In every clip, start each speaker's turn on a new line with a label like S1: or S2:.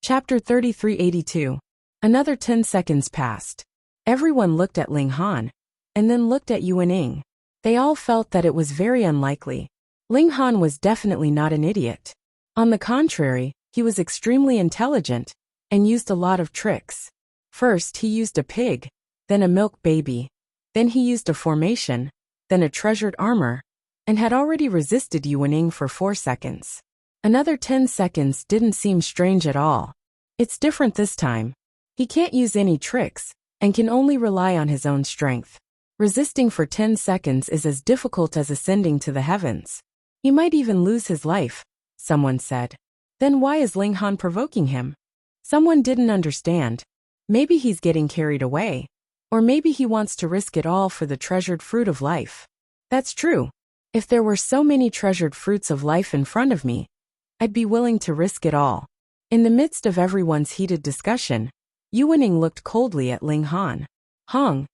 S1: Chapter 3382. Another 10 seconds passed. Everyone looked at Ling Han, and then looked at Yuaning. They all felt that it was very unlikely. Ling Han was definitely not an idiot. On the contrary, he was extremely intelligent, and used a lot of tricks. First he used a pig, then a milk baby, then he used a formation, then a treasured armor, and had already resisted Yuaning for 4 seconds. Another 10 seconds didn't seem strange at all. It's different this time. He can't use any tricks, and can only rely on his own strength. Resisting for 10 seconds is as difficult as ascending to the heavens. He might even lose his life, someone said. Then why is Ling Han provoking him? Someone didn't understand. Maybe he's getting carried away. Or maybe he wants to risk it all for the treasured fruit of life. That's true. If there were so many treasured fruits of life in front of me, I'd be willing to risk it all. In the midst of everyone's heated discussion, Yuaning looked coldly at Ling Han.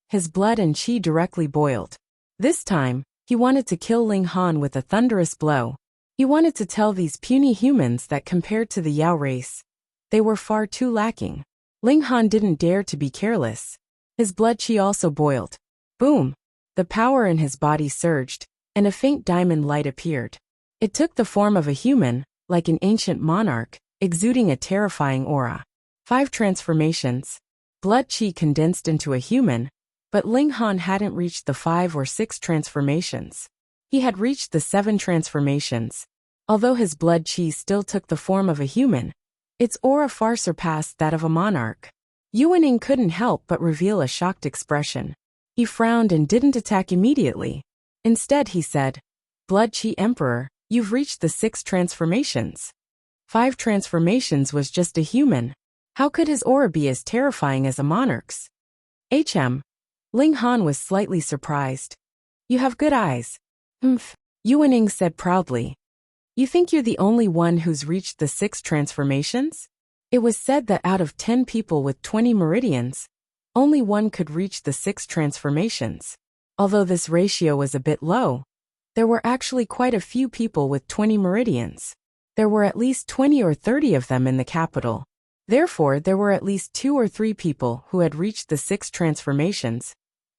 S1: His blood and qi directly boiled. This time, he wanted to kill Ling Han with a thunderous blow. He wanted to tell these puny humans that compared to the Yao race, they were far too lacking. Ling Han didn't dare to be careless. His blood qi also boiled. Boom! The power in his body surged, and a faint diamond light appeared. It took the form of a human, like an ancient monarch, exuding a terrifying aura. 5 transformations. Blood qi condensed into a human, but Ling Han hadn't reached the 5 or 6 transformations. He had reached the 7 transformations. Although his blood qi still took the form of a human, its aura far surpassed that of a monarch. Yuaning couldn't help but reveal a shocked expression. He frowned and didn't attack immediately. Instead he said, "Blood qi Emperor, you've reached the 6 transformations. 5 transformations was just a human. How could his aura be as terrifying as a monarch's?" Ling Han was slightly surprised. "You have good eyes." Yuaning said proudly. "You think you're the only one who's reached the 6 transformations?" It was said that out of 10 people with 20 meridians, only one could reach the 6 transformations. Although this ratio was a bit low, there were actually quite a few people with 20 meridians. There were at least 20 or 30 of them in the capital. Therefore, there were at least 2 or 3 people who had reached the 6 transformations,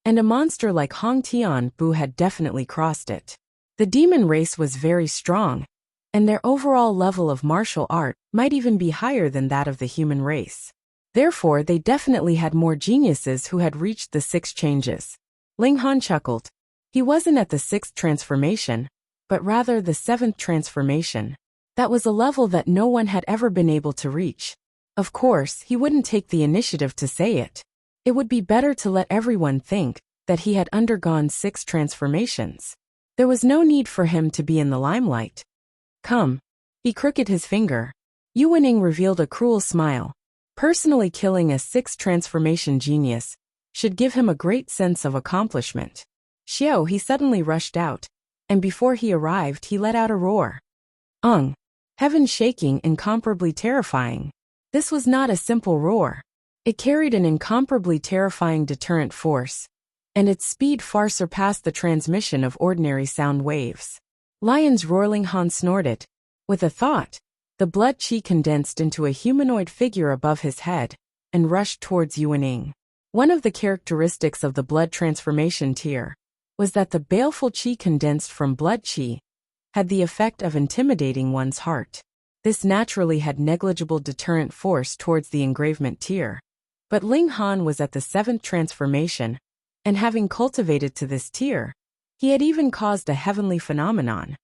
S1: and a monster like Hong Tianbu had definitely crossed it. The demon race was very strong, and their overall level of martial art might even be higher than that of the human race. Therefore, they definitely had more geniuses who had reached the 6 changes. Ling Han chuckled. He wasn't at the 6th transformation, but rather the 7th transformation. That was a level that no one had ever been able to reach. Of course, he wouldn't take the initiative to say it. It would be better to let everyone think that he had undergone 6 transformations. There was no need for him to be in the limelight. Come. He crooked his finger. Yuaning revealed a cruel smile. Personally killing a 6 transformation genius should give him a great sense of accomplishment. He suddenly rushed out, and before he arrived he let out a roar. Heaven shaking, incomparably terrifying. This was not a simple roar. It carried an incomparably terrifying deterrent force, and its speed far surpassed the transmission of ordinary sound waves. Lion's roar. Ling Han snorted. With a thought, the blood qi condensed into a humanoid figure above his head, and rushed towards Yuaning. One of the characteristics of the blood transformation tier was that the baleful qi condensed from blood qi had the effect of intimidating one's heart. This naturally had negligible deterrent force towards the engravement tier. But Ling Han was at the 7th transformation, and having cultivated to this tier, he had even caused a heavenly phenomenon.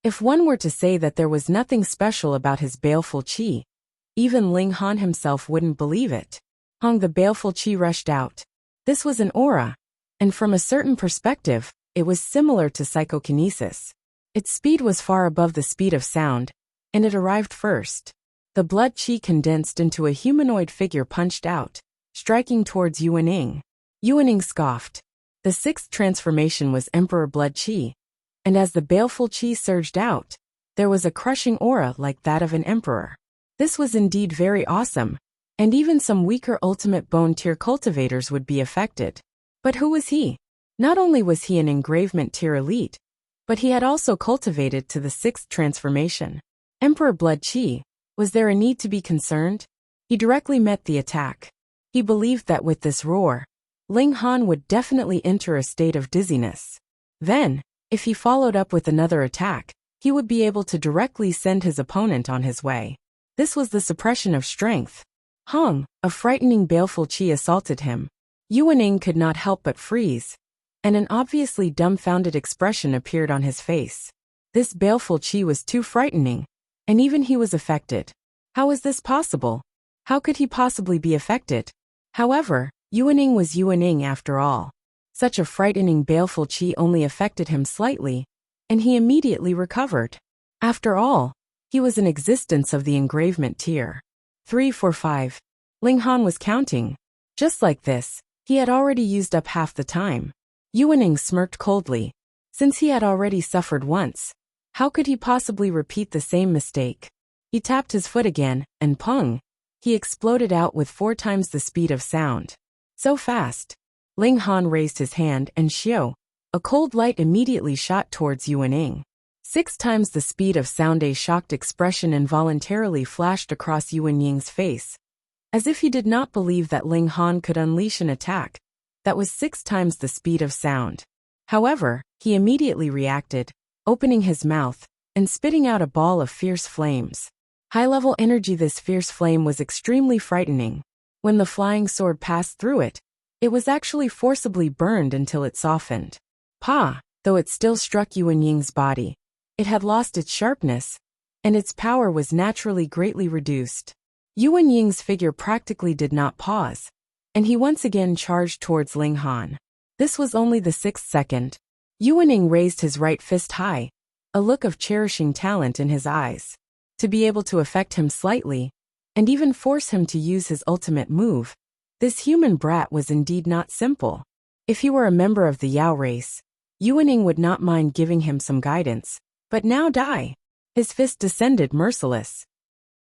S1: If one were to say that there was nothing special about his baleful qi, even Ling Han himself wouldn't believe it. The baleful qi rushed out. This was an aura, and from a certain perspective, it was similar to psychokinesis. Its speed was far above the speed of sound, and it arrived first. The blood qi condensed into a humanoid figure punched out, striking towards Yuaning. Yuaning scoffed. The 6th transformation was Emperor blood qi, and as the baleful qi surged out, there was a crushing aura like that of an emperor. This was indeed very awesome, and even some weaker ultimate bone tier cultivators would be affected. But who was he? Not only was he an engravement tier elite, but he had also cultivated to the 6th transformation. Emperor blood qi Was there a need to be concerned? He directly met the attack. He believed that with this roar, Ling Han would definitely enter a state of dizziness. Then, if he followed up with another attack, he would be able to directly send his opponent on his way. This was the suppression of strength. Hong, a frightening baleful qi assaulted him. Yuaning could not help but freeze, and an obviously dumbfounded expression appeared on his face. This baleful qi was too frightening, and even he was affected. How is this possible? How could he possibly be affected? However, Yuaning was Yuaning after all. Such a frightening baleful qi only affected him slightly, and he immediately recovered. After all, he was an existence of the engravement tier. 3, 4, 5. Ling Han was counting. Just like this, he had already used up half the time. Yuaning smirked coldly. Since he had already suffered once, how could he possibly repeat the same mistake? He tapped his foot again, and pung! He exploded out with 4 times the speed of sound. So fast. Ling Han raised his hand and xiao. A cold light immediately shot towards Yuaning. 6 times the speed of sound. A shocked expression involuntarily flashed across Yuaning's face, as if he did not believe that Ling Han could unleash an attack that was 6 times the speed of sound. However, he immediately reacted, opening his mouth and spitting out a ball of fierce flames. High-level energy. This fierce flame was extremely frightening. When the flying sword passed through it, it was actually forcibly burned until it softened. Pa! Though it still struck Yuanying's body, it had lost its sharpness, and its power was naturally greatly reduced. Yuanying's figure practically did not pause, and he once again charged towards Ling Han. This was only the 6th second. Yuaning raised his right fist high, a look of cherishing talent in his eyes. To be able to affect him slightly, and even force him to use his ultimate move, this human brat was indeed not simple. If he were a member of the Yao race, Yuaning would not mind giving him some guidance, but now die. His fist descended merciless.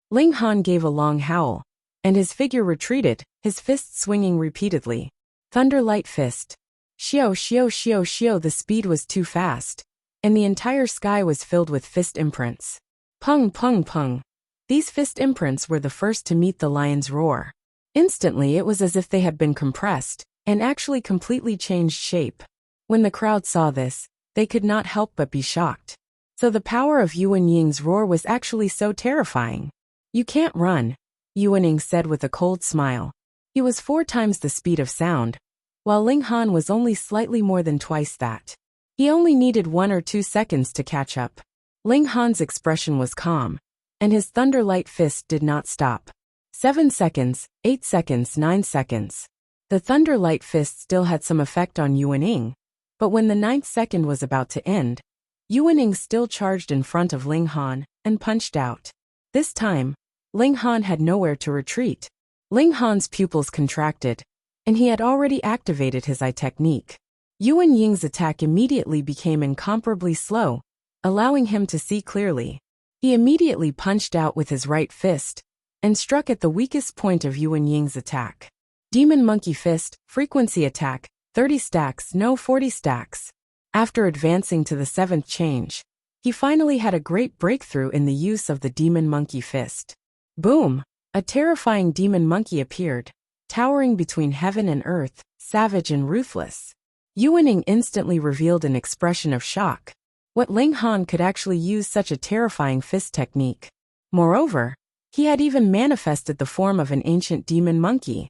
S1: Ling Han gave a long howl, and his figure retreated, his fist swinging repeatedly. Thunder light fist. Xiao xiao xiao xiao. The speed was too fast, and the entire sky was filled with fist imprints. Pung pung pung. These fist imprints were the first to meet the lion's roar. Instantly it was as if they had been compressed, and actually completely changed shape. When the crowd saw this, they could not help but be shocked. So the power of Yuanying's roar was actually so terrifying. You can't run, Yuaning said with a cold smile. He was 4 times the speed of sound, while Ling Han was only slightly more than twice that. He only needed 1 or 2 seconds to catch up. Ling Han's expression was calm, and his thunderlight fist did not stop. 7 seconds, 8 seconds, 9 seconds. The thunderlight fist still had some effect on Yuaning, but when the 9th second was about to end, Yuaning still charged in front of Ling Han and punched out. This time, Ling Han had nowhere to retreat. Ling Han's pupils contracted, and he had already activated his eye technique. Yuanying's attack immediately became incomparably slow, allowing him to see clearly. He immediately punched out with his right fist and struck at the weakest point of Yuanying's attack. Demon Monkey Fist, frequency attack, 30 stacks, no 40 stacks. After advancing to the 7th change, he finally had a great breakthrough in the use of the Demon Monkey Fist. Boom! A terrifying demon monkey appeared, towering between heaven and earth, savage and ruthless. Yuaning instantly revealed an expression of shock. What Ling Han could actually use such a terrifying fist technique. Moreover, he had even manifested the form of an ancient demon monkey.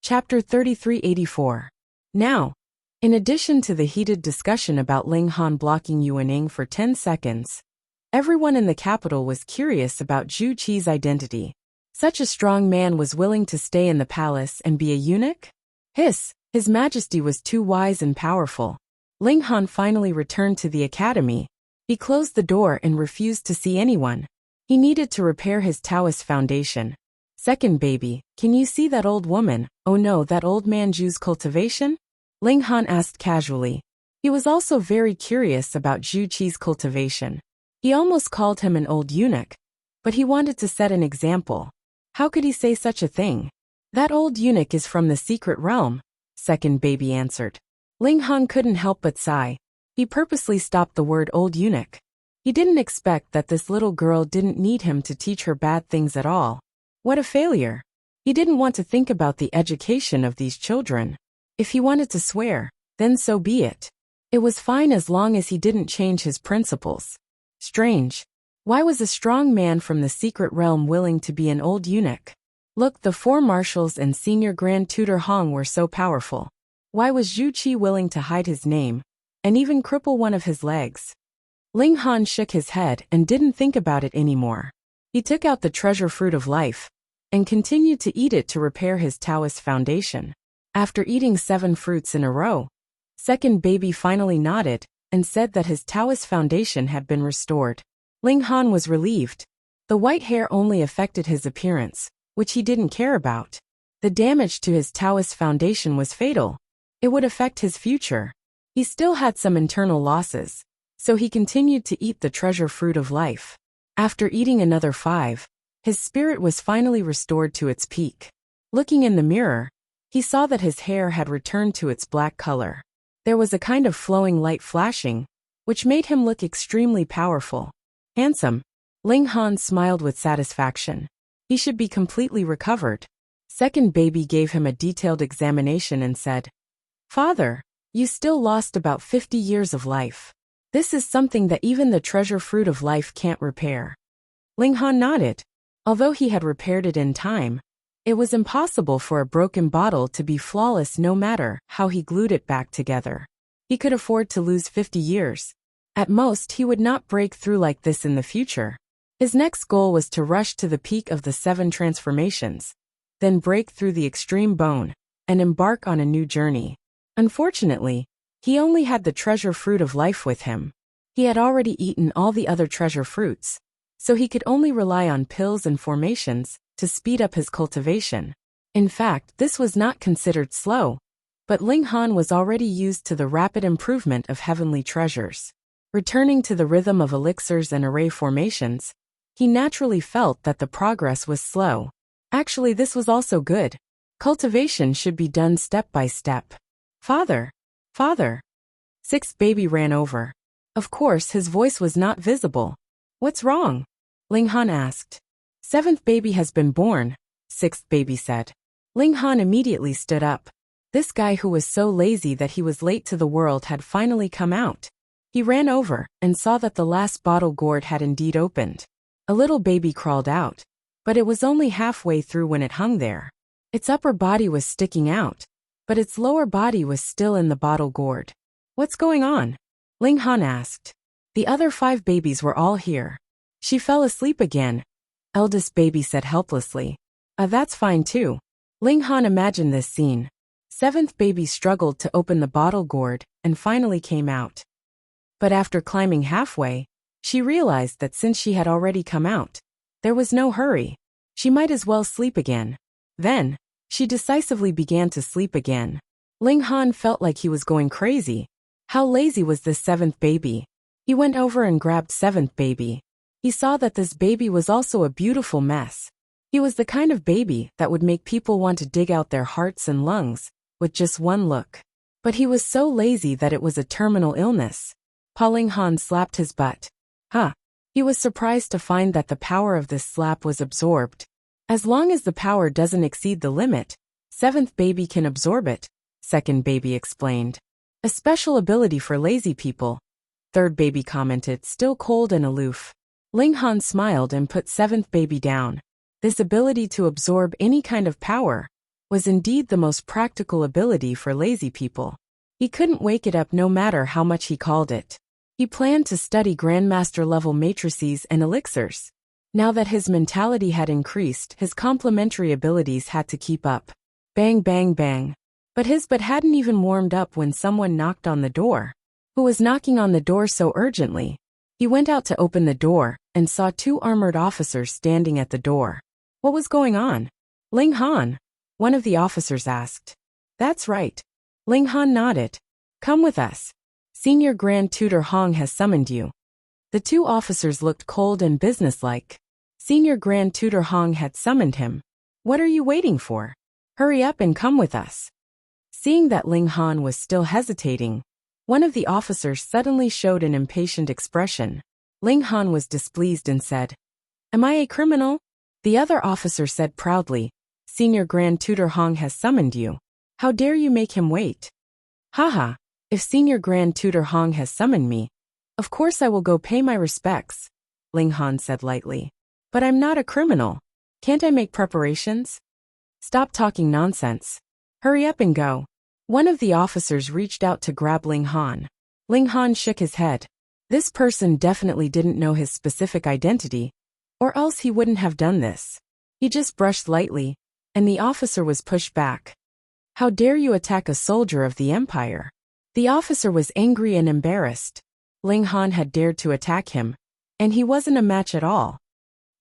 S1: Chapter 3384. Now, in addition to the heated discussion about Ling Han blocking Yuaning for 10 seconds, everyone in the capital was curious about Zhu Qi's identity. Such a strong man was willing to stay in the palace and be a eunuch? His Majesty was too wise and powerful. Ling Han finally returned to the academy. He closed the door and refused to see anyone. He needed to repair his Taoist foundation. Second baby, can you see that old woman? Oh no, that old man Zhu's cultivation? Ling Han asked casually. He was also very curious about Zhu Qi's cultivation. He almost called him an old eunuch, but he wanted to set an example. How could he say such a thing? That old eunuch is from the secret realm, second baby answered. Ling Han couldn't help but sigh. He purposely stopped the word old eunuch. He didn't expect that this little girl didn't need him to teach her bad things at all. What a failure. He didn't want to think about the education of these children. If he wanted to swear, then so be it. It was fine as long as he didn't change his principles. Strange. Why was a strong man from the secret realm willing to be an old eunuch? Look, the 4 marshals and senior Grand Tutor Hong were so powerful. Why was Zhu Qi willing to hide his name, and even cripple one of his legs? Ling Han shook his head and didn't think about it anymore. He took out the treasure fruit of life, and continued to eat it to repair his Taoist foundation. After eating 7 fruits in a row, second baby finally nodded, and said that his Taoist foundation had been restored. Ling Han was relieved. The white hair only affected his appearance, which he didn't care about. The damage to his Taoist foundation was fatal. It would affect his future. He still had some internal losses, so he continued to eat the treasure fruit of life. After eating another 5, his spirit was finally restored to its peak. Looking in the mirror, he saw that his hair had returned to its black color. There was a kind of flowing light flashing, which made him look extremely powerful. Handsome. Ling Han smiled with satisfaction. He should be completely recovered. Second baby gave him a detailed examination and said, "Father, you still lost about 50 years of life. This is something that even the treasure fruit of life can't repair." Ling Han nodded. Although he had repaired it in time, it was impossible for a broken bottle to be flawless no matter how he glued it back together. He could afford to lose 50 years. At most, he would not break through like this in the future. His next goal was to rush to the peak of the 7 transformations, then break through the extreme bone, and embark on a new journey. Unfortunately, he only had the treasure fruit of life with him. He had already eaten all the other treasure fruits, so he could only rely on pills and formations to speed up his cultivation. In fact, this was not considered slow, but Ling Han was already used to the rapid improvement of heavenly treasures. Returning to the rhythm of elixirs and array formations, he naturally felt that the progress was slow. Actually, this was also good. Cultivation should be done step by step. "Father! Father!" Sixth baby ran over. Of course, his voice was not visible. "What's wrong?" Ling Han asked. "Seventh baby has been born," sixth baby said. Ling Han immediately stood up. This guy who was so lazy that he was late to the world had finally come out. He ran over and saw that the last bottle gourd had indeed opened. A little baby crawled out, but it was only halfway through when it hung there. Its upper body was sticking out, but its lower body was still in the bottle gourd. "What's going on?" Ling Han asked. The other 5 babies were all here. "She fell asleep again," eldest baby said helplessly. That's fine too." Ling Han imagined this scene. Seventh baby struggled to open the bottle gourd and finally came out. But after climbing halfway, she realized that since she had already come out, there was no hurry. She might as well sleep again. Then, she decisively began to sleep again. Ling Han felt like he was going crazy. How lazy was this 7th baby? He went over and grabbed 7th baby. He saw that this baby was also a beautiful mess. He was the kind of baby that would make people want to dig out their hearts and lungs with just one look. But he was so lazy that it was a terminal illness. Ling Han slapped his butt. He was surprised to find that the power of this slap was absorbed. As long as the power doesn't exceed the limit, 7th baby can absorb it, 2nd baby explained. A special ability for lazy people, 3rd baby commented, still cold and aloof. Ling Han smiled and put 7th baby down. This ability to absorb any kind of power was indeed the most practical ability for lazy people. He couldn't wake it up no matter how much he called it. He planned to study Grandmaster-level matrices and elixirs. Now that his mentality had increased, his complementary abilities had to keep up. Bang bang bang. But his butt hadn't even warmed up when someone knocked on the door. Who was knocking on the door so urgently? He went out to open the door and saw 2 armored officers standing at the door. What was going on? "Ling Han?" one of the officers asked. "That's right." Ling Han nodded. "Come with us. Senior Grand Tutor Hong has summoned you." The 2 officers looked cold and businesslike. Senior Grand Tutor Hong had summoned him. "What are you waiting for? Hurry up and come with us." Seeing that Ling Han was still hesitating, one of the officers suddenly showed an impatient expression. Ling Han was displeased and said, "Am I a criminal?" The other officer said proudly, "Senior Grand Tutor Hong has summoned you. How dare you make him wait?" "Haha, if Senior Grand Tutor Hong has summoned me, of course I will go pay my respects," Ling Han said lightly. "But I'm not a criminal. Can't I make preparations?" "Stop talking nonsense. Hurry up and go." One of the officers reached out to grab Ling Han. Ling Han shook his head. This person definitely didn't know his specific identity, or else he wouldn't have done this. He just brushed lightly, and the officer was pushed back. "How dare you attack a soldier of the Empire?" The officer was angry and embarrassed. Ling Han had dared to attack him, and he wasn't a match at all.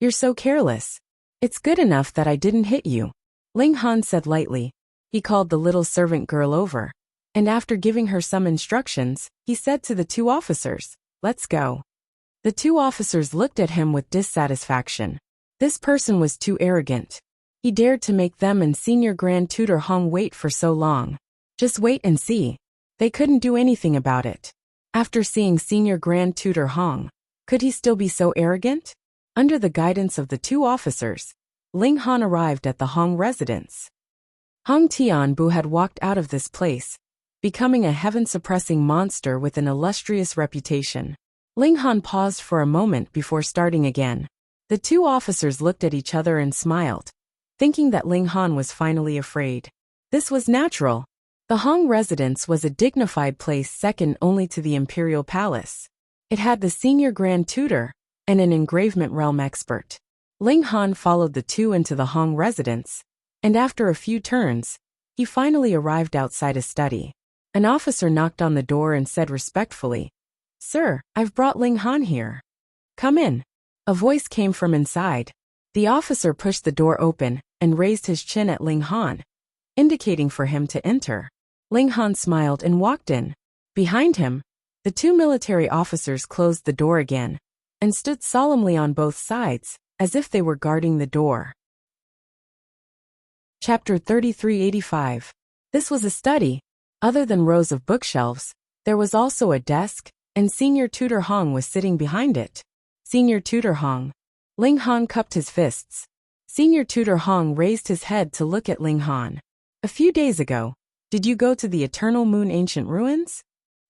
S1: "You're so careless. It's good enough that I didn't hit you," Ling Han said lightly. He called the little servant girl over, and after giving her some instructions, he said to the two officers, "Let's go." The two officers looked at him with dissatisfaction. This person was too arrogant. He dared to make them and Senior Grand Tutor Hong wait for so long. Just wait and see. They couldn't do anything about it. After seeing Senior Grand Tutor Hong, could he still be so arrogant? Under the guidance of the two officers, Ling Han arrived at the Hong residence. Hong Tianbu had walked out of this place, becoming a heaven-suppressing monster with an illustrious reputation. Ling Han paused for a moment before starting again. The two officers looked at each other and smiled, thinking that Ling Han was finally afraid. This was natural. The Hong residence was a dignified place second only to the Imperial Palace. It had the senior Grand Tutor and an engravement realm expert. Ling Han followed the two into the Hong residence, and after a few turns, he finally arrived outside a study. An officer knocked on the door and said respectfully, "Sir, I've brought Ling Han here. Come in." A voice came from inside. The officer pushed the door open and raised his chin at Ling Han, indicating for him to enter. Ling Han smiled and walked in. Behind him, the two military officers closed the door again and stood solemnly on both sides, as if they were guarding the door. Chapter 3385. This was a study. Other than rows of bookshelves, there was also a desk, and Senior Tutor Hong was sitting behind it. Senior Tutor Hong. Ling Han cupped his fists. Senior Tutor Hong raised his head to look at Ling Han. "A few days ago, did you go to the Eternal Moon Ancient Ruins?"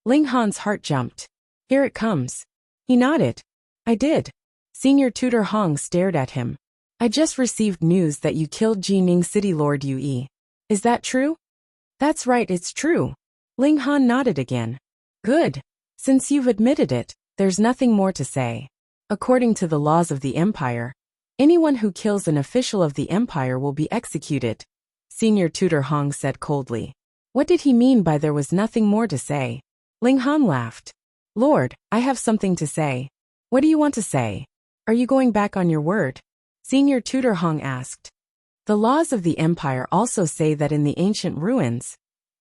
S1: Ling Han's heart jumped. "Here it comes." He nodded. "I did." Senior Tutor Hong stared at him. "I just received news that you killed Jining City Lord Yue. Is that true?" "That's right, it's true." Ling Han nodded again. "Good. Since you've admitted it, there's nothing more to say. According to the laws of the Empire, anyone who kills an official of the Empire will be executed," Senior Tutor Hong said coldly. What did he mean by there was nothing more to say? Ling Han laughed. "Lord, I have something to say." "What do you want to say? Are you going back on your word?" Senior Tutor Hong asked. "The laws of the Empire also say that in the ancient ruins,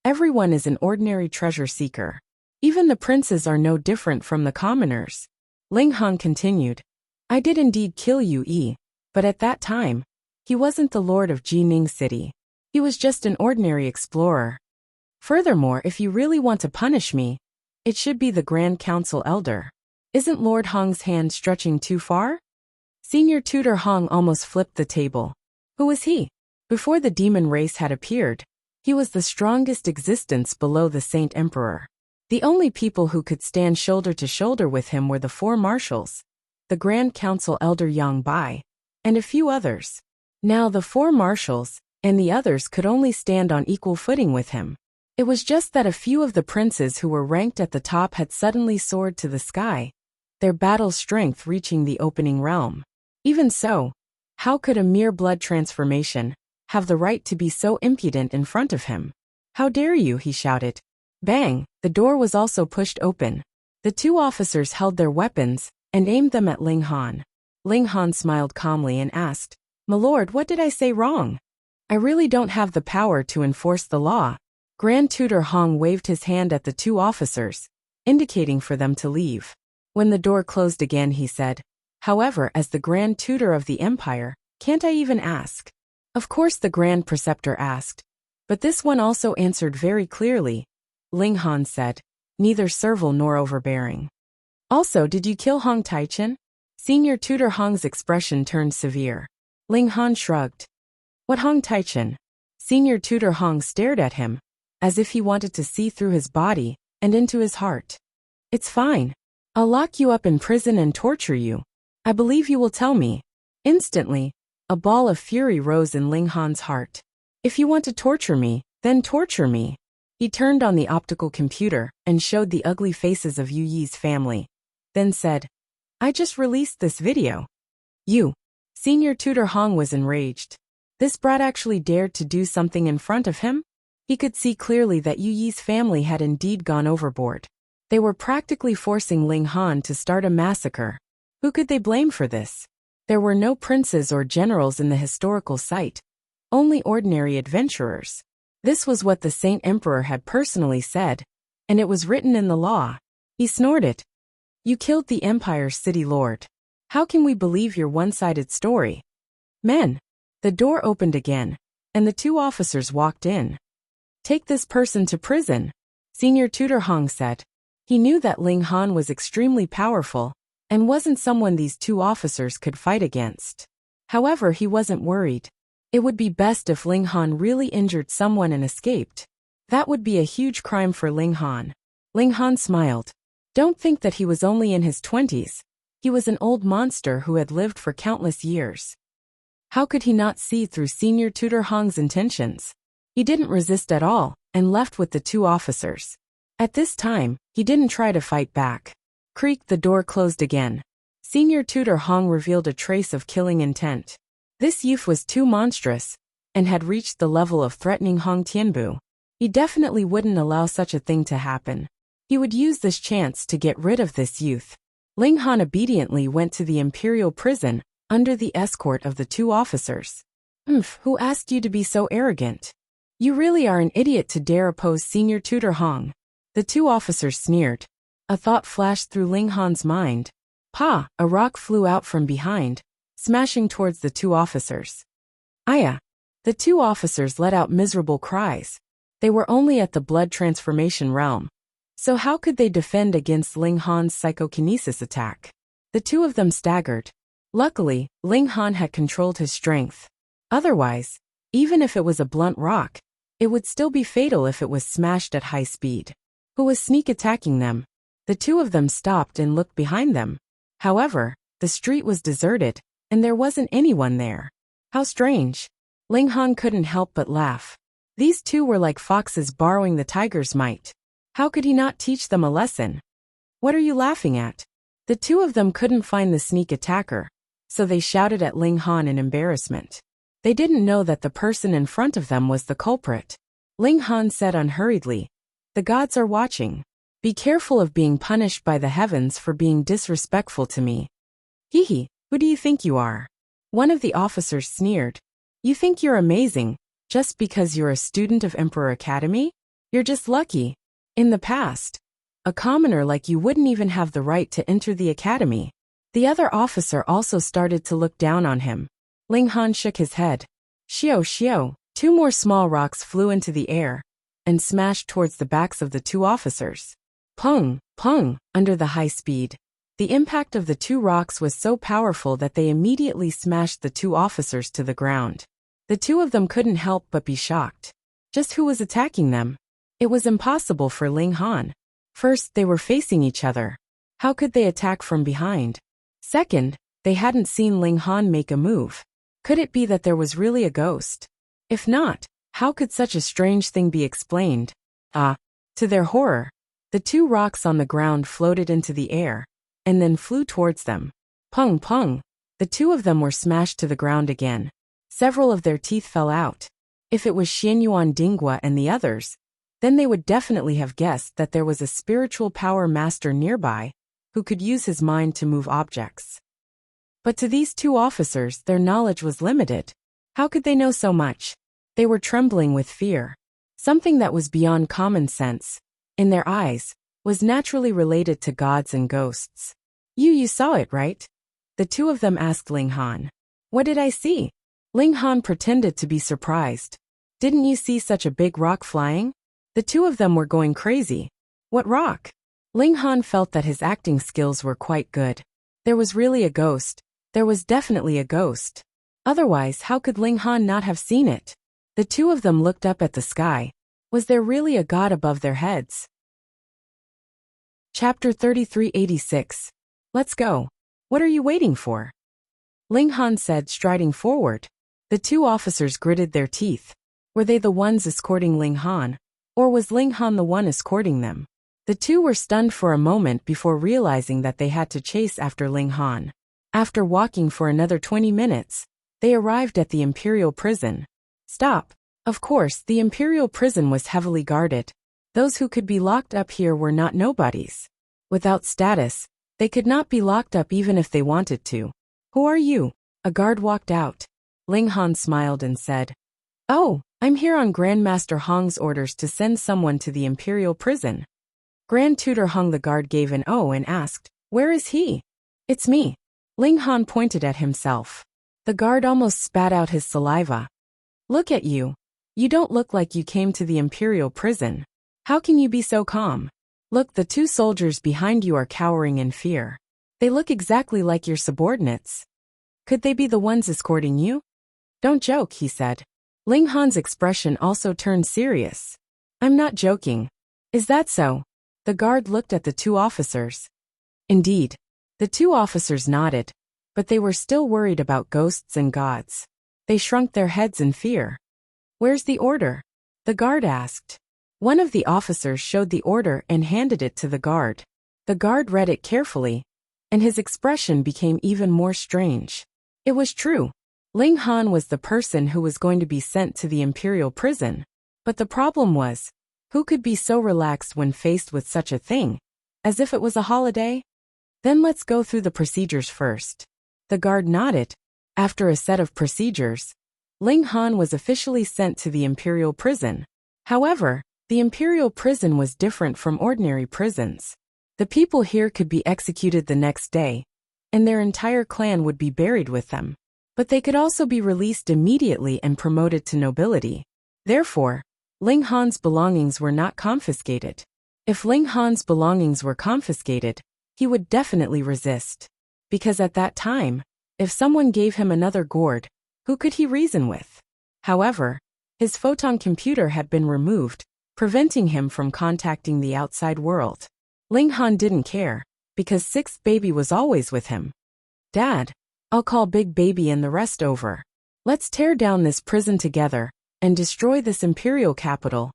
S1: everyone is an ordinary treasure seeker. Even the princes are no different from the commoners." Ling Han continued. "I did indeed kill Yue, but at that time, he wasn't the lord of Jining City. He was just an ordinary explorer. Furthermore, if you really want to punish me, it should be the Grand Council Elder. Isn't Lord Hong's hand stretching too far?" Senior Tutor Hong almost flipped the table. Who was he? Before the demon race had appeared, he was the strongest existence below the Saint Emperor. The only people who could stand shoulder to shoulder with him were the four marshals, the Grand Council Elder Yang Bai, and a few others. Now the four marshals and the others could only stand on equal footing with him. It was just that a few of the princes who were ranked at the top had suddenly soared to the sky, their battle strength reaching the opening realm. Even so, how could a mere blood transformation have the right to be so impudent in front of him? "How dare you?" he shouted. Bang! The door was also pushed open. The two officers held their weapons and aimed them at Ling Han. Ling Han smiled calmly and asked, "My lord, what did I say wrong? I really don't have the power to enforce the law." Grand Tutor Hong waved his hand at the two officers, indicating for them to leave. When the door closed again, he said, "However, as the Grand Tutor of the Empire, can't I even ask?" Of course the Grand Preceptor asked, but this one also answered very clearly. Ling Han said, "Neither servile nor overbearing." Also, did you kill Hong Taichen? Senior Tutor Hong's expression turned severe. Ling Han shrugged. What Hong Taichen? Senior Tutor Hong stared at him, as if he wanted to see through his body and into his heart. It's fine. I'll lock you up in prison and torture you. I believe you will tell me. Instantly, a ball of fury rose in Ling Han's heart. If you want to torture me, then torture me. He turned on the optical computer and showed the ugly faces of Yu Yi's family, then said, I just released this video. You. Senior Tutor Hong was enraged. This brat actually dared to do something in front of him? He could see clearly that Yu Yi's family had indeed gone overboard. They were practically forcing Ling Han to start a massacre. Who could they blame for this? There were no princes or generals in the historical site, only ordinary adventurers. This was what the Saint Emperor had personally said, and it was written in the law. He snorted. You killed the Empire's city lord. How can we believe your one-sided story? Men. The door opened again, and the two officers walked in. Take this person to prison, Senior Tutor Hong said. He knew that Ling Han was extremely powerful, and wasn't someone these two officers could fight against. However, he wasn't worried. It would be best if Ling Han really injured someone and escaped. That would be a huge crime for Ling Han. Ling Han smiled. Don't think that he was only in his 20s. He was an old monster who had lived for countless years. How could he not see through Senior Tutor Hong's intentions? He didn't resist at all, and left with the two officers. At this time, he didn't try to fight back. Creak, the door closed again. Senior Tutor Hong revealed a trace of killing intent. This youth was too monstrous, and had reached the level of threatening Hong Tianbu. He definitely wouldn't allow such a thing to happen. He would use this chance to get rid of this youth. Ling Han obediently went to the imperial prison, under the escort of the two officers. Who asked you to be so arrogant? You really are an idiot to dare oppose Senior Tutor Hong. The two officers sneered. A thought flashed through Ling Han's mind. Pa! A rock flew out from behind, smashing towards the two officers. Aya! The two officers let out miserable cries. They were only at the blood transformation realm. So how could they defend against Ling Han's psychokinesis attack? The two of them staggered. Luckily, Ling Han had controlled his strength. Otherwise, even if it was a blunt rock, it would still be fatal if it was smashed at high speed. Who was sneak attacking them? The two of them stopped and looked behind them. However, the street was deserted, and there wasn't anyone there. How strange. Ling Han couldn't help but laugh. These two were like foxes borrowing the tiger's might. How could he not teach them a lesson? What are you laughing at? The two of them couldn't find the sneak attacker, so they shouted at Ling Han in embarrassment. They didn't know that the person in front of them was the culprit. Ling Han said unhurriedly, The gods are watching. Be careful of being punished by the heavens for being disrespectful to me. Hee, who do you think you are? One of the officers sneered. You think you're amazing, just because you're a student of Emperor Academy? You're just lucky. In the past, a commoner like you wouldn't even have the right to enter the academy. The other officer also started to look down on him. Ling Han shook his head. Xiao. Two more small rocks flew into the air and smashed towards the backs of the two officers. Pung, under the high speed. The impact of the two rocks was so powerful that they immediately smashed the two officers to the ground. The two of them couldn't help but be shocked. Just who was attacking them? It was impossible for Ling Han. First, they were facing each other. How could they attack from behind? Second, they hadn't seen Ling Han make a move. Could it be that there was really a ghost? If not, how could such a strange thing be explained? To their horror, the two rocks on the ground floated into the air, and then flew towards them. Pung. The two of them were smashed to the ground again. Several of their teeth fell out. If it was Xianyuan Dinghua and the others, then they would definitely have guessed that there was a spiritual power master nearby, who could use his mind to move objects. But to these two officers, their knowledge was limited. How could they know so much? They were trembling with fear. Something that was beyond common sense, in their eyes, was naturally related to gods and ghosts. You saw it, right? The two of them asked Ling Han. What did I see? Ling Han pretended to be surprised. Didn't you see such a big rock flying? The two of them were going crazy. What rock? Ling Han felt that his acting skills were quite good. There was really a ghost. There was definitely a ghost. Otherwise, how could Ling Han not have seen it? The two of them looked up at the sky. Was there really a god above their heads? Chapter 3386. Let's go. What are you waiting for? Ling Han said, striding forward. The two officers gritted their teeth. Were they the ones escorting Ling Han? Or was Ling Han the one escorting them? The two were stunned for a moment before realizing that they had to chase after Ling Han. After walking for another 20 minutes, they arrived at the Imperial prison. Stop. Of course, the Imperial prison was heavily guarded. Those who could be locked up here were not nobodies. Without status, they could not be locked up even if they wanted to. Who are you? A guard walked out. Ling Han smiled and said, "Oh, I'm here on Grandmaster Hong's orders to send someone to the Imperial prison." Grand Tutor Hong, the guard, gave an "oh" and asked, "Where is he?" "It's me." Ling Han pointed at himself. The guard almost spat out his saliva. "Look at you. You don't look like you came to the Imperial prison. How can you be so calm? Look, the two soldiers behind you are cowering in fear. They look exactly like your subordinates. Could they be the ones escorting you?" "Don't joke," he said. Ling Han's expression also turned serious. "I'm not joking." "Is that so?" The guard looked at the two officers. Indeed. The two officers nodded, but they were still worried about ghosts and gods. They shrunk their heads in fear. "Where's the order?" the guard asked. One of the officers showed the order and handed it to the guard. The guard read it carefully, and his expression became even more strange. It was true. Ling Han was the person who was going to be sent to the Imperial prison. But the problem was, who could be so relaxed when faced with such a thing? As if it was a holiday? "Then let's go through the procedures first." The guard nodded. After a set of procedures, Ling Han was officially sent to the Imperial prison. However, the Imperial prison was different from ordinary prisons. The people here could be executed the next day, and their entire clan would be buried with them. But they could also be released immediately and promoted to nobility. Therefore, Ling Han's belongings were not confiscated. If Ling Han's belongings were confiscated, he would definitely resist. Because at that time, if someone gave him another gourd, who could he reason with? However, his photon computer had been removed, preventing him from contacting the outside world. Ling Han didn't care, because Sixth Baby was always with him. "Dad, I'll call Big Baby and the rest over. Let's tear down this prison together and destroy this imperial capital,"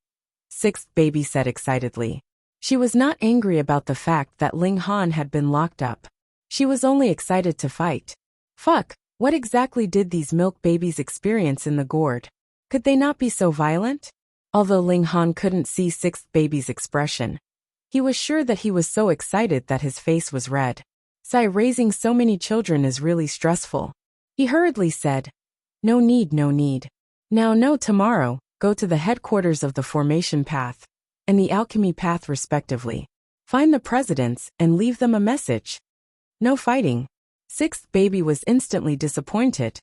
S1: Sixth Baby said excitedly. She was not angry about the fact that Ling Han had been locked up. She was only excited to fight. Fuck, what exactly did these milk babies experience in the gourd? Could they not be so violent? Although Ling Han couldn't see Sixth Baby's expression, he was sure that he was so excited that his face was red. "Sigh, raising so many children is really stressful." He hurriedly said, No need. Now no, tomorrow, go to the headquarters of the Formation Path and the Alchemy Path respectively. Find the presidents and leave them a message. No fighting. Sixth Baby was instantly disappointed.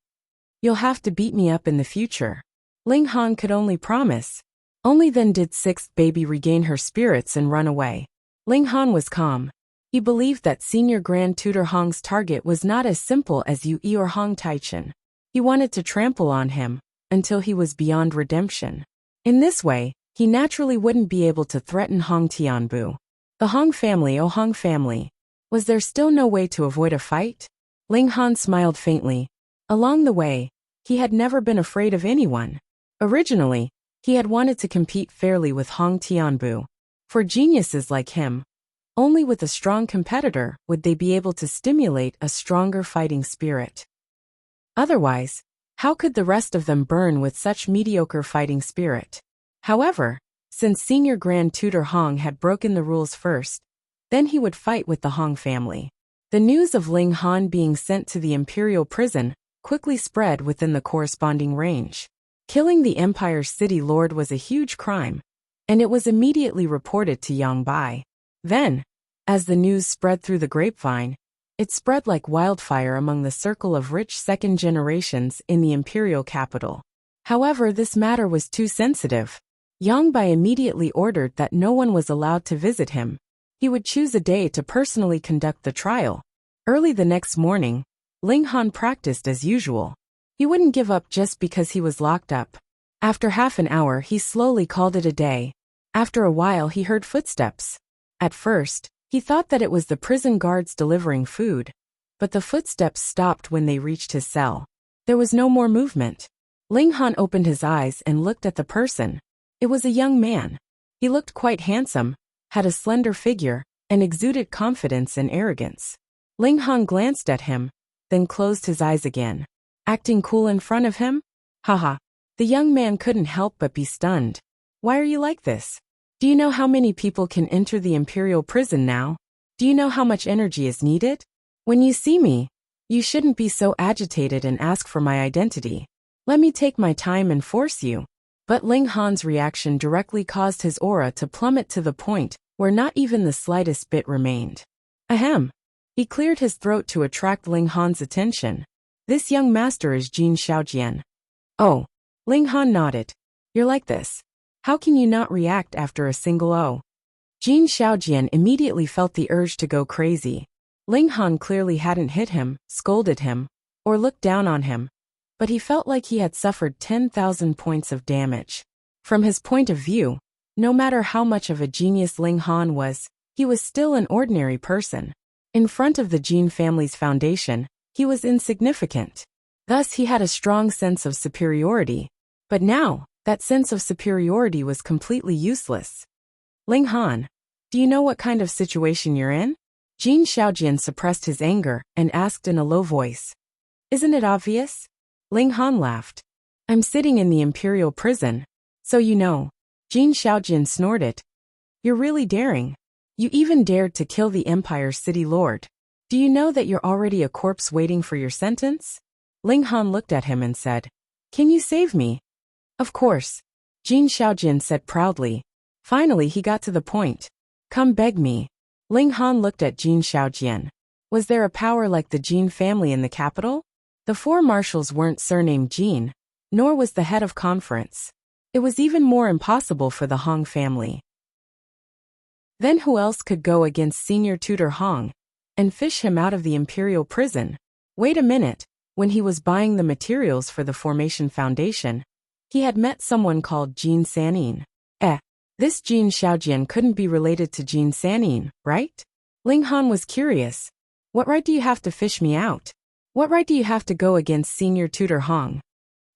S1: "You'll have to beat me up in the future." Ling Han could only promise. Only then did Sixth Baby regain her spirits and run away. Ling Han was calm. He believed that Senior Grand Tutor Hong's target was not as simple as Yu or Hong Taichin. He wanted to trample on him until he was beyond redemption. In this way, he naturally wouldn't be able to threaten Hong Tianbu. The Hong family, oh Hong family. Was there still no way to avoid a fight? Ling Han smiled faintly. Along the way, he had never been afraid of anyone. Originally, he had wanted to compete fairly with Hong Tianbu. For geniuses like him, only with a strong competitor would they be able to stimulate a stronger fighting spirit. Otherwise, how could the rest of them burn with such mediocre fighting spirit? However, since Senior Grand Tutor Hong had broken the rules first, then he would fight with the Hong family. The news of Ling Han being sent to the Imperial prison quickly spread within the corresponding range. Killing the Empire's city lord was a huge crime, and it was immediately reported to Yangbai. Then, as the news spread through the grapevine, it spread like wildfire among the circle of rich second generations in the imperial capital. However, this matter was too sensitive. Yangbai immediately ordered that no one was allowed to visit him. He would choose a day to personally conduct the trial. Early the next morning, Ling Han practiced as usual. He wouldn't give up just because he was locked up. After half an hour, he slowly called it a day. After a while, he heard footsteps. At first, he thought that it was the prison guards delivering food, but the footsteps stopped when they reached his cell. There was no more movement. Ling Han opened his eyes and looked at the person. It was a young man. He looked quite handsome, had a slender figure, and exuded confidence and arrogance. Ling Han glanced at him, then closed his eyes again. Acting cool in front of him? Haha. The young man couldn't help but be stunned. Why are you like this? Do you know how many people can enter the imperial prison now? Do you know how much energy is needed? When you see me, you shouldn't be so agitated and ask for my identity. Let me take my time and force you. But Ling Han's reaction directly caused his aura to plummet to the point where not even the slightest bit remained. Ahem. He cleared his throat to attract Ling Han's attention. This young master is Jin Xiaojian. Oh. Ling Han nodded. You're like this. How can you not react after a single "oh"? Jin Xiaojian immediately felt the urge to go crazy. Ling Han clearly hadn't hit him, scolded him, or looked down on him, but he felt like he had suffered 10,000 points of damage. From his point of view, no matter how much of a genius Ling Han was, he was still an ordinary person. In front of the Jin family's foundation, he was insignificant. Thus he had a strong sense of superiority. But now, that sense of superiority was completely useless. Ling Han, do you know what kind of situation you're in? Jin Xiaojian suppressed his anger and asked in a low voice. Isn't it obvious? Ling Han laughed. I'm sitting in the imperial prison. So you know. Jin Xiaojian snorted. You're really daring. You even dared to kill the Empire's city lord. Do you know that you're already a corpse waiting for your sentence? Ling Han looked at him and said, Can you save me? Of course. Jin Xiaojian said proudly. Finally he got to the point. Come beg me. Ling Han looked at Jin Xiaojian. Was there a power like the Jin family in the capital? The four marshals weren't surnamed Jin, nor was the head of conference. It was even more impossible for the Hong family. Then who else could go against senior tutor Hong and fish him out of the imperial prison? Wait a minute, when he was buying the materials for the Formation Foundation, he had met someone called Jin Sanin. This Jin Xiaojian couldn't be related to Jin Sanin, right? Ling Han was curious. What right do you have to fish me out? What right do you have to go against senior tutor Hong?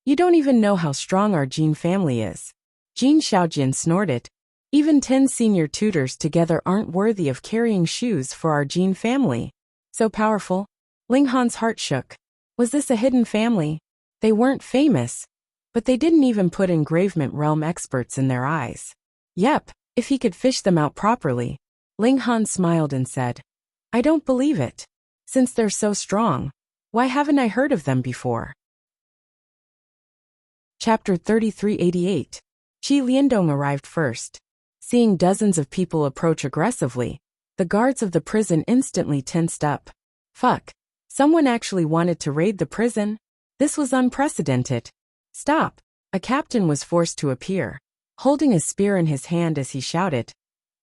S1: You don't even know how strong our Jin family is. Jin Xiaojian snorted. Even 10 senior tutors together aren't worthy of carrying shoes for our Jin family. So powerful. Ling Han's heart shook. Was this a hidden family? They weren't famous, but they didn't even put engravement realm experts in their eyes. Yep, if he could fish them out properly. Ling Han smiled and said, I don't believe it. Since they're so strong, why haven't I heard of them before? Chapter 3388. Qi Liandong arrived first. Seeing dozens of people approach aggressively, the guards of the prison instantly tensed up. Fuck. Someone actually wanted to raid the prison? This was unprecedented. Stop. A captain was forced to appear, holding a spear in his hand as he shouted.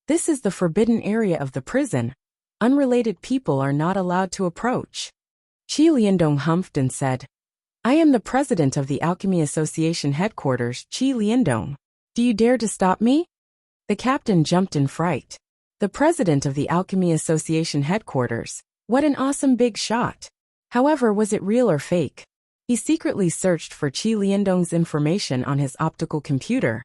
S1: This is the forbidden area of the prison. Unrelated people are not allowed to approach. Qi Liandong humphed and said, I am the president of the Alchemy Association headquarters, Qi Liandong. Do you dare to stop me? The captain jumped in fright. The president of the Alchemy Association headquarters. What an awesome big shot. However, was it real or fake? He secretly searched for Qi Liandong's information on his optical computer,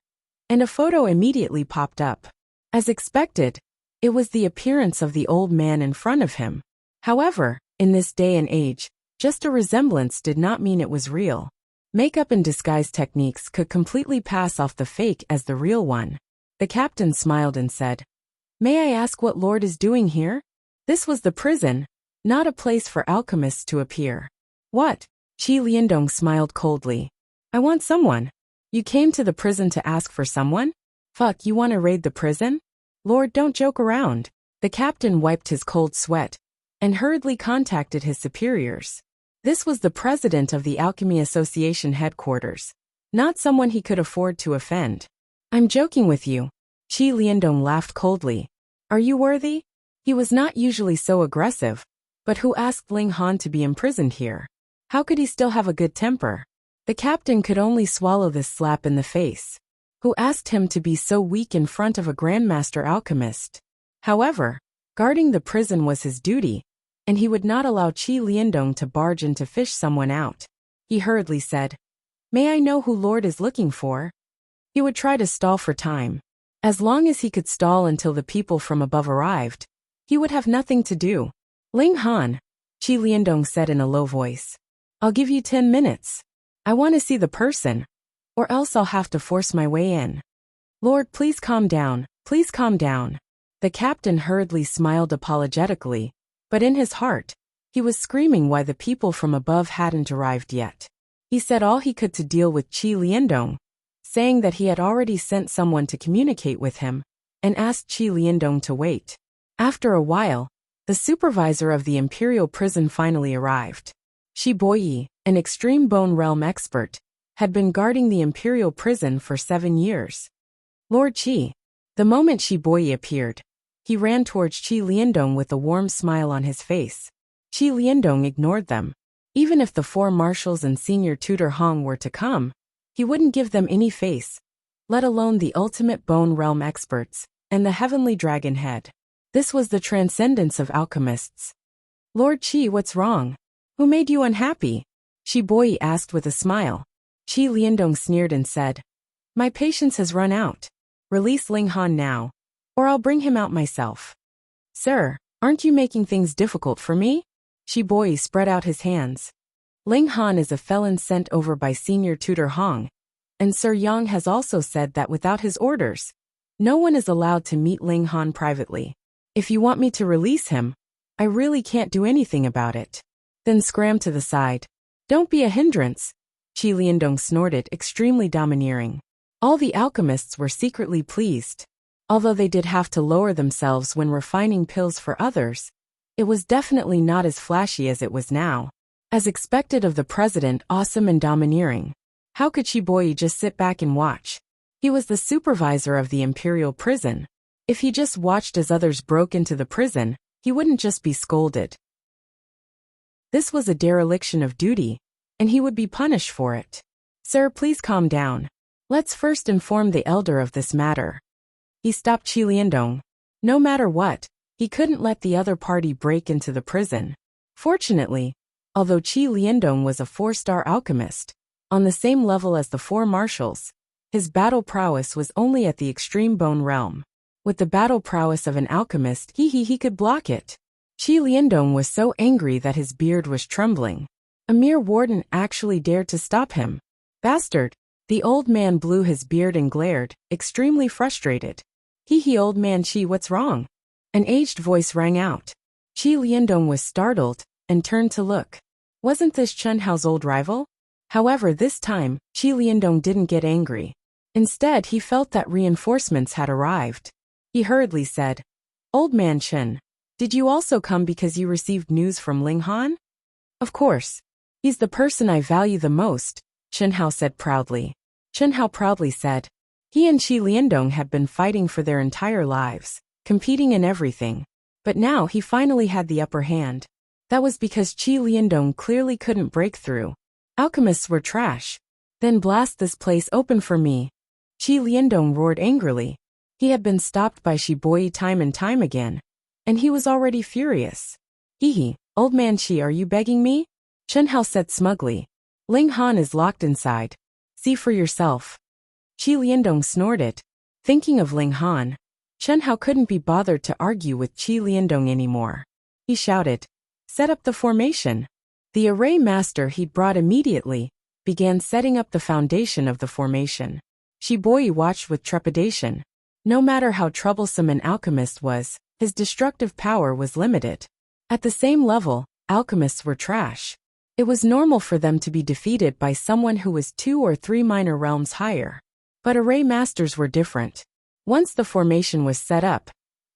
S1: and a photo immediately popped up. As expected, it was the appearance of the old man in front of him. However, in this day and age, just a resemblance did not mean it was real. Makeup and disguise techniques could completely pass off the fake as the real one. The captain smiled and said, May I ask what Lord is doing here? This was the prison, not a place for alchemists to appear. What? Qi Liandong smiled coldly. I want someone. You came to the prison to ask for someone? Fuck, you want to raid the prison? Lord, don't joke around. The captain wiped his cold sweat and hurriedly contacted his superiors. This was the president of the Alchemy Association headquarters, not someone he could afford to offend. I'm joking with you. Qi Liandong laughed coldly. Are you worthy? He was not usually so aggressive, but who asked Ling Han to be imprisoned here? How could he still have a good temper? The captain could only swallow this slap in the face. Who asked him to be so weak in front of a grandmaster alchemist? However, guarding the prison was his duty, and he would not allow Qi Liandong to barge in to fish someone out. He hurriedly said, "May I know who Lord is looking for?" He would try to stall for time. As long as he could stall until the people from above arrived, he would have nothing to do. "Ling Han," Qi Liandong said in a low voice. "I'll give you 10 minutes. I want to see the person, or else I'll have to force my way in." "Lord, please calm down, please calm down." The captain hurriedly smiled apologetically, but in his heart, he was screaming why the people from above hadn't arrived yet. He said all he could to deal with Qi Liandong, saying that he had already sent someone to communicate with him, and asked Qi Liandong to wait. After a while, the supervisor of the imperial prison finally arrived. Shi Boyi, an extreme bone realm expert, had been guarding the imperial prison for 7 years. "Lord Qi." The moment Shi Boyi appeared, he ran towards Qi Liandong with a warm smile on his face. Qi Liandong ignored them. Even if the 4 marshals and senior tutor Hong were to come, he wouldn't give them any face, let alone the ultimate bone realm experts, and the heavenly dragon head. This was the transcendence of alchemists. "Lord Qi, what's wrong? Who made you unhappy?" Shi Boyi asked with a smile. Qi Liandong sneered and said, "My patience has run out. Release Ling Han now, or I'll bring him out myself." "Sir, aren't you making things difficult for me?" Shi Boyi spread out his hands. "Ling Han is a felon sent over by senior tutor Hong, and Sir Yang has also said that without his orders, no one is allowed to meet Ling Han privately. If you want me to release him, I really can't do anything about it." "Then scram to the side. Don't be a hindrance," Qi Liandong snorted, extremely domineering. All the alchemists were secretly pleased. Although they did have to lower themselves when refining pills for others, it was definitely not as flashy as it was now. As expected of the president, awesome and domineering. How could Shi Boyi just sit back and watch? He was the supervisor of the imperial prison. If he just watched as others broke into the prison, he wouldn't just be scolded. This was a dereliction of duty, and he would be punished for it. "Sir, please calm down. Let's first inform the elder of this matter." He stopped Qi Liandong. No matter what, he couldn't let the other party break into the prison. Fortunately, although Qi Liandong was a 4-star alchemist, on the same level as the 4 marshals, his battle prowess was only at the extreme bone realm. With the battle prowess of an alchemist, he could block it. Qi Liandong was so angry that his beard was trembling. A mere warden actually dared to stop him. "Bastard!" The old man blew his beard and glared, extremely frustrated. Old man Qi, what's wrong?" An aged voice rang out. Qi Liandong was startled, and turned to look. Wasn't this Chen Hao's old rival? However, this time, Qi Liandong didn't get angry. Instead, he felt that reinforcements had arrived. He hurriedly said, "Old man Chen, did you also come because you received news from Ling Han?" "Of course. He's the person I value the most," Chen Hao said proudly. Chen Hao proudly said, he and Qi Liandong had been fighting for their entire lives, competing in everything. But now he finally had the upper hand. That was because Qi Liandong clearly couldn't break through. "Alchemists were trash. Then blast this place open for me." Qi Liandong roared angrily. He had been stopped by Shi Boyi time and time again, and he was already furious. Old man Qi, are you begging me?" Chen Hao said smugly. "Ling Han is locked inside. See for yourself." Qi Liandong snorted. Thinking of Ling Han, Chen Hao couldn't be bothered to argue with Qi Liandong anymore. He shouted, "Set up the formation." The array master he'd brought immediately began setting up the foundation of the formation. Shi Boyi watched with trepidation. No matter how troublesome an alchemist was, his destructive power was limited. At the same level, alchemists were trash. It was normal for them to be defeated by someone who was 2 or 3 minor realms higher. But array masters were different. Once the formation was set up,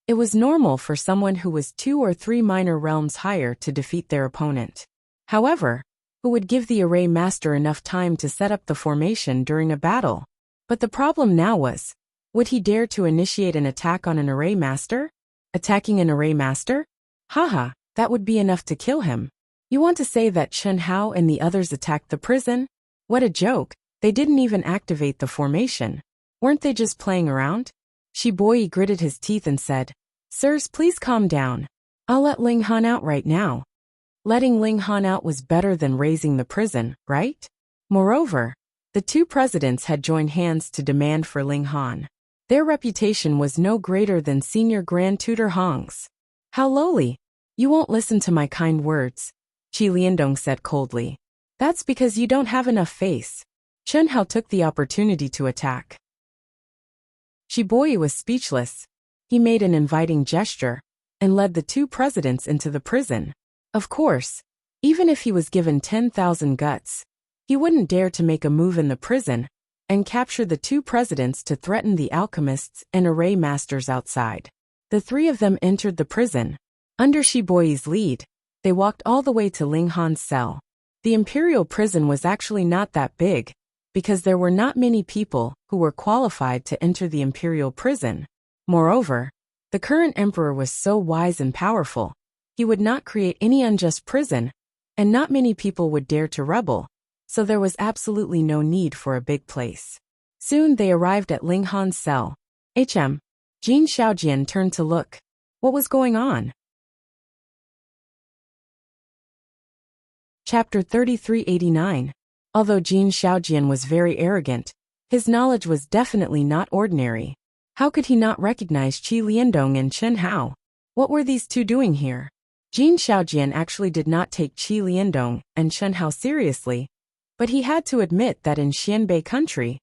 S1: it was normal for someone who was 2 or 3 minor realms higher to defeat their opponent. However, who would give the array master enough time to set up the formation during a battle? But the problem now was, would he dare to initiate an attack on an array master? Attacking an array master? Haha, that would be enough to kill him. You want to say that Chen Hao and the others attacked the prison? What a joke, they didn't even activate the formation. Weren't they just playing around? Shiboi gritted his teeth and said, Sirs, please calm down. I'll let Ling Han out right now. Letting Ling Han out was better than raising the prison, right? Moreover, the two presidents had joined hands to demand for Ling Han. Their reputation was no greater than Senior Grand Tutor Hong's. How lowly. You won't listen to my kind words, Qi Liandong said coldly. That's because you don't have enough face. Chen Hao took the opportunity to attack. Shiboi was speechless. He made an inviting gesture and led the two presidents into the prison. Of course, even if he was given 10,000 guts, he wouldn't dare to make a move in the prison and capture the two presidents to threaten the alchemists and array masters outside. The three of them entered the prison. Under Shiboi's lead, they walked all the way to Ling Han's cell. The imperial prison was actually not that big, because there were not many people who were qualified to enter the imperial prison. Moreover, the current emperor was so wise and powerful, he would not create any unjust prison, and not many people would dare to rebel, so there was absolutely no need for a big place. Soon they arrived at Ling Han's cell. Jin Shaojian turned to look. What was going on? Chapter 3389. Although Jin Shaojian was very arrogant, his knowledge was definitely not ordinary. How could he not recognize Qi Liandong and Chen Hao? What were these two doing here? Jin Shaojian actually did not take Qi Liandong and Chen Hao seriously, but he had to admit that in Xianbei country,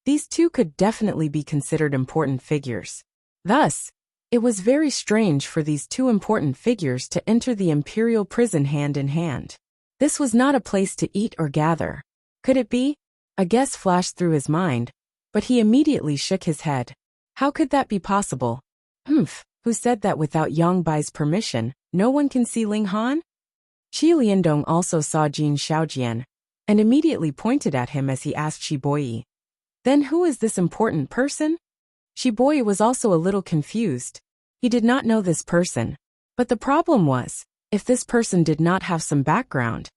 S1: these two could definitely be considered important figures. Thus, it was very strange for these two important figures to enter the imperial prison hand in hand. This was not a place to eat or gather. Could it be? A guess flashed through his mind, but he immediately shook his head. How could that be possible? Who said that without Yang Bai's permission, no one can see Ling Han? Qi Liandong also saw Jin Shaojian, and immediately pointed at him as he asked Shiboi. Then who is this important person? Shiboi was also a little confused. He did not know this person. But the problem was, if this person did not have some background,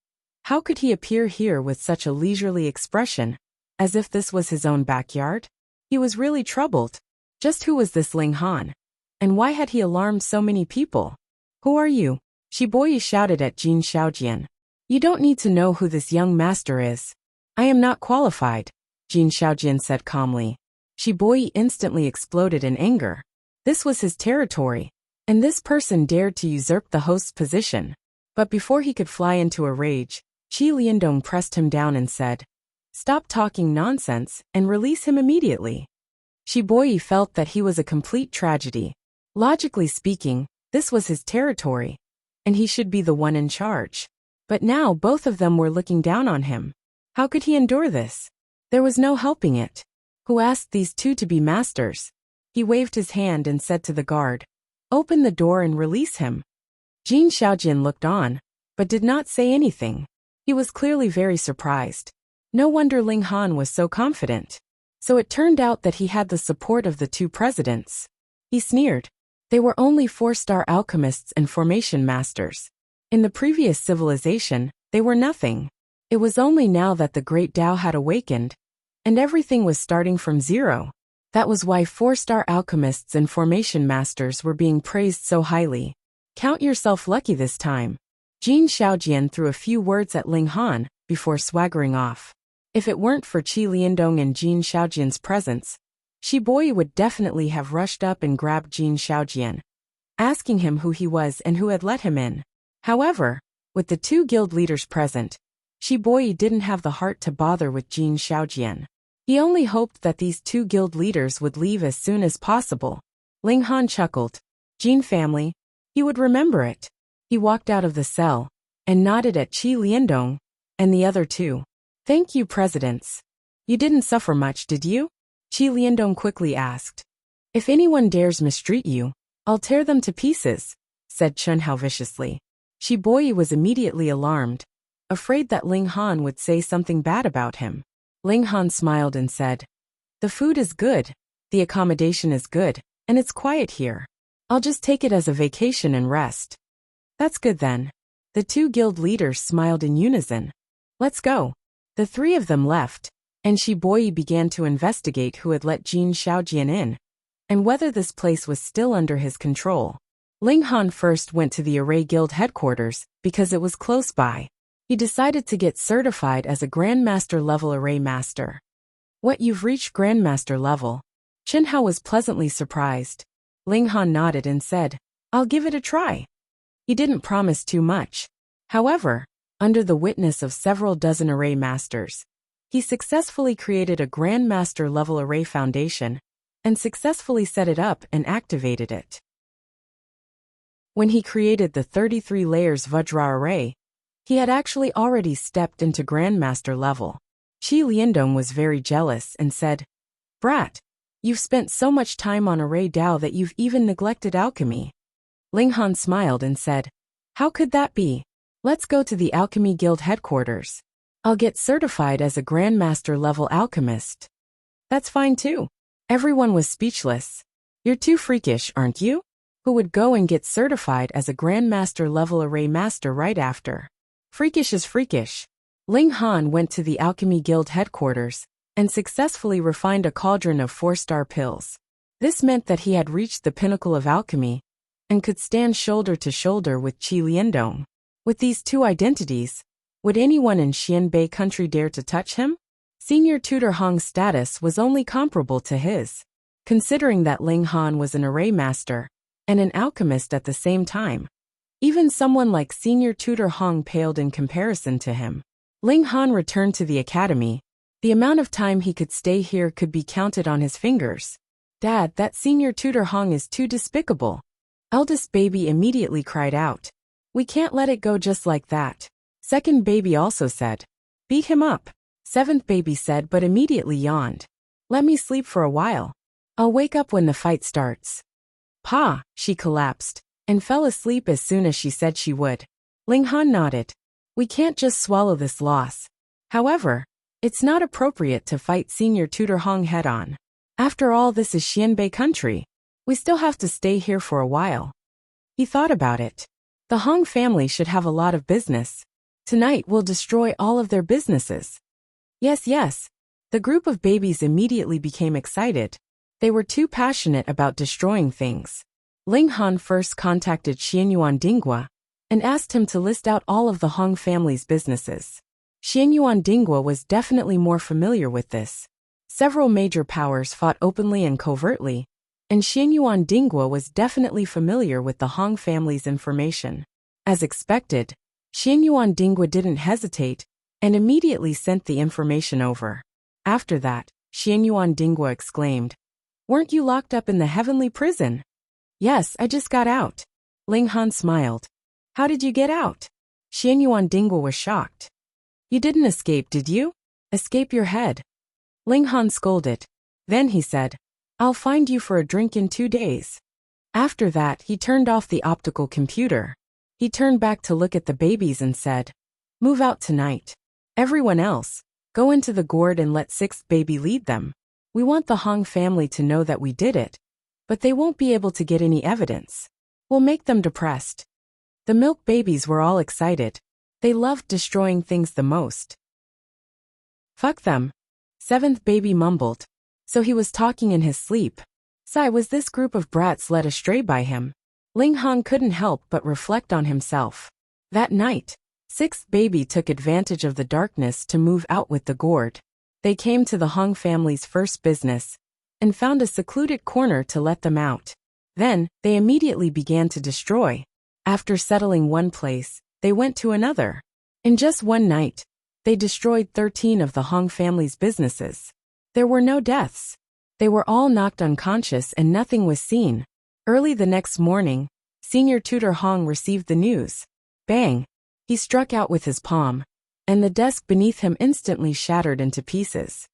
S1: how could he appear here with such a leisurely expression, as if this was his own backyard? He was really troubled. Just who was this Ling Han? And why had he alarmed so many people? Who are you? Shiboi shouted at Jin Shaojian. You don't need to know who this young master is. I am not qualified, Jin Shaojian said calmly. Shiboi instantly exploded in anger. This was his territory, and this person dared to usurp the host's position. But before he could fly into a rage, Qi Liandong pressed him down and said, Stop talking nonsense and release him immediately. Shiboi felt that he was a complete tragedy. Logically speaking, this was his territory, and he should be the one in charge. But now both of them were looking down on him. How could he endure this? There was no helping it. Who asked these two to be masters? He waved his hand and said to the guard, Open the door and release him. Jin Shaojian looked on, but did not say anything. He was clearly very surprised. No wonder Ling Han was so confident. So it turned out that he had the support of the two presidents. He sneered. They were only 4-star alchemists and formation masters. In the previous civilization, they were nothing. It was only now that the great Tao had awakened, and everything was starting from zero. That was why 4-star alchemists and formation masters were being praised so highly. Count yourself lucky this time. Jin Shaojian threw a few words at Ling Han before swaggering off. If it weren't for Qi Liandong and Jin Shaojian's presence, Shiboi would definitely have rushed up and grabbed Jin Shaojian, asking him who he was and who had let him in. However, with the two guild leaders present, Shiboi didn't have the heart to bother with Jin Shaojian. He only hoped that these two guild leaders would leave as soon as possible. Ling Han chuckled. Jin family. He would remember it. He walked out of the cell and nodded at Qi Liandong and the other two. Thank you, presidents. You didn't suffer much, did you? Qi Liandong quickly asked. If anyone dares mistreat you, I'll tear them to pieces, said Chen Hao viciously. Shiboi was immediately alarmed, afraid that Ling Han would say something bad about him. Ling Han smiled and said, The food is good, the accommodation is good, and it's quiet here. I'll just take it as a vacation and rest. That's good then. The two guild leaders smiled in unison. Let's go. The three of them left, and Shiboi began to investigate who had let Jin Xiaojian in, and whether this place was still under his control. Ling Han first went to the Array Guild headquarters because it was close by. He decided to get certified as a Grandmaster level Array Master. What, you've reached Grandmaster level? Chen Hao was pleasantly surprised. Ling Han nodded and said, I'll give it a try. He didn't promise too much. However, under the witness of several dozen Array Masters, he successfully created a Grandmaster level Array Foundation and successfully set it up and activated it. When he created the 33 layers Vajra array, he had actually already stepped into Grandmaster level. Qi Liandong was very jealous and said, Brat, you've spent so much time on Array Dao that you've even neglected alchemy. Ling Han smiled and said, How could that be? Let's go to the Alchemy Guild headquarters. I'll get certified as a Grandmaster level alchemist. That's fine too. Everyone was speechless. You're too freakish, aren't you? Who would go and get certified as a Grandmaster level Array Master right after? Freakish is freakish. Ling Han went to the Alchemy Guild headquarters and successfully refined a cauldron of 4-star pills. This meant that he had reached the pinnacle of alchemy and could stand shoulder to shoulder with Qi Liandong. With these two identities, would anyone in Xianbei country dare to touch him? Senior Tutor Hong's status was only comparable to his. Considering that Ling Han was an Array Master and an alchemist at the same time, even someone like Senior Tutor Hong paled in comparison to him. Ling Han returned to the academy. The amount of time he could stay here could be counted on his fingers. Dad, that Senior Tutor Hong is too despicable. Eldest baby immediately cried out. We can't let it go just like that. Second baby also said. Beat him up. Seventh baby said but immediately yawned. Let me sleep for a while. I'll wake up when the fight starts. Pa, she collapsed and fell asleep as soon as she said she would. Ling Han nodded. We can't just swallow this loss. However, it's not appropriate to fight Senior Tutor Hong head-on. After all, this is Xianbei country. We still have to stay here for a while. He thought about it. The Hong family should have a lot of business. Tonight we'll destroy all of their businesses. Yes, yes. The group of babies immediately became excited. They were too passionate about destroying things. Ling Han first contacted Xianyuan Dinghua and asked him to list out all of the Hong family's businesses. Xianyuan Dinghua was definitely more familiar with this. Several major powers fought openly and covertly, and Xianyuan Dinghua was definitely familiar with the Hong family's information. As expected, Xianyuan Dinghua didn't hesitate and immediately sent the information over. After that, Xianyuan Dinghua exclaimed, Weren't you locked up in the heavenly prison? Yes, I just got out. Ling Han smiled. How did you get out? Xianyuan Dinghua was shocked. You didn't escape, did you? Escape your head. Ling Han scolded. Then he said, I'll find you for a drink in 2 days. After that, he turned off the optical computer. He turned back to look at the babies and said, Move out tonight. Everyone else, go into the gourd and let 6th baby lead them. We want the Hong family to know that we did it, but they won't be able to get any evidence. We'll make them depressed. The milk babies were all excited. They loved destroying things the most. Fuck them. 7th baby mumbled. So he was talking in his sleep. Sigh, was this group of brats led astray by him? Ling Han couldn't help but reflect on himself. That night, 6th baby took advantage of the darkness to move out with the gourd. They came to the Hong family's first business and found a secluded corner to let them out. Then, they immediately began to destroy. After settling one place, they went to another. In just one night, they destroyed 13 of the Hong family's businesses. There were no deaths. They were all knocked unconscious and nothing was seen. Early the next morning, Senior Tutor Hong received the news. Bang! He struck out with his palm, and the desk beneath him instantly shattered into pieces.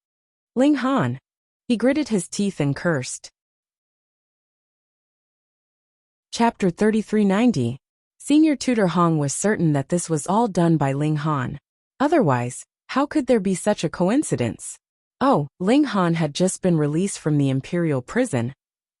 S1: Ling Han. He gritted his teeth and cursed. Chapter 3390. Senior Tutor Hong was certain that this was all done by Ling Han. Otherwise, how could there be such a coincidence? Oh, Ling Han had just been released from the imperial prison,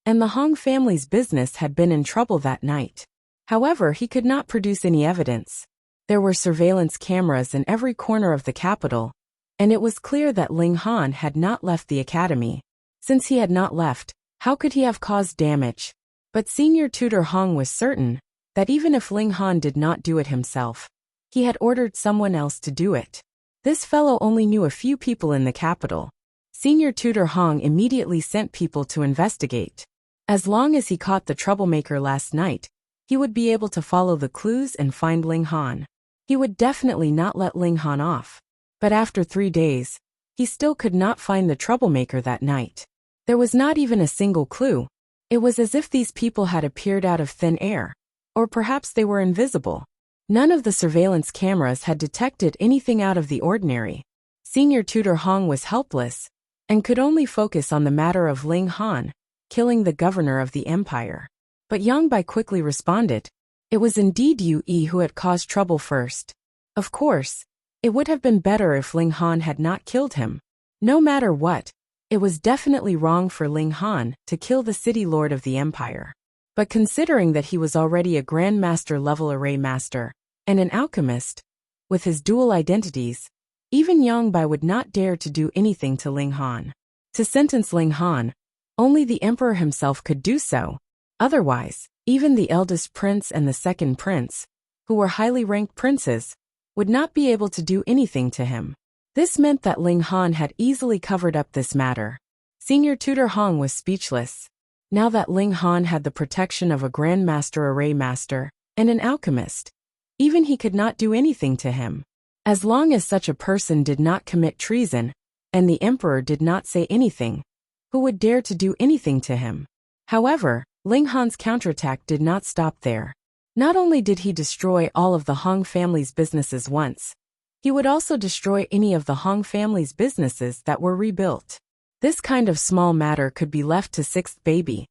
S1: and the Hong family's business had been in trouble that night. However, he could not produce any evidence. There were surveillance cameras in every corner of the capital, and it was clear that Ling Han had not left the academy. Since he had not left, how could he have caused damage? But Senior Tutor Hong was certain that even if Ling Han did not do it himself, he had ordered someone else to do it. This fellow only knew a few people in the capital. Senior Tutor Hong immediately sent people to investigate. As long as he caught the troublemaker last night, he would be able to follow the clues and find Ling Han. He would definitely not let Ling Han off. But after 3 days, he still could not find the troublemaker that night. There was not even a single clue. It was as if these people had appeared out of thin air. Or perhaps they were invisible. None of the surveillance cameras had detected anything out of the ordinary. Senior Tutor Hong was helpless and could only focus on the matter of Ling Han killing the governor of the empire. But Yang Bai quickly responded. It was indeed Yu Yi who had caused trouble first. Of course, it would have been better if Ling Han had not killed him. No matter what, it was definitely wrong for Ling Han to kill the city lord of the empire. But considering that he was already a Grandmaster level array master and an alchemist, with his dual identities, even Yang Bai would not dare to do anything to Ling Han. To sentence Ling Han, only the emperor himself could do so. Otherwise, even the eldest prince and the second prince, who were highly ranked princes, would not be able to do anything to him. This meant that Ling Han had easily covered up this matter. Senior Tutor Hong was speechless. Now that Ling Han had the protection of a Grandmaster Array Master and an alchemist, even he could not do anything to him. As long as such a person did not commit treason, and the emperor did not say anything, who would dare to do anything to him? However, Ling Han's counterattack did not stop there. Not only did he destroy all of the Hong family's businesses once, he would also destroy any of the Hong family's businesses that were rebuilt. This kind of small matter could be left to sixth baby,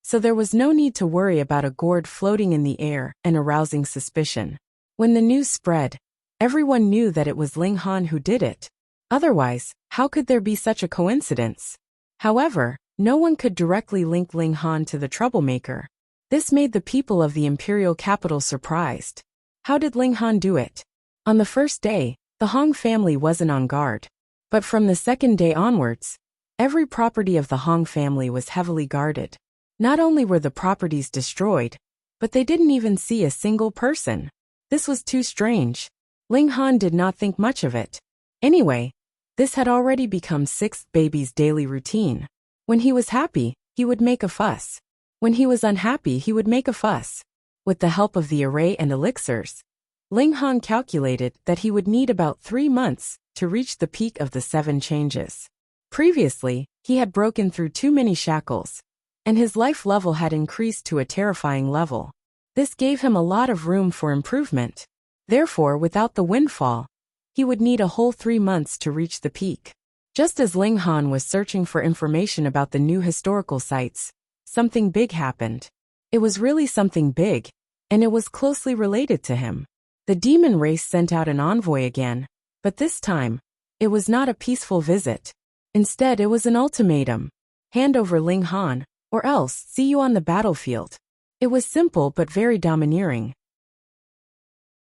S1: so there was no need to worry about a gourd floating in the air and arousing suspicion. When the news spread, everyone knew that it was Ling Han who did it. Otherwise, how could there be such a coincidence? However, no one could directly link Ling Han to the troublemaker. This made the people of the imperial capital surprised. How did Ling Han do it? On the first day, the Hong family wasn't on guard. But from the second day onwards, every property of the Hong family was heavily guarded. Not only were the properties destroyed, but they didn't even see a single person. This was too strange. Ling Han did not think much of it. Anyway, this had already become sixth baby's daily routine. When he was happy, he would make a fuss. When he was unhappy, he would make a fuss. With the help of the array and elixirs, Ling Han calculated that he would need about 3 months to reach the peak of the 7 changes. Previously, he had broken through too many shackles, and his life level had increased to a terrifying level. This gave him a lot of room for improvement. Therefore, without the windfall, he would need a whole 3 months to reach the peak. Just as Ling Han was searching for information about the new historical sites, something big happened. It was really something big, and it was closely related to him. The demon race sent out an envoy again, but this time, it was not a peaceful visit. Instead, it was an ultimatum. Hand over Ling Han, or else see you on the battlefield. It was simple but very domineering.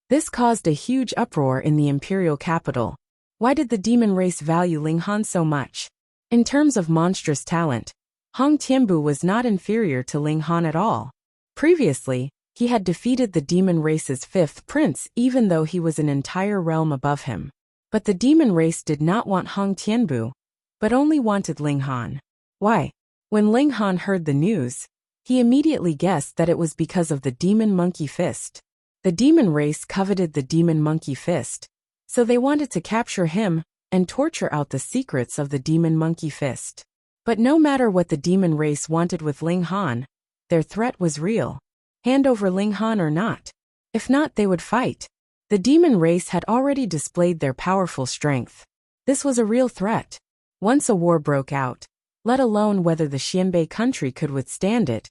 S1: This caused a huge uproar in the imperial capital. Why did the demon race value Ling Han so much? In terms of monstrous talent, Hong Tianbu was not inferior to Ling Han at all. Previously, he had defeated the demon race's 5th prince even though he was an entire realm above him. But the demon race did not want Hong Tianbu, but only wanted Ling Han. Why? When Ling Han heard the news, he immediately guessed that it was because of the demon monkey fist. The demon race coveted the demon monkey fist, so they wanted to capture him and torture out the secrets of the demon monkey fist. But no matter what the demon race wanted with Ling Han, their threat was real. Hand over Ling Han or not. If not, they would fight. The demon race had already displayed their powerful strength. This was a real threat. Once a war broke out, let alone whether the Xianbei country could withstand it,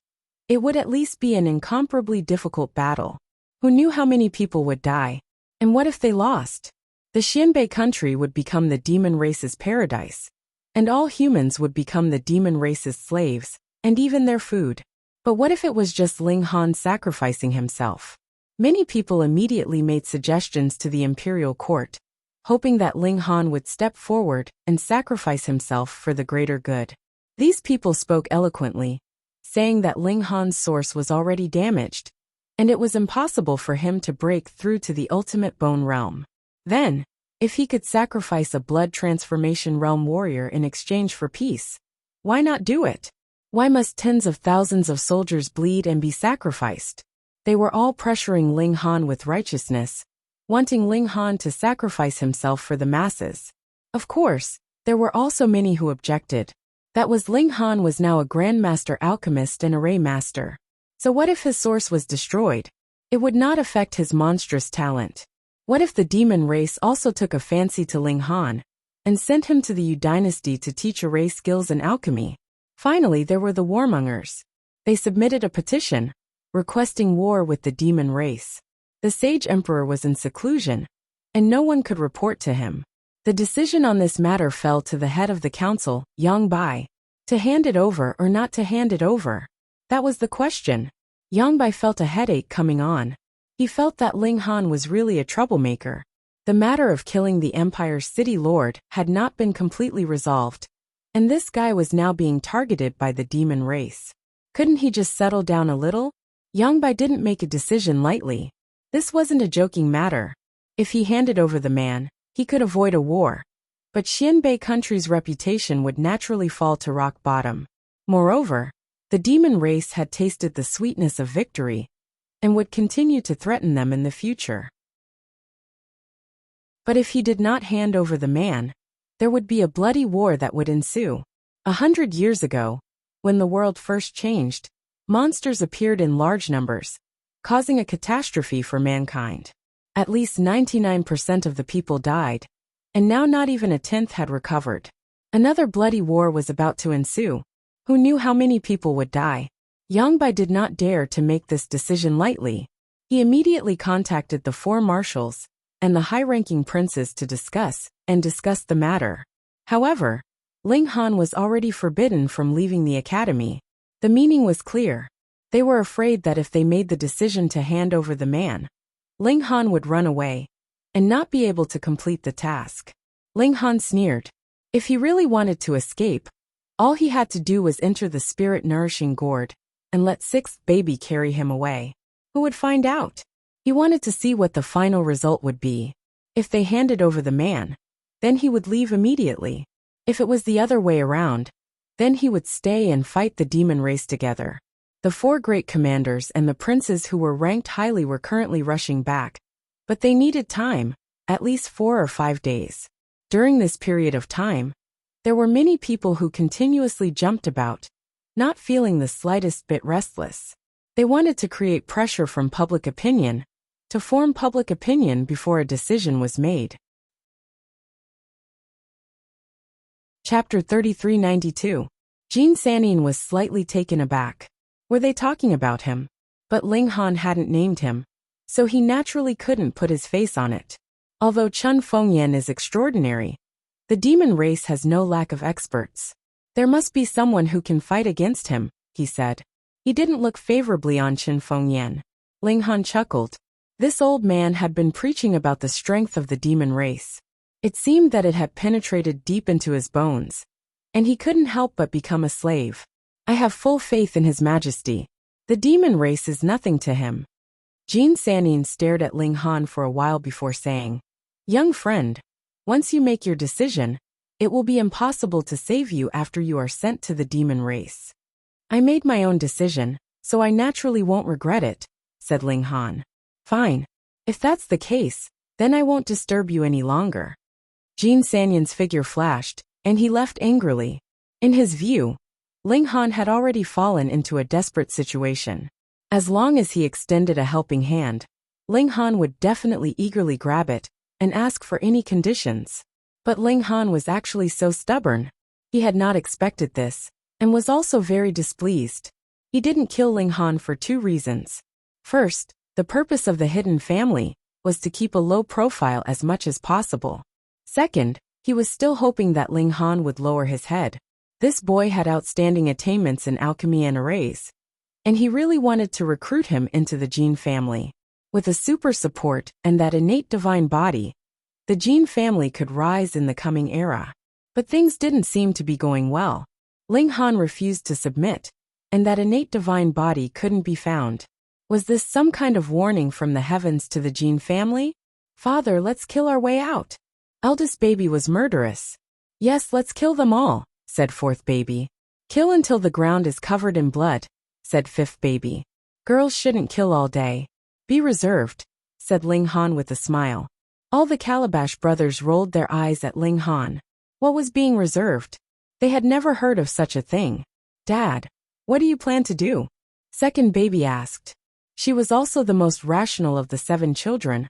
S1: it would at least be an incomparably difficult battle. Who knew how many people would die? And what if they lost? The Xianbei country would become the demon race's paradise, and all humans would become the demon race's slaves. and even their food. But what if it was just Ling Han sacrificing himself? Many people immediately made suggestions to the imperial court, hoping that Ling Han would step forward and sacrifice himself for the greater good. These people spoke eloquently, saying that Ling Han's source was already damaged, and it was impossible for him to break through to the ultimate bone realm. Then, if he could sacrifice a blood transformation realm warrior in exchange for peace, why not do it? Why must tens of thousands of soldiers bleed and be sacrificed? They were all pressuring Ling Han with righteousness, wanting Ling Han to sacrifice himself for the masses. Of course, there were also many who objected. That was Ling Han was now a grandmaster alchemist and array master. So what if his source was destroyed? It would not affect his monstrous talent. What if the demon race also took a fancy to Ling Han and sent him to the Yu dynasty to teach array skills in alchemy? Finally, there were the warmongers. They submitted a petition, requesting war with the demon race. The sage emperor was in seclusion, and no one could report to him. The decision on this matter fell to the head of the council, Yang Bai. To hand it over or not to hand it over? That was the question. Yang Bai felt a headache coming on. He felt that Ling Han was really a troublemaker. The matter of killing the empire's city lord had not been completely resolved, and this guy was now being targeted by the demon race. Couldn't he just settle down a little? Yang Bai didn't make a decision lightly. This wasn't a joking matter. If he handed over the man, he could avoid a war. But Xianbei country's reputation would naturally fall to rock bottom. Moreover, the demon race had tasted the sweetness of victory and would continue to threaten them in the future. But if he did not hand over the man, there would be a bloody war that would ensue. 100 years ago, when the world first changed, monsters appeared in large numbers, causing a catastrophe for mankind. At least 99% of the people died, and now not even a tenth had recovered. Another bloody war was about to ensue. Who knew how many people would die? Yang Bai did not dare to make this decision lightly. He immediately contacted the 4 marshals and the high-ranking princes to discuss the matter. However, Ling Han was already forbidden from leaving the academy. The meaning was clear. They were afraid that if they made the decision to hand over the man, Ling Han would run away and not be able to complete the task. Ling Han sneered. If he really wanted to escape, all he had to do was enter the spirit-nourishing gourd and let 6th baby carry him away. Who would find out? He wanted to see what the final result would be. If they handed over the man, then he would leave immediately. If it was the other way around, then he would stay and fight the demon race together. The 4 great commanders and the princes who were ranked highly were currently rushing back, but they needed time, at least 4 or 5 days. During this period of time, there were many people who continuously jumped about, not feeling the slightest bit restless. They wanted to create pressure from public opinion, to form public opinion before a decision was made. Chapter 3392. Jin Sanin was slightly taken aback. Were they talking about him? But Ling Han hadn't named him, so he naturally couldn't put his face on it. Although Chun Fengyan is extraordinary, the demon race has no lack of experts. There must be someone who can fight against him, he said. He didn't look favorably on Chun Fengyan. Ling Han chuckled. This old man had been preaching about the strength of the demon race. It seemed that it had penetrated deep into his bones, and he couldn't help but become a slave. I have full faith in His Majesty. The demon race is nothing to him. Jin Sanin stared at Ling Han for a while before saying, Young friend, once you make your decision, it will be impossible to save you after you are sent to the demon race. I made my own decision, so I naturally won't regret it, said Ling Han. Fine. If that's the case, then I won't disturb you any longer. Jin Sanyan's figure flashed, and he left angrily. In his view, Ling Han had already fallen into a desperate situation. As long as he extended a helping hand, Ling Han would definitely eagerly grab it and ask for any conditions. But Ling Han was actually so stubborn. He had not expected this, and was also very displeased. He didn't kill Ling Han for 2 reasons. First, the purpose of the hidden family was to keep a low profile as much as possible. Second, he was still hoping that Ling Han would lower his head. This boy had outstanding attainments in alchemy and arrays, and he really wanted to recruit him into the Jin family. With a super support and that innate divine body, the Jin family could rise in the coming era. But things didn't seem to be going well. Ling Han refused to submit, and that innate divine body couldn't be found. Was this some kind of warning from the heavens to the Jin family? Father, let's kill our way out. Eldest baby was murderous. Yes, let's kill them all, said fourth baby. Kill until the ground is covered in blood, said fifth baby. Girls shouldn't kill all day. Be reserved, said Ling Han with a smile. All the Calabash brothers rolled their eyes at Ling Han. What was being reserved? They had never heard of such a thing. Dad, what do you plan to do? Second baby asked. She was also the most rational of the 7 children,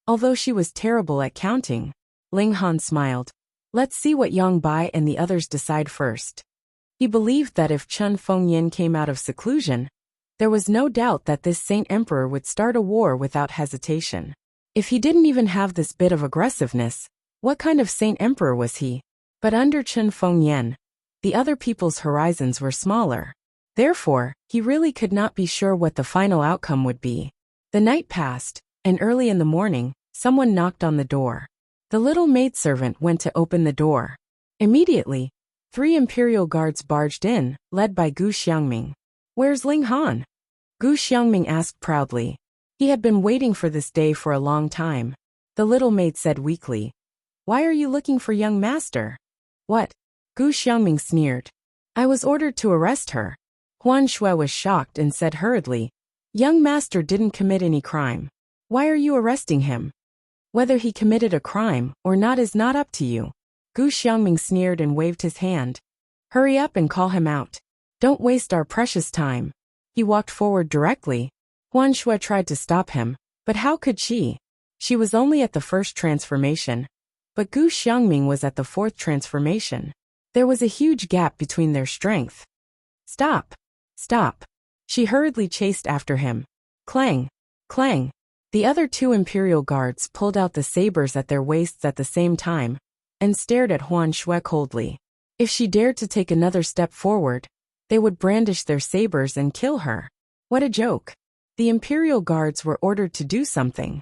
S1: although she was terrible at counting. Ling Han smiled. Let's see what Yang Bai and the others decide first. He believed that if Chun Fengyin came out of seclusion, there was no doubt that this Saint Emperor would start a war without hesitation. If he didn't even have this bit of aggressiveness, what kind of Saint Emperor was he? But under Chun Fengyin, the other people's horizons were smaller. Therefore, he really could not be sure what the final outcome would be. The night passed, and early in the morning, someone knocked on the door. The little maidservant went to open the door. Immediately, 3 imperial guards barged in, led by Gu Xiangming. Where's Ling Han? Gu Xiangming asked proudly. He had been waiting for this day for a long time. The little maid said weakly. Why are you looking for young master? What? Gu Xiangming sneered. I was ordered to arrest her. Huan Shui was shocked and said hurriedly. Young master didn't commit any crime. Why are you arresting him? Whether he committed a crime or not is not up to you. Gu Xiangming sneered and waved his hand. Hurry up and call him out. Don't waste our precious time. He walked forward directly. Huan Shui tried to stop him, but how could she? She was only at the first transformation, but Gu Xiangming was at the 4th transformation. There was a huge gap between their strength. Stop! Stop! She hurriedly chased after him. Clang! Clang! The other 2 imperial guards pulled out the sabers at their waists at the same time, and stared at Huan Shui coldly. If she dared to take another step forward, they would brandish their sabers and kill her. What a joke! The imperial guards were ordered to do something.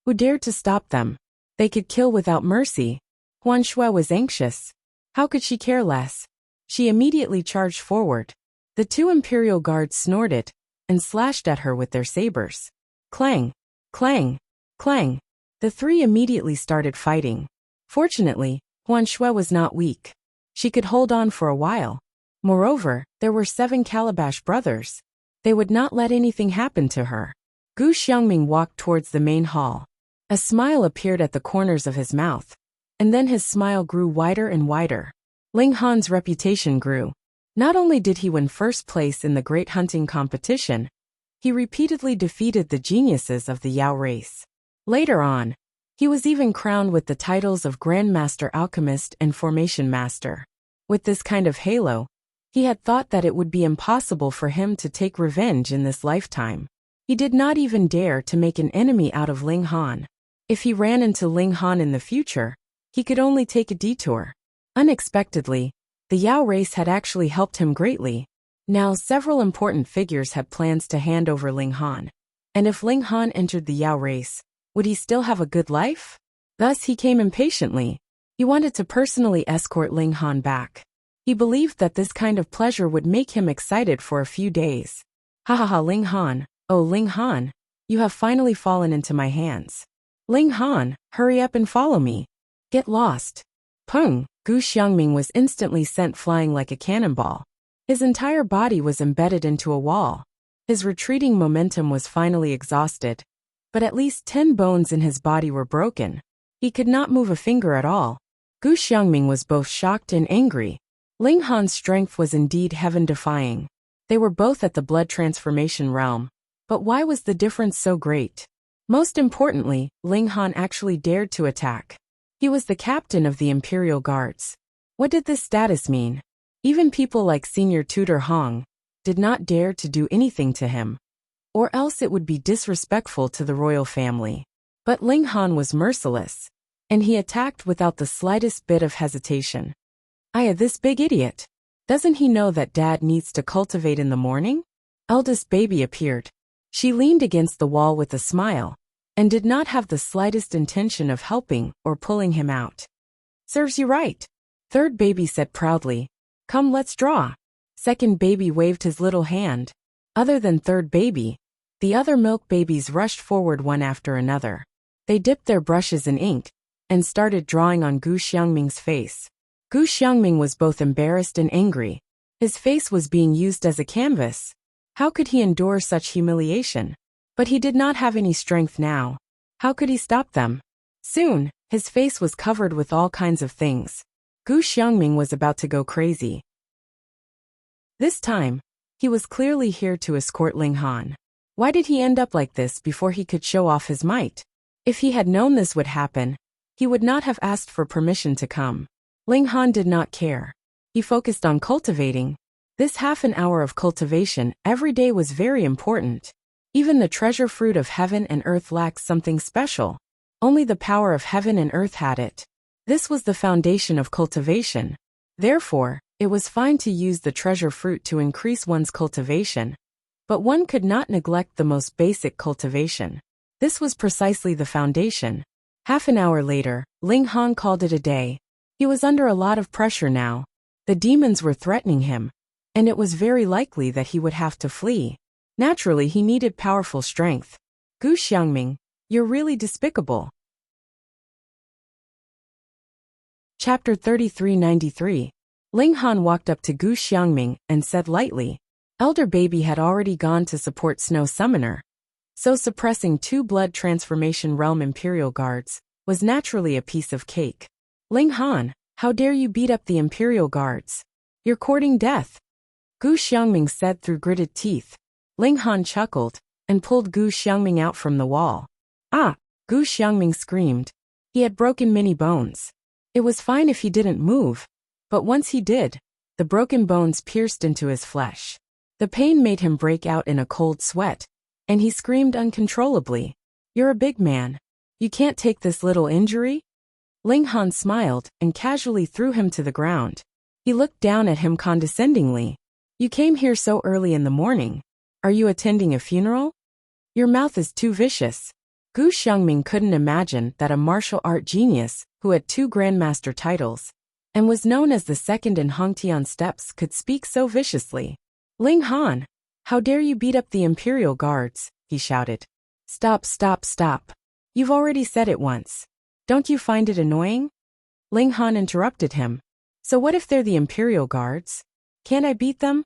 S1: Who dared to stop them? They could kill without mercy. Huan Shui was anxious. How could she care less? She immediately charged forward. The 2 imperial guards snorted and slashed at her with their sabers. Clang! Clang! Clang! The 3 immediately started fighting. Fortunately, Huan Shui was not weak. She could hold on for a while. Moreover, there were 7 Calabash brothers. They would not let anything happen to her. Gu Xiangming walked towards the main hall. A smile appeared at the corners of his mouth, and then his smile grew wider and wider. Ling Han's reputation grew. Not only did he win first place in the great hunting competition, he repeatedly defeated the geniuses of the Yao race. Later on, he was even crowned with the titles of Grandmaster Alchemist and Formation Master. With this kind of halo, he had thought that it would be impossible for him to take revenge in this lifetime. He did not even dare to make an enemy out of Ling Han. If he ran into Ling Han in the future, he could only take a detour. Unexpectedly, the Yao race had actually helped him greatly. Now several important figures had plans to hand over Ling Han. And if Ling Han entered the Yao race, would he still have a good life? Thus he came impatiently. He wanted to personally escort Ling Han back. He believed that this kind of pleasure would make him excited for a few days. Ha ha ha, Ling Han, oh Ling Han, you have finally fallen into my hands. Ling Han, hurry up and follow me. Get lost. Pung! Gu Xiangming was instantly sent flying like a cannonball. His entire body was embedded into a wall. His retreating momentum was finally exhausted, but at least 10 bones in his body were broken. He could not move a finger at all. Gu Xiangming was both shocked and angry. Ling Han's strength was indeed heaven-defying. They were both at the blood transformation realm. But why was the difference so great? Most importantly, Ling Han actually dared to attack. He was the captain of the Imperial Guards. What did this status mean? Even people like Senior Tutor Hong did not dare to do anything to him, or else it would be disrespectful to the royal family. But Ling Han was merciless, and he attacked without the slightest bit of hesitation. Aya, this big idiot. Doesn't he know that dad needs to cultivate in the morning? Eldest baby appeared. She leaned against the wall with a smile, and did not have the slightest intention of helping or pulling him out. Serves you right. Third baby said proudly. Come, let's draw. Second baby waved his little hand. Other than third baby, the other milk babies rushed forward one after another. They dipped their brushes in ink and started drawing on Gu Xiangming's face. Gu Xiangming was both embarrassed and angry. His face was being used as a canvas. How could he endure such humiliation? But he did not have any strength now. How could he stop them? Soon, his face was covered with all kinds of things. Gu Xiangming was about to go crazy. This time, he was clearly here to escort Ling Han. Why did he end up like this before he could show off his might? If he had known this would happen, he would not have asked for permission to come. Ling Han did not care. He focused on cultivating. This half an hour of cultivation every day was very important. Even the treasure fruit of heaven and earth lacked something special. Only the power of heaven and earth had it. This was the foundation of cultivation. Therefore, it was fine to use the treasure fruit to increase one's cultivation. But one could not neglect the most basic cultivation. This was precisely the foundation. Half an hour later, Ling Han called it a day. He was under a lot of pressure now. The demons were threatening him, and it was very likely that he would have to flee. Naturally, he needed powerful strength. Gu Xiangming, you're really despicable. Chapter 3393. Ling Han walked up to Gu Xiangming and said lightly, Elder baby had already gone to support Snow Summoner, so suppressing 2 blood transformation realm Imperial Guards was naturally a piece of cake. Ling Han, how dare you beat up the Imperial Guards? You're courting death. Gu Xiangming said through gritted teeth. Ling Han chuckled and pulled Gu Xiangming out from the wall. Ah! Gu Xiangming screamed. He had broken many bones. It was fine if he didn't move, but once he did, the broken bones pierced into his flesh. The pain made him break out in a cold sweat, and he screamed uncontrollably. You're a big man. You can't take this little injury? Ling Han smiled and casually threw him to the ground. He looked down at him condescendingly. You came here so early in the morning. Are you attending a funeral? Your mouth is too vicious. Gu Xiangming couldn't imagine that a martial art genius who had 2 grandmaster titles and was known as the second in Hongtian steps could speak so viciously. Ling Han, how dare you beat up the Imperial Guards, he shouted. Stop, stop, stop. You've already said it once. Don't you find it annoying? Ling Han interrupted him. So what if they're the Imperial Guards? Can't I beat them?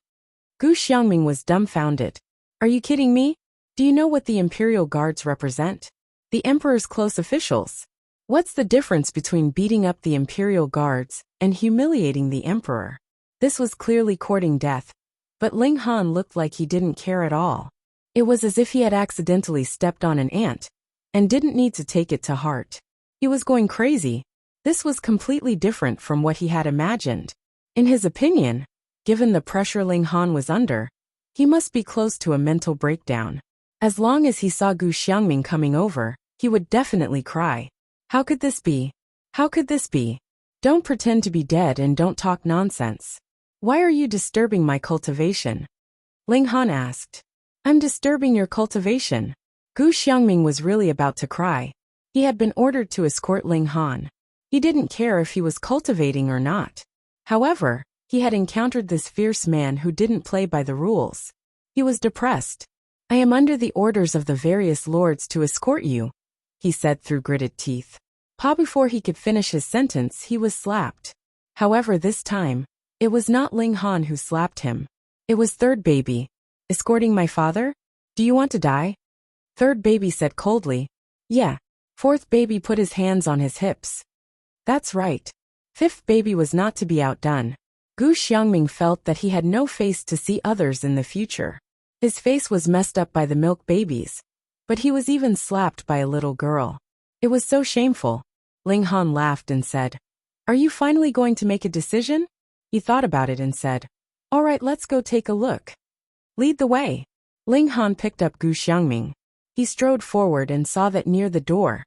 S1: Gu Xiangming was dumbfounded. Are you kidding me? Do you know what the Imperial Guards represent? The Emperor's close officials. What's the difference between beating up the Imperial Guards and humiliating the Emperor? This was clearly courting death, but Ling Han looked like he didn't care at all. It was as if he had accidentally stepped on an ant and didn't need to take it to heart. He was going crazy. This was completely different from what he had imagined. In his opinion, given the pressure Ling Han was under, he must be close to a mental breakdown. As long as he saw Gu Xiangming coming over, he would definitely cry. How could this be? How could this be? Don't pretend to be dead and don't talk nonsense. Why are you disturbing my cultivation? Ling Han asked. I'm disturbing your cultivation. Gu Xiangming was really about to cry. He had been ordered to escort Ling Han. He didn't care if he was cultivating or not. However, he had encountered this fierce man who didn't play by the rules. He was depressed. I am under the orders of the various lords to escort you, he said through gritted teeth. Before he could finish his sentence, he was slapped. However, this time, it was not Ling Han who slapped him. It was third baby. Escorting my father? Do you want to die? Third baby said coldly. Yeah. Fourth baby put his hands on his hips. That's right. Fifth baby was not to be outdone. Gu Xiangming felt that he had no face to see others in the future. His face was messed up by the milk babies, but he was even slapped by a little girl. It was so shameful. Ling Han laughed and said, Are you finally going to make a decision? He thought about it and said, All right, let's go take a look. Lead the way. Ling Han picked up Gu Xiangming. He strode forward and saw that near the door,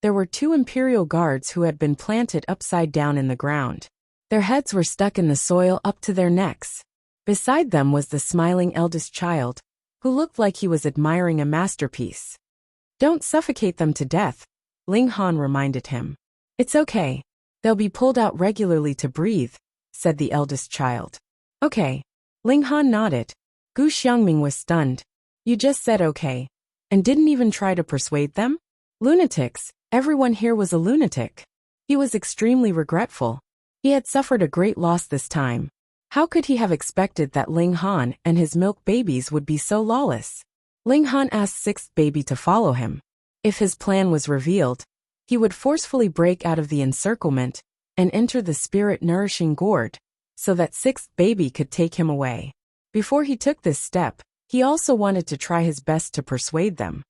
S1: there were 2 Imperial Guards who had been planted upside down in the ground. Their heads were stuck in the soil up to their necks. Beside them was the smiling eldest child, who looked like he was admiring a masterpiece. Don't suffocate them to death, Ling Han reminded him. It's okay. They'll be pulled out regularly to breathe, said the eldest child. Okay. Ling Han nodded. Gu Xiangming was stunned. You just said okay. And didn't even try to persuade them? Lunatics, everyone here was a lunatic. He was extremely regretful. He had suffered a great loss this time. How could he have expected that Ling Han and his milk babies would be so lawless? Ling Han asked sixth baby to follow him. If his plan was revealed, he would forcefully break out of the encirclement and enter the spirit-nourishing gourd, so that sixth baby could take him away. Before he took this step, he also wanted to try his best to persuade them.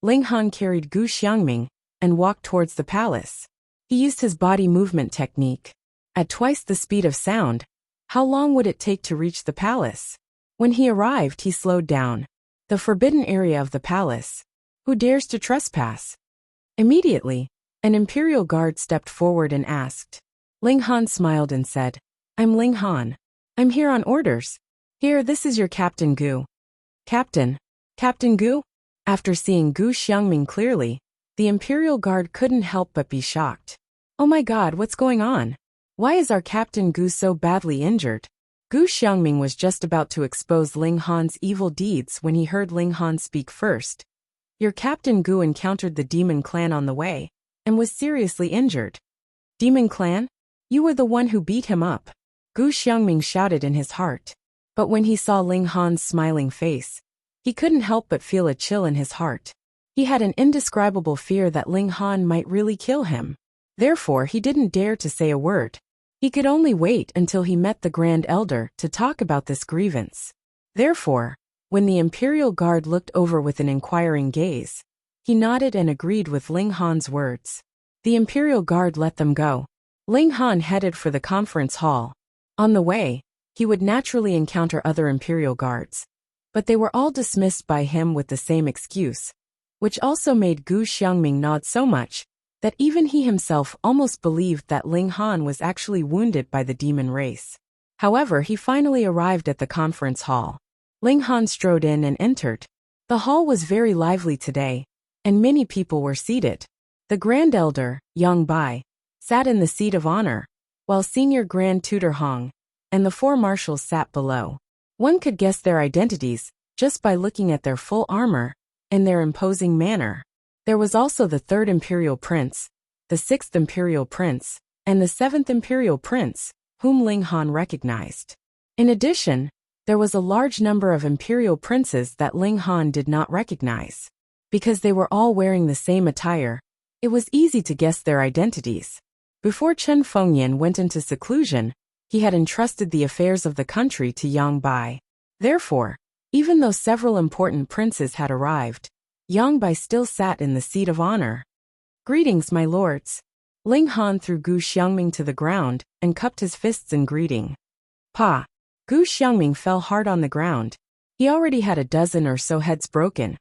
S1: Ling Han carried Gu Xiangming and walked towards the palace. He used his body movement technique. At twice the speed of sound, how long would it take to reach the palace? When he arrived, he slowed down. The forbidden area of the palace. Who dares to trespass? Immediately, an imperial guard stepped forward and asked. Ling Han smiled and said, I'm Ling Han. I'm here on orders. Here, this is your Captain Gu. Captain? Captain Gu? After seeing Gu Xiangming clearly, the imperial guard couldn't help but be shocked. Oh my god, what's going on? Why is our Captain Gu so badly injured? Gu Xiangming was just about to expose Ling Han's evil deeds when he heard Ling Han speak first. Your Captain Gu encountered the demon clan on the way, and was seriously injured. Demon clan? You were the one who beat him up. Gu Xiangming shouted in his heart. But when he saw Ling Han's smiling face, he couldn't help but feel a chill in his heart. He had an indescribable fear that Ling Han might really kill him. Therefore, he didn't dare to say a word. He could only wait until he met the Grand Elder to talk about this grievance. Therefore, when the Imperial Guard looked over with an inquiring gaze, he nodded and agreed with Ling Han's words. The Imperial Guard let them go. Ling Han headed for the conference hall. On the way, he would naturally encounter other Imperial Guards, but they were all dismissed by him with the same excuse, which also made Gu Xiangming nod so much that even he himself almost believed that Ling Han was actually wounded by the demon race. However, he finally arrived at the conference hall. Ling Han strode in and entered. The hall was very lively today, and many people were seated. The Grand Elder, Yang Bai, sat in the seat of honor, while Senior Grand Tutor Hong and the four marshals sat below. One could guess their identities just by looking at their full armor and their imposing manner. There was also the third Imperial Prince, the sixth Imperial Prince, and the seventh Imperial Prince, whom Ling Han recognized. In addition, there was a large number of Imperial Princes that Ling Han did not recognize. Because they were all wearing the same attire, it was easy to guess their identities. Before Chen Fengyan went into seclusion, he had entrusted the affairs of the country to Yang Bai. Therefore, even though several important princes had arrived, Yang Bai still sat in the seat of honor. Greetings, my lords. Ling Han threw Gu Xiangming to the ground and cupped his fists in greeting. Pa! Gu Xiangming fell hard on the ground. He already had a dozen or so heads broken,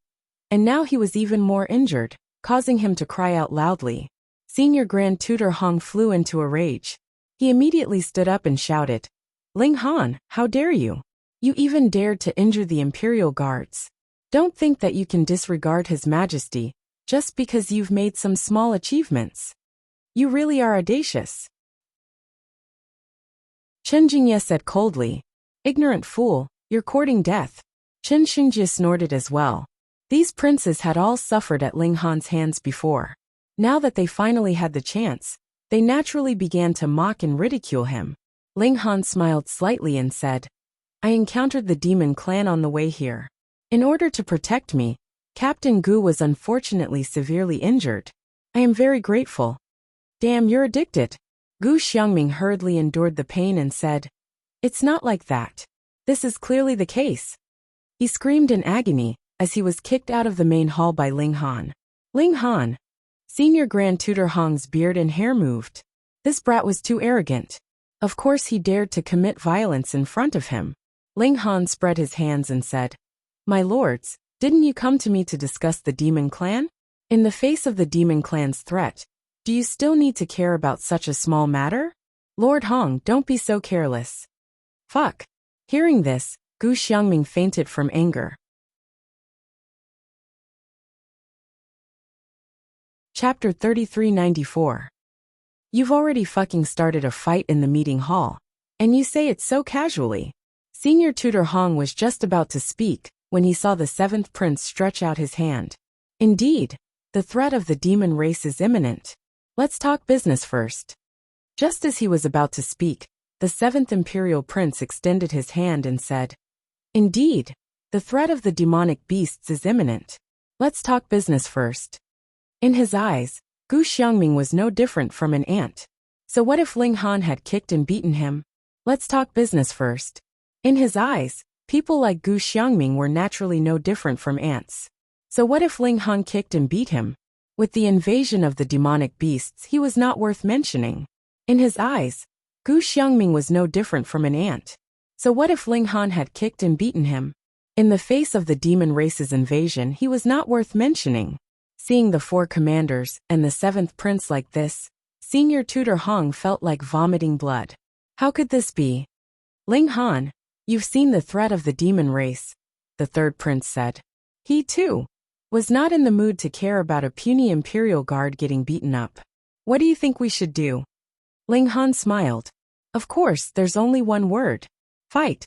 S1: and now he was even more injured, causing him to cry out loudly. Senior Grand Tutor Hong flew into a rage. He immediately stood up and shouted, Ling Han, how dare you? You even dared to injure the Imperial Guards. Don't think that you can disregard His Majesty just because you've made some small achievements. You really are audacious. Chen Jingye said coldly, Ignorant fool, you're courting death. Chen Xingjie snorted as well. These princes had all suffered at Ling Han's hands before. Now that they finally had the chance, they naturally began to mock and ridicule him. Ling Han smiled slightly and said, I encountered the demon clan on the way here. In order to protect me, Captain Gu was unfortunately severely injured. I am very grateful. Damn, you're addicted. Gu Xiangming hurriedly endured the pain and said, It's not like that. This is clearly the case. He screamed in agony as he was kicked out of the main hall by Ling Han. Ling Han. Senior Grand Tutor Hong's beard and hair moved. This brat was too arrogant. Of course he dared to commit violence in front of him. Ling Han spread his hands and said, My lords, didn't you come to me to discuss the demon clan? In the face of the demon clan's threat, do you still need to care about such a small matter? Lord Hong, don't be so careless. Fuck. Hearing this, Gu Xiangming fainted from anger. Chapter 3394. You've already fucking started a fight in the meeting hall. And you say it so casually. Senior Tutor Hong was just about to speak when he saw the seventh prince stretch out his hand. Indeed, the threat of the demon race is imminent. Let's talk business first. Just as he was about to speak, the seventh imperial prince extended his hand and said, Indeed, the threat of the demonic beasts is imminent. Let's talk business first. In his eyes, Gu Xiangming was no different from an ant. So what if Ling Han had kicked and beaten him? Let's talk business first. In his eyes, people like Gu Xiangming were naturally no different from ants. So what if Ling Han kicked and beat him? With the invasion of the demonic beasts, he was not worth mentioning. In his eyes, Gu Xiangming was no different from an ant. So what if Ling Han had kicked and beaten him? In the face of the demon race's invasion, he was not worth mentioning. Seeing the four commanders and the seventh prince like this, Senior Tutor Hong felt like vomiting blood. How could this be? Ling Han, you've seen the threat of the demon race, the third prince said. He, too, was not in the mood to care about a puny imperial guard getting beaten up. What do you think we should do? Ling Han smiled. Of course, there's only one word. Fight.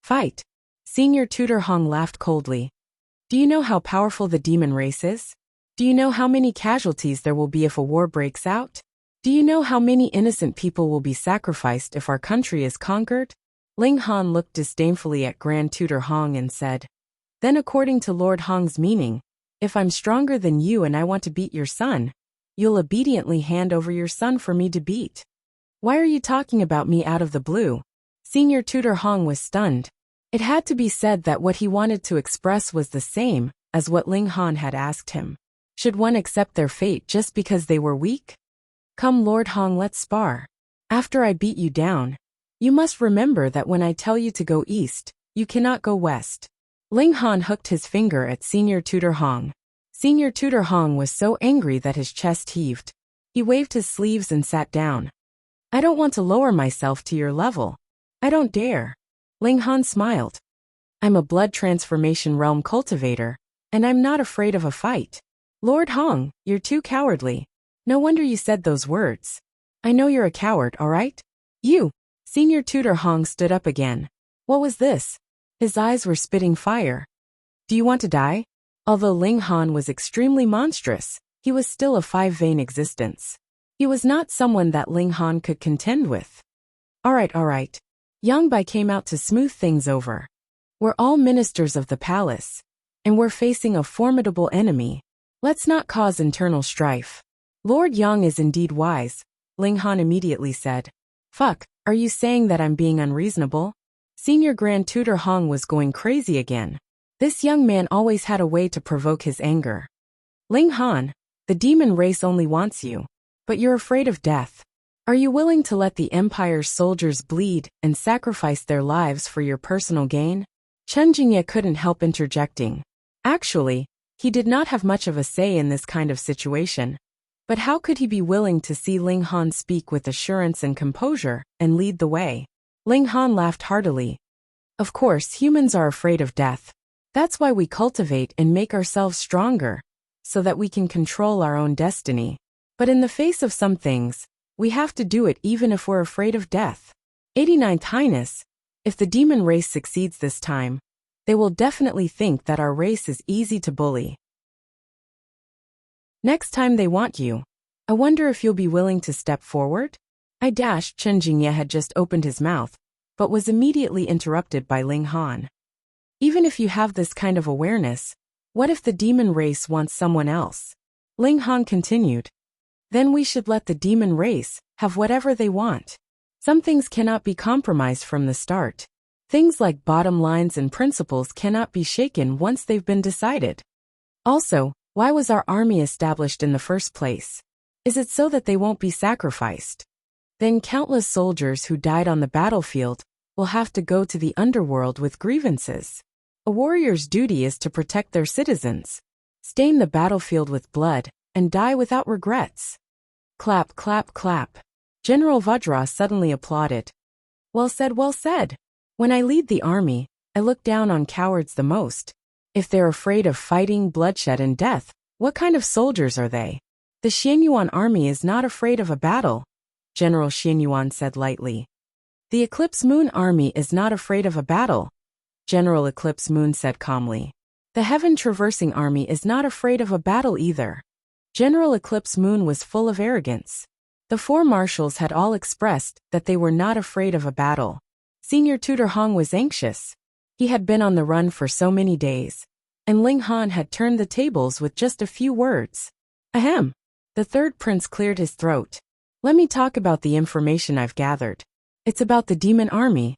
S1: Fight. Senior Tutor Hong laughed coldly. Do you know how powerful the demon race is? Do you know how many casualties there will be if a war breaks out? Do you know how many innocent people will be sacrificed if our country is conquered? Ling Han looked disdainfully at Grand Tutor Hong and said, Then according to Lord Hong's meaning, if I'm stronger than you and I want to beat your son, you'll obediently hand over your son for me to beat. Why are you talking about me out of the blue? Senior Tutor Hong was stunned. It had to be said that what he wanted to express was the same as what Ling Han had asked him. Should one accept their fate just because they were weak? Come Lord Hong, let's spar. After I beat you down, you must remember that when I tell you to go east, you cannot go west. Ling Han hooked his finger at Senior Tutor Hong. Senior Tutor Hong was so angry that his chest heaved. He waved his sleeves and sat down. I don't want to lower myself to your level. I don't dare. Ling Han smiled. I'm a blood transformation realm cultivator, and I'm not afraid of a fight. Lord Hong, you're too cowardly. No wonder you said those words. I know you're a coward, all right? You. Senior Tutor Hong stood up again. What was this? His eyes were spitting fire. Do you want to die? Although Ling Han was extremely monstrous, he was still a five-vein existence. He was not someone that Ling Han could contend with. All right. Yang Bai came out to smooth things over. We're all ministers of the palace, and we're facing a formidable enemy. Let's not cause internal strife. Lord Yang is indeed wise, Ling Han immediately said. Fuck, are you saying that I'm being unreasonable? Senior Grand Tutor Hong was going crazy again. This young man always had a way to provoke his anger. Ling Han, the demon race only wants you, but you're afraid of death. Are you willing to let the Empire's soldiers bleed and sacrifice their lives for your personal gain? Chen Jingye couldn't help interjecting. Actually, he did not have much of a say in this kind of situation. But how could he be willing to see Ling Han speak with assurance and composure and lead the way? Ling Han laughed heartily. Of course, humans are afraid of death. That's why we cultivate and make ourselves stronger, so that we can control our own destiny. But in the face of some things, we have to do it even if we're afraid of death. 89th Highness, if the demon race succeeds this time, they will definitely think that our race is easy to bully. Next time they want you, I wonder if you'll be willing to step forward? Chen Jingye had just opened his mouth, but was immediately interrupted by Ling Han. Even if you have this kind of awareness, what if the demon race wants someone else? Ling Han continued. Then we should let the demon race have whatever they want. Some things cannot be compromised from the start. Things like bottom lines and principles cannot be shaken once they've been decided. Also, why was our army established in the first place? Is it so that they won't be sacrificed? Then countless soldiers who died on the battlefield will have to go to the underworld with grievances. A warrior's duty is to protect their citizens, stain the battlefield with blood, and die without regrets. Clap, clap, clap. General Vajra suddenly applauded. Well said, well said. When I lead the army, I look down on cowards the most. If they're afraid of fighting, bloodshed, and death, what kind of soldiers are they? The Xianyuan army is not afraid of a battle, General Xianyuan said lightly. The Eclipse Moon army is not afraid of a battle, General Eclipse Moon said calmly. The Heaven Traversing army is not afraid of a battle either. General Eclipse Moon was full of arrogance. The four marshals had all expressed that they were not afraid of a battle. Senior Tutor Hong was anxious. He had been on the run for so many days, and Ling Han had turned the tables with just a few words. Ahem. The third prince cleared his throat. Let me talk about the information I've gathered. It's about the demon army.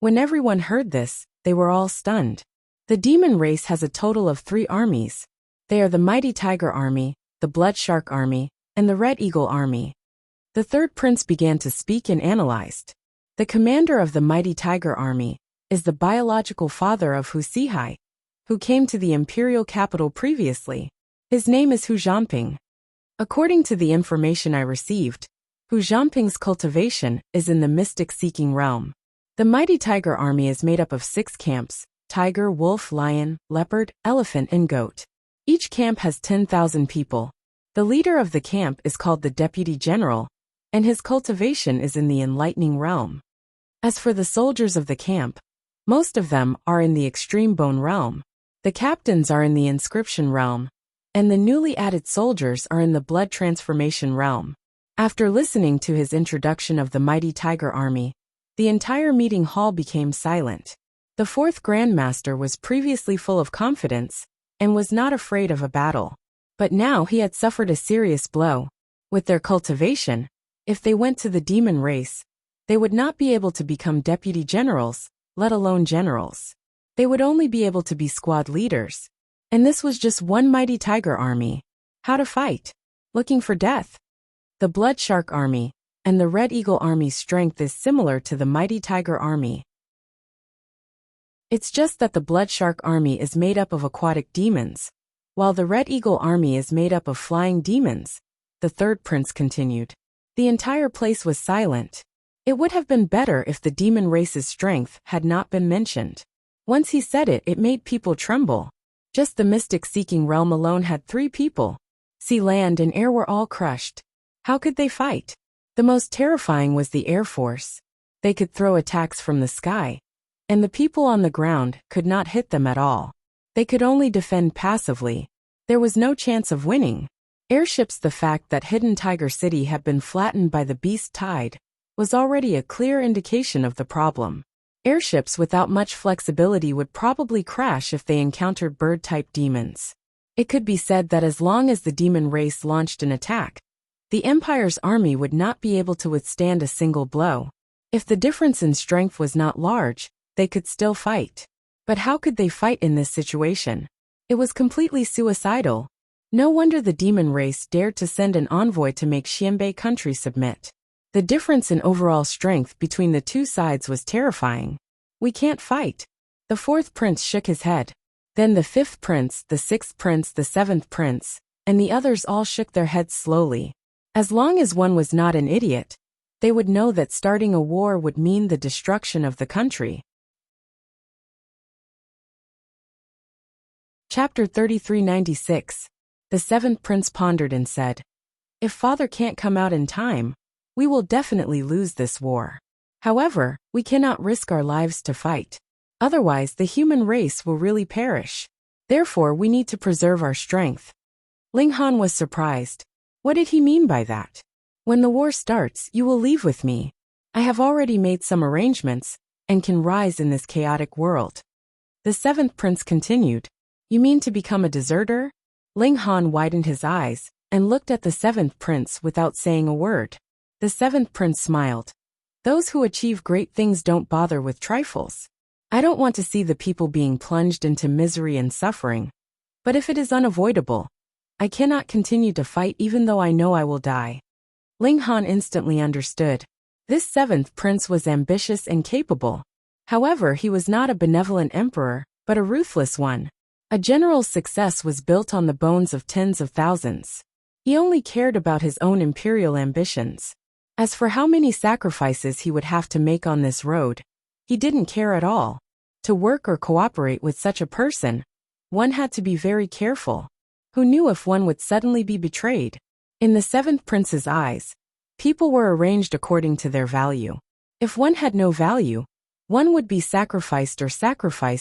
S1: When everyone heard this, they were all stunned. The demon race has a total of 3 armies. They are the Mighty Tiger Army, the Blood Shark Army, and the Red Eagle Army. The third prince began to speak and analyzed. The commander of the Mighty Tiger Army is the biological father of Hu Sihai, who came to the imperial capital previously. His name is Hu Zhamping. According to the information I received, Hu Zhamping's cultivation is in the mystic-seeking realm. The Mighty Tiger Army is made up of 6 camps: tiger, wolf, lion, leopard, elephant, and goat. Each camp has 10,000 people. The leader of the camp is called the Deputy General, and his cultivation is in the enlightening realm. As for the soldiers of the camp, most of them are in the extreme bone realm. The captains are in the inscription realm, and the newly added soldiers are in the blood transformation realm. After listening to his introduction of the Mighty Tiger Army, the entire meeting hall became silent. The 4th Grandmaster was previously full of confidence and was not afraid of a battle. But now he had suffered a serious blow. With their cultivation, if they went to the demon race, they would not be able to become deputy generals, let alone generals. They would only be able to be squad leaders. And this was just one Mighty Tiger Army. How to fight? Looking for death. The Blood Shark Army and the Red Eagle Army's strength is similar to the Mighty Tiger Army. It's just that the Blood Shark Army is made up of aquatic demons, while the Red Eagle Army is made up of flying demons, the third prince continued. The entire place was silent. It would have been better if the demon race's strength had not been mentioned. Once he said it, it made people tremble. Just the mystic-seeking realm alone had 3 people. Sea, land, and air were all crushed. How could they fight? The most terrifying was the Air Force. They could throw attacks from the sky, and the people on the ground could not hit them at all. They could only defend passively. There was no chance of winning. Airships. The fact that Hidden Tiger City had been flattened by the beast tide was already a clear indication of the problem. Airships without much flexibility would probably crash if they encountered bird-type demons. It could be said that as long as the demon race launched an attack, the Empire's army would not be able to withstand a single blow. If the difference in strength was not large, they could still fight. But how could they fight in this situation? It was completely suicidal. No wonder the demon race dared to send an envoy to make Xianbei country submit. The difference in overall strength between the 2 sides was terrifying. We can't fight. The 4th prince shook his head. Then the 5th prince, the 6th prince, the 7th prince, and the others all shook their heads slowly. As long as one was not an idiot, they would know that starting a war would mean the destruction of the country. Chapter 3396. The 7th prince pondered and said, "If father can't come out in time, we will definitely lose this war. However, we cannot risk our lives to fight. Otherwise, the human race will really perish. Therefore, we need to preserve our strength." Ling Han was surprised. What did he mean by that? When the war starts, you will leave with me. I have already made some arrangements and can rise in this chaotic world. The 7th prince continued. You mean to become a deserter? Ling Han widened his eyes and looked at the 7th prince without saying a word. The 7th prince smiled. Those who achieve great things don't bother with trifles. I don't want to see the people being plunged into misery and suffering. But if it is unavoidable, I cannot continue to fight even though I know I will die. Ling Han instantly understood. This 7th prince was ambitious and capable. However, he was not a benevolent emperor, but a ruthless one. A general's success was built on the bones of tens of thousands. He only cared about his own imperial ambitions. As for how many sacrifices he would have to make on this road, he didn't care at all. To work or cooperate with such a person, one had to be very careful. Who knew if one would suddenly be betrayed? In the seventh prince's eyes, people were arranged according to their value. If one had no value, one would be sacrificed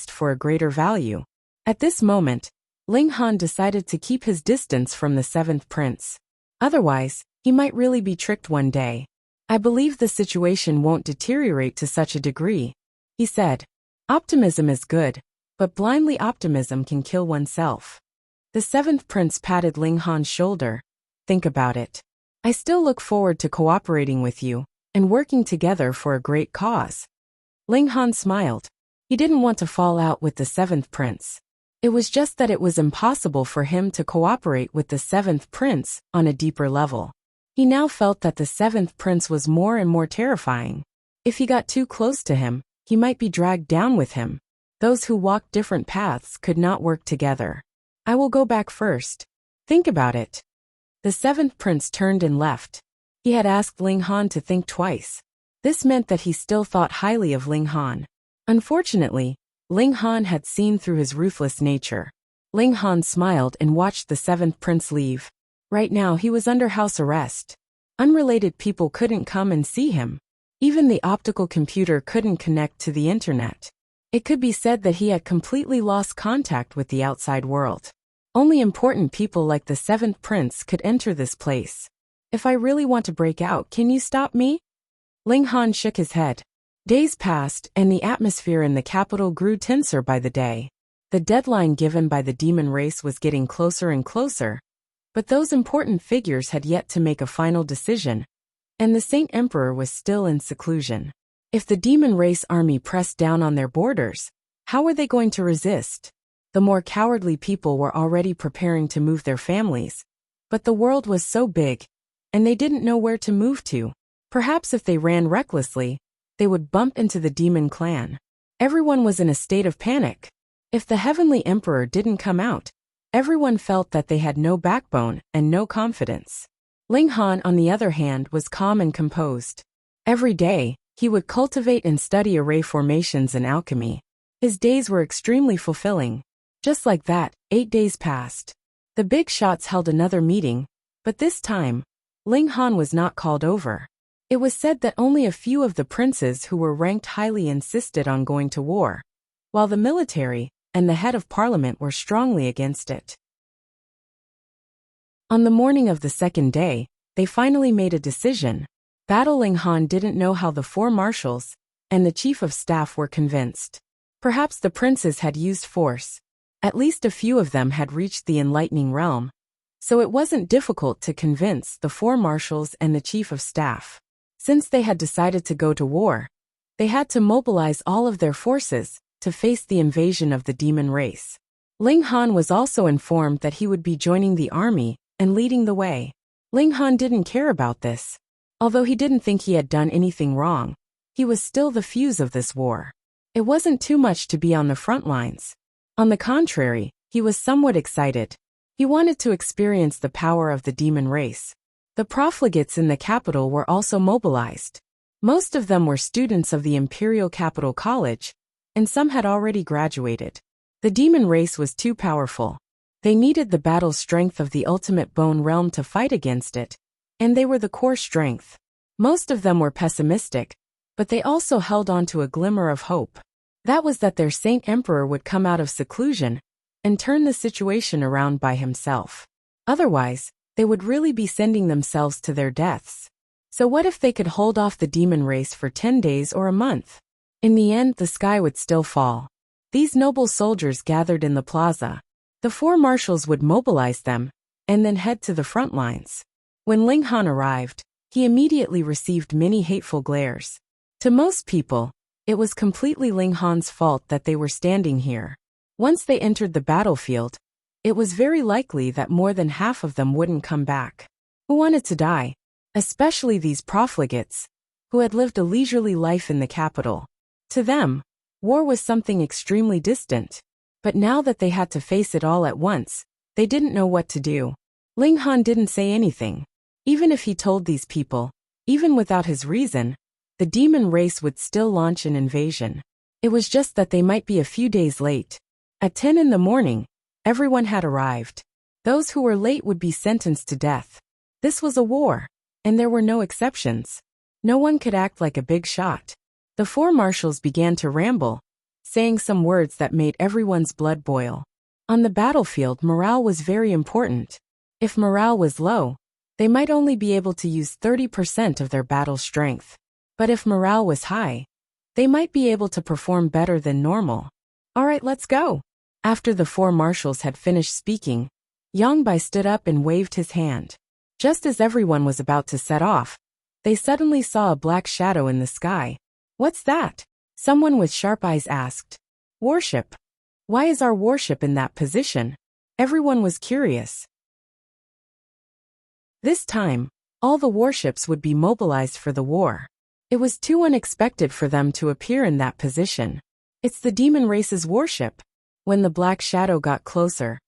S1: for a greater value. At this moment, Ling Han decided to keep his distance from the seventh prince. Otherwise, he might really be tricked one day. I believe the situation won't deteriorate to such a degree, he said. Optimism is good, but blindly optimism can kill oneself. The seventh prince patted Ling Han's shoulder. Think about it. I still look forward to cooperating with you and working together for a great cause. Ling Han smiled. He didn't want to fall out with the seventh prince. It was just that it was impossible for him to cooperate with the seventh prince on a deeper level. He now felt that the seventh prince was more and more terrifying. If he got too close to him, he might be dragged down with him. Those who walked different paths could not work together. I will go back first. Think about it. The seventh prince turned and left. He had asked Ling Han to think twice. This meant that he still thought highly of Ling Han. Unfortunately, Ling Han had seen through his ruthless nature. Ling Han smiled and watched the seventh prince leave. Right now he was under house arrest. Unrelated people couldn't come and see him. Even the optical computer couldn't connect to the internet. It could be said that he had completely lost contact with the outside world. Only important people like the seventh prince could enter this place. If I really want to break out, can you stop me? Ling Han shook his head. Days passed, and the atmosphere in the capital grew tenser by the day. The deadline given by the demon race was getting closer and closer, but those important figures had yet to make a final decision, and the Saint Emperor was still in seclusion. If the demon race army pressed down on their borders, how were they going to resist? The more cowardly people were already preparing to move their families, but the world was so big, and they didn't know where to move to. Perhaps if they ran recklessly, they would bump into the demon clan. Everyone was in a state of panic. If the heavenly emperor didn't come out, everyone felt that they had no backbone and no confidence. Ling Han, on the other hand, was calm and composed. Every day, he would cultivate and study array formations and alchemy. His days were extremely fulfilling. Just like that, 8 days passed. The big shots held another meeting, but this time, Ling Han was not called over. It was said that only a few of the princes who were ranked highly insisted on going to war, while the military and the head of parliament were strongly against it. On the morning of the second day, they finally made a decision. Ling Han didn't know how the four marshals and the chief of staff were convinced. Perhaps the princes had used force. At least a few of them had reached the enlightening realm, so it wasn't difficult to convince the four marshals and the chief of staff. Since they had decided to go to war, they had to mobilize all of their forces to face the invasion of the demon race. Ling Han was also informed that he would be joining the army and leading the way. Ling Han didn't care about this. Although he didn't think he had done anything wrong, he was still the fuse of this war. It wasn't too much to be on the front lines. On the contrary, he was somewhat excited. He wanted to experience the power of the demon race. The profligates in the capital were also mobilized. Most of them were students of the Imperial Capital College, and some had already graduated. The demon race was too powerful. They needed the battle strength of the ultimate bone realm to fight against it, and they were the core strength. Most of them were pessimistic, but they also held on to a glimmer of hope. That was that their Saint Emperor would come out of seclusion and turn the situation around by himself. Otherwise, they would really be sending themselves to their deaths. So what if they could hold off the demon race for 10 days or a month? In the end, the sky would still fall. These noble soldiers gathered in the plaza. The four marshals would mobilize them and then head to the front lines. When Ling Han arrived, he immediately received many hateful glares. To most people, it was completely Ling Han's fault that they were standing here. Once they entered the battlefield, it was very likely that more than half of them wouldn't come back. Who wanted to die? Especially these profligates, who had lived a leisurely life in the capital. To them, war was something extremely distant. But now that they had to face it all at once, they didn't know what to do. Ling Han didn't say anything. Even if he told these people, Even without his reason, the demon race would still launch an invasion. It was just that they might be a few days late. At 10 in the morning, everyone had arrived. Those who were late would be sentenced to death. This was a war, and there were no exceptions. No one could act like a big shot. The four marshals began to ramble, saying some words that made everyone's blood boil. On the battlefield, morale was very important. If morale was low, they might only be able to use 30% of their battle strength. But if morale was high, they might be able to perform better than normal. All right, let's go. After the four marshals had finished speaking, Yang Bai stood up and waved his hand. Just as everyone was about to set off, they suddenly saw a black shadow in the sky. What's that? Someone with sharp eyes asked. Warship. Why is our warship in that position? Everyone was curious. This time, all the warships would be mobilized for the war. It was too unexpected for them to appear in that position. It's the demon race's warship. When the black shadow got closer,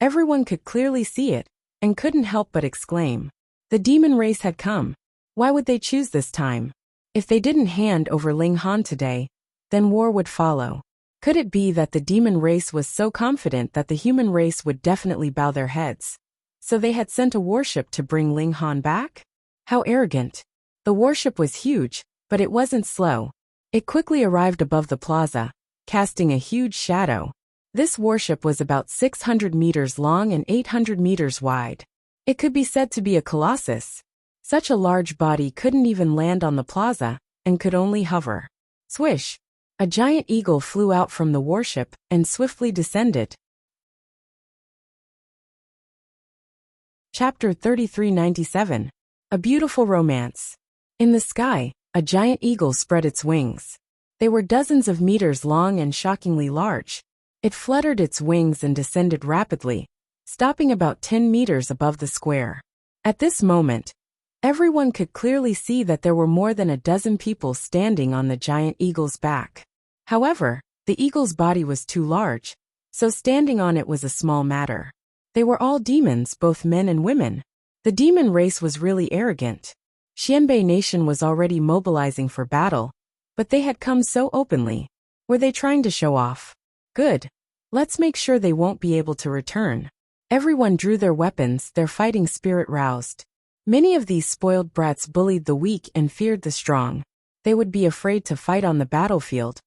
S1: everyone could clearly see it, and couldn't help but exclaim. The demon race had come. Why would they choose this time? If they didn't hand over Ling Han today, then war would follow. Could it be that the demon race was so confident that the human race would definitely bow their heads? So they had sent a warship to bring Ling Han back? How arrogant. The warship was huge, but it wasn't slow. It quickly arrived above the plaza, casting a huge shadow. This warship was about 600 meters long and 800 meters wide. It could be said to be a colossus. Such a large body couldn't even land on the plaza, and could only hover. Swish! A giant eagle flew out from the warship, and swiftly descended. Chapter 3397. A Beautiful Romance. In the sky, a giant eagle spread its wings. They were dozens of meters long and shockingly large. It fluttered its wings and descended rapidly, stopping about 10 meters above the square. At this moment, everyone could clearly see that there were more than a dozen people standing on the giant eagle's back. However, the eagle's body was too large, so standing on it was a small matter. They were all demons, both men and women. The demon race was really arrogant. Xianbei Nation was already mobilizing for battle, but they had come so openly. Were they trying to show off? Good. Let's make sure they won't be able to return. Everyone drew their weapons, their fighting spirit roused. Many of these spoiled brats bullied the weak and feared the strong. They would be afraid to fight on the battlefield.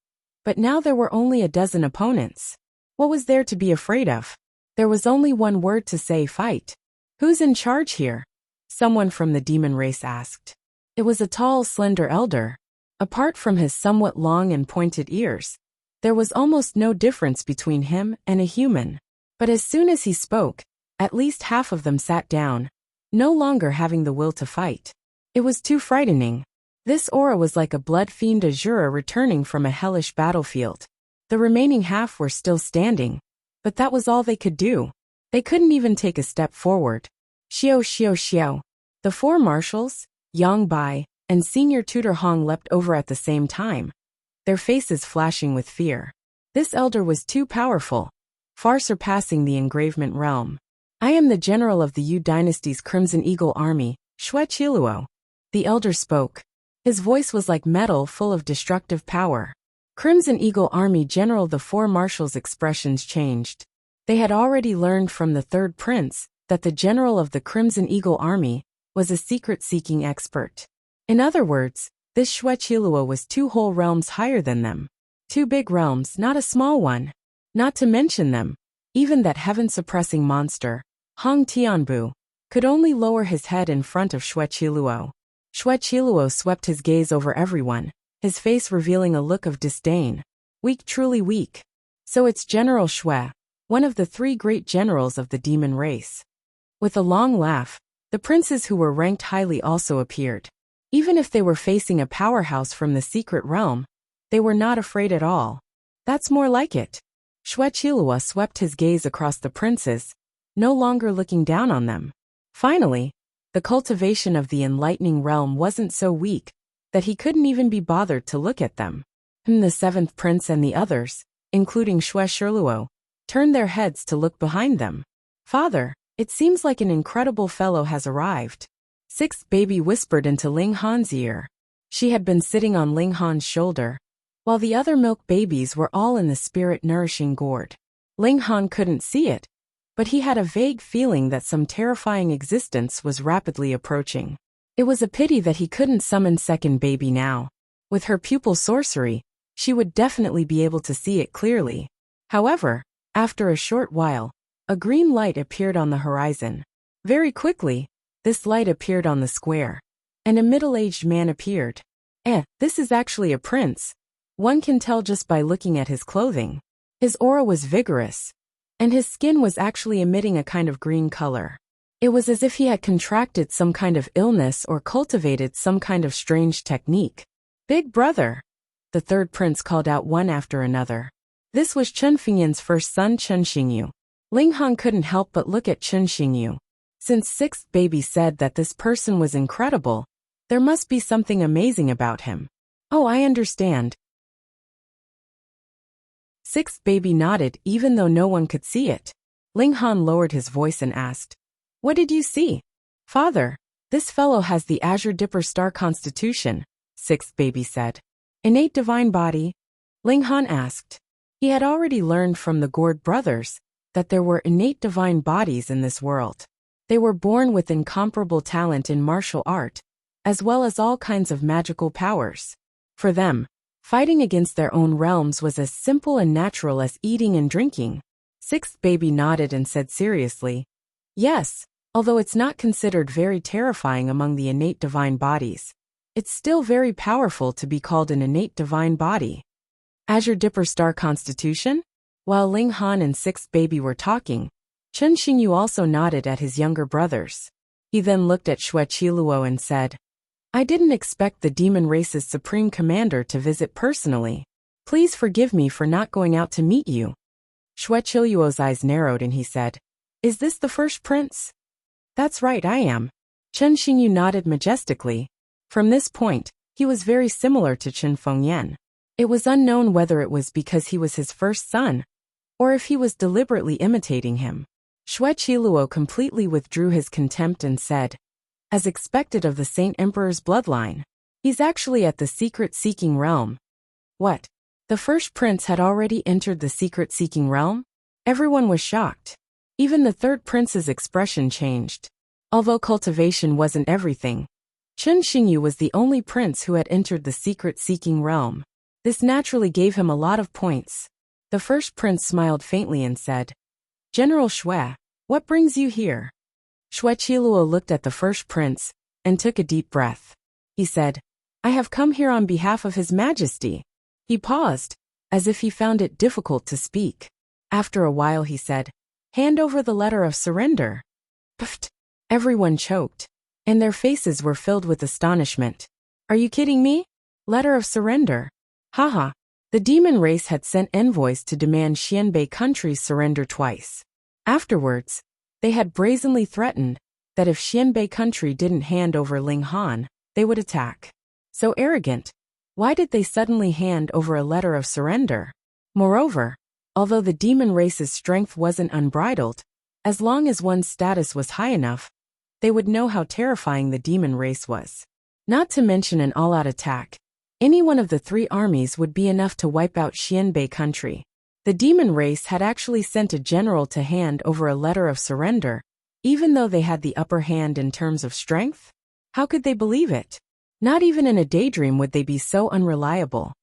S1: But now there were only a dozen opponents. What was there to be afraid of? There was only one word to say: fight. Who's in charge here? Someone from the demon race asked. It was a tall, slender elder. Apart from his somewhat long and pointed ears, there was almost no difference between him and a human. But as soon as he spoke, at least half of them sat down, no longer having the will to fight. It was too frightening. This aura was like a blood fiend Azura returning from a hellish battlefield. The remaining half were still standing, but that was all they could do. They couldn't even take a step forward. Xiao xiao xiao. The four marshals, Yang Bai, and Senior Tutor Hong leapt over at the same time, their faces flashing with fear. This elder was too powerful, far surpassing the engravement realm. I am the general of the Yu Dynasty's Crimson Eagle Army, Xue Qiluo. The elder spoke. His voice was like metal, full of destructive power. Crimson Eagle Army General. The four marshals' expressions changed. They had already learned from the third prince that the general of the Crimson Eagle Army was a secret-seeking expert. In other words, this Xue Qiluo was 2 whole realms higher than them. 2 big realms, not a small one. Not to mention them, even that heaven-suppressing monster, Hong Tianbu, could only lower his head in front of Xue Qiluo. Xue Qiluo swept his gaze over everyone, his face revealing a look of disdain. Weak, truly weak. So it's General Xue, one of the 3 great generals of the demon race. With a long laugh, the princes who were ranked highly also appeared. Even if they were facing a powerhouse from the secret realm, they were not afraid at all. That's more like it. Xue Qiluo swept his gaze across the princes, no longer looking down on them. Finally, the cultivation of the enlightening realm wasn't so weak that he couldn't even be bothered to look at them. The 7th prince and the others, including Xue Qiluo, turned their heads to look behind them. Father, it seems like an incredible fellow has arrived. Sixth baby whispered into Ling Han's ear. She had been sitting on Ling Han's shoulder, while the other milk babies were all in the spirit-nourishing gourd. Ling Han couldn't see it, but he had a vague feeling that some terrifying existence was rapidly approaching. It was a pity that he couldn't summon second baby now. With her pupil sorcery, she would definitely be able to see it clearly. However, after a short while, a green light appeared on the horizon. Very quickly, this light appeared on the square, and a middle-aged man appeared. This is actually a prince. One can tell just by looking at his clothing. His aura was vigorous, and his skin was actually emitting a kind of green color. It was as if he had contracted some kind of illness or cultivated some kind of strange technique. Big brother! The third prince called out one after another. This was Chen Fengyan's first son, Chen Xingyu. Ling Han couldn't help but look at Chen Xingyu. Since sixth baby said that this person was incredible, there must be something amazing about him. Oh, I understand. Sixth baby nodded even though no one could see it. Ling Han lowered his voice and asked, "What did you see?" "Father, this fellow has the Azure Dipper Star Constitution," sixth baby said. "Innate divine body?" Ling Han asked. He had already learned from the Gourd brothers that there were innate divine bodies in this world. They were born with incomparable talent in martial art, as well as all kinds of magical powers. For them, fighting against their own realms was as simple and natural as eating and drinking. Sixth baby nodded and said seriously, "Yes, although it's not considered very terrifying among the innate divine bodies, it's still very powerful to be called an innate divine body." Azure Dipper Star Constitution? While Ling Han and sixth baby were talking, Chen Xingyu also nodded at his younger brothers. He then looked at Xue Qiluo and said, "I didn't expect the demon race's supreme commander to visit personally. Please forgive me for not going out to meet you." Xue Qiluo's eyes narrowed and he said, "Is this the first prince?" "That's right, I am." Chen Xingyu nodded majestically. From this point, he was very similar to Chen Fengyan. It was unknown whether it was because he was his first son, or if he was deliberately imitating him. Xue Qiluo completely withdrew his contempt and said, "As expected of the Saint Emperor's bloodline, he's actually at the secret-seeking realm." What? The first prince had already entered the secret-seeking realm? Everyone was shocked. Even the third prince's expression changed. Although cultivation wasn't everything, Chen Xingyu was the only prince who had entered the secret-seeking realm. This naturally gave him a lot of points. The first prince smiled faintly and said, "General Xue, what brings you here?" Xue Qiluo looked at the first prince and took a deep breath. He said, "I have come here on behalf of His Majesty." He paused, as if he found it difficult to speak. After a while he said, "Hand over the letter of surrender." Pfft! Everyone choked, and their faces were filled with astonishment. "Are you kidding me? Letter of surrender? Haha." The demon race had sent envoys to demand Xianbei country's surrender twice. Afterwards, they had brazenly threatened that if Xianbei country didn't hand over Ling Han, they would attack. So arrogant. Why did they suddenly hand over a letter of surrender? Moreover, although the demon race's strength wasn't unbridled, as long as one's status was high enough, they would know how terrifying the demon race was. Not to mention an all-out attack. Any one of the three armies would be enough to wipe out Xianbei country. The demon race had actually sent a general to hand over a letter of surrender, even though they had the upper hand in terms of strength? How could they believe it? Not even in a daydream would they be so unreliable.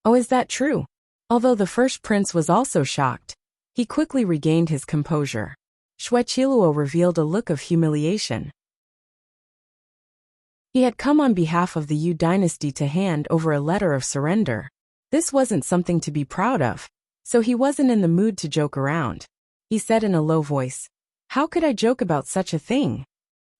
S1: Oh, is that true? Although the first prince was also shocked, he quickly regained his composure. Xue Qiluo revealed a look of humiliation. He had come on behalf of the Yu dynasty to hand over a letter of surrender. This wasn't something to be proud of, so he wasn't in the mood to joke around. He said in a low voice, "How could I joke about such a thing?"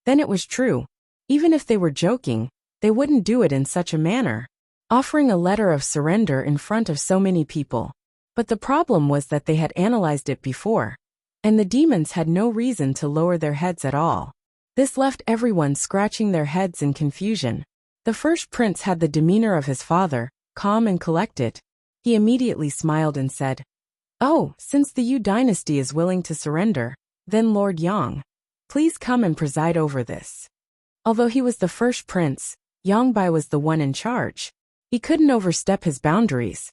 S1: Then it was true. Even if they were joking, they wouldn't do it in such a manner, offering a letter of surrender in front of so many people. But the problem was that they had analyzed it before, and the demons had no reason to lower their heads at all. This left everyone scratching their heads in confusion. The first prince had the demeanor of his father, calm and collected. He immediately smiled and said, "Oh, since the Yu dynasty is willing to surrender, then Lord Yang, please come and preside over this." Although he was the first prince, Yongbai was the one in charge. He couldn't overstep his boundaries.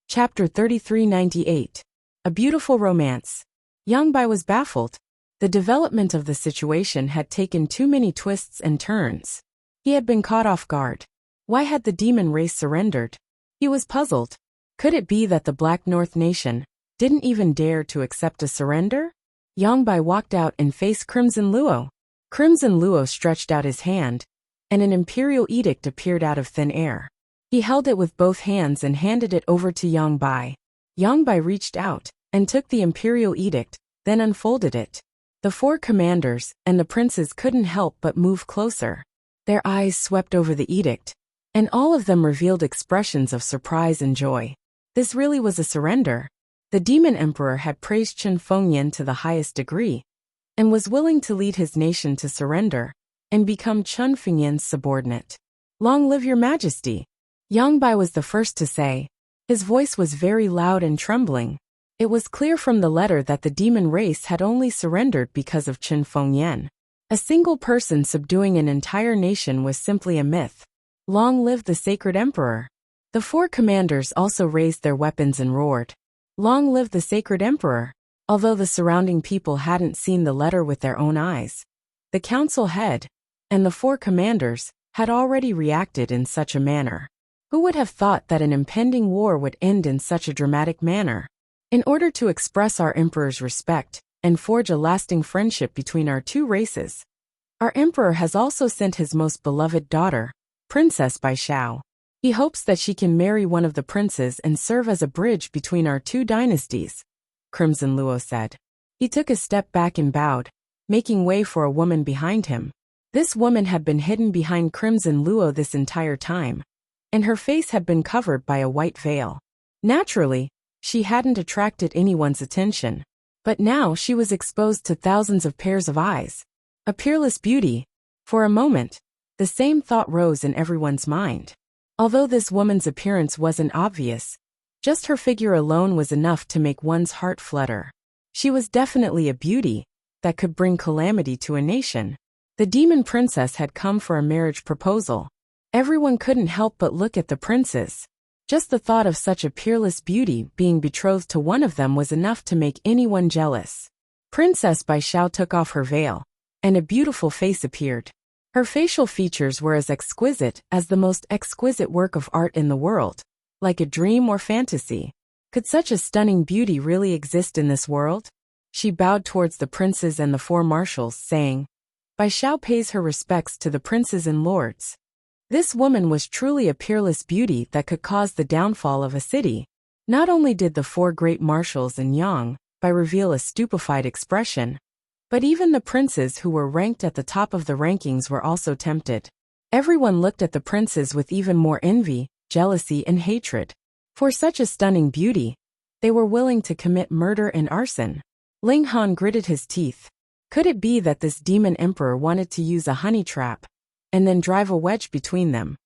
S1: Chapter 3398. A Beautiful Romance. Yongbai was baffled. The development of the situation had taken too many twists and turns. He had been caught off guard. Why had the demon race surrendered? He was puzzled. Could it be that the Black North nation didn't even dare to accept a surrender? Yongbai walked out and faced Crimson Luo. Crimson Luo stretched out his hand, and an imperial edict appeared out of thin air. He held it with both hands and handed it over to Yongbai. Yongbai reached out and took the imperial edict, then unfolded it. The four commanders and the princes couldn't help but move closer. Their eyes swept over the edict, and all of them revealed expressions of surprise and joy. This really was a surrender. The demon emperor had praised Chen Fengyan to the highest degree, and was willing to lead his nation to surrender and become Chen Fengyan's subordinate. Long live your majesty! Yongbai was the first to say. His voice was very loud and trembling. It was clear from the letter that the demon race had only surrendered because of Chen Fengyan. A single person subduing an entire nation was simply a myth. Long live the sacred emperor! The four commanders also raised their weapons and roared. Long live the sacred emperor! Although the surrounding people hadn't seen the letter with their own eyes, the council head and the four commanders had already reacted in such a manner. Who would have thought that an impending war would end in such a dramatic manner? In order to express our emperor's respect and forge a lasting friendship between our two races, our emperor has also sent his most beloved daughter, Princess Baishao. He hopes that she can marry one of the princes and serve as a bridge between our two dynasties, Crimson Luo said. He took a step back and bowed, making way for a woman behind him. This woman had been hidden behind Crimson Luo this entire time, and her face had been covered by a white veil. Naturally, she hadn't attracted anyone's attention, but now she was exposed to thousands of pairs of eyes. A peerless beauty. For a moment, the same thought rose in everyone's mind. Although this woman's appearance wasn't obvious, just her figure alone was enough to make one's heart flutter. She was definitely a beauty that could bring calamity to a nation. The demon princess had come for a marriage proposal. Everyone couldn't help but look at the princes. Just the thought of such a peerless beauty being betrothed to one of them was enough to make anyone jealous. Princess Baishao took off her veil, and a beautiful face appeared. Her facial features were as exquisite as the most exquisite work of art in the world, like a dream or fantasy. Could such a stunning beauty really exist in this world? She bowed towards the princes and the four marshals, saying, Baishao pays her respects to the princes and lords. This woman was truly a peerless beauty that could cause the downfall of a city. Not only did the four great marshals and Yang Bai reveal a stupefied expression, but even the princes who were ranked at the top of the rankings were also tempted. Everyone looked at the princes with even more envy, jealousy, and hatred. For such a stunning beauty, they were willing to commit murder and arson. Ling Han gritted his teeth. Could it be that this demon emperor wanted to use a honey trap and then drive a wedge between them,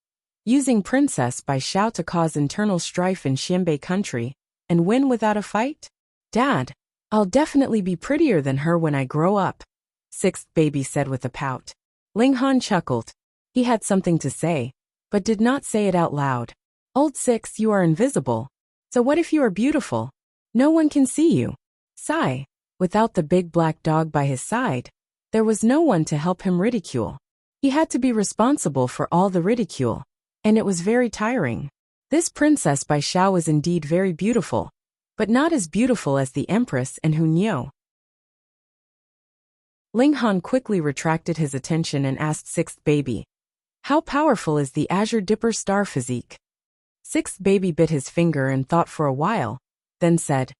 S1: using Princess Baishao to cause internal strife in Xianbei country and win without a fight? Dad, I'll definitely be prettier than her when I grow up, sixth baby said with a pout. Ling Han chuckled. He had something to say, but did not say it out loud. Old Six, you are invisible. So what if you are beautiful? No one can see you. Sigh. Without the big black dog by his side, there was no one to help him ridicule. He had to be responsible for all the ridicule, and it was very tiring. This Princess Baishao was indeed very beautiful, but not as beautiful as the Empress and Hunyou. Ling Han quickly retracted his attention and asked sixth baby, how powerful is the Azure Dipper star physique? Sixth baby bit his finger and thought for a while, then said,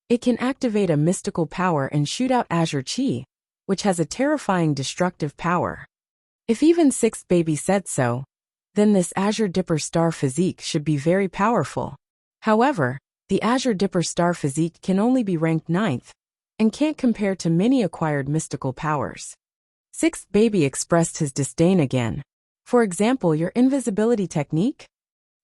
S1: it can activate a mystical power and shoot out Azure Chi, which has a terrifying destructive power. If even sixth baby said so, then this Azure Dipper star physique should be very powerful. However, the Azure Dipper star physique can only be ranked 9th, and can't compare to many acquired mystical powers. Sixth baby expressed his disdain again. For example, your invisibility technique?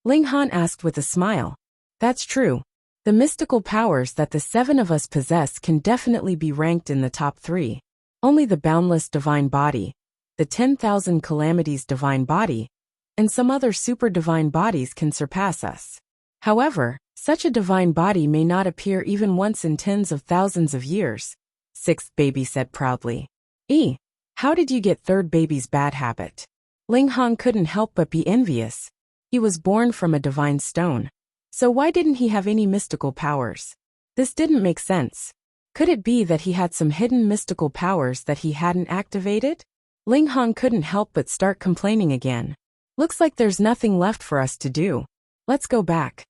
S1: Ling Han asked with a smile. That's true. The mystical powers that the 7 of us possess can definitely be ranked in the top 3. Only the boundless divine body, the 10,000 calamities divine body, and some other super divine bodies can surpass us. However, such a divine body may not appear even once in tens of thousands of years, 6th baby said proudly. How did you get 3rd baby's bad habit? Ling Han couldn't help but be envious. He was born from a divine stone. So why didn't he have any mystical powers? This didn't make sense. Could it be that he had some hidden mystical powers that he hadn't activated? Ling Han couldn't help but start complaining again. Looks like there's nothing left for us to do. Let's go back.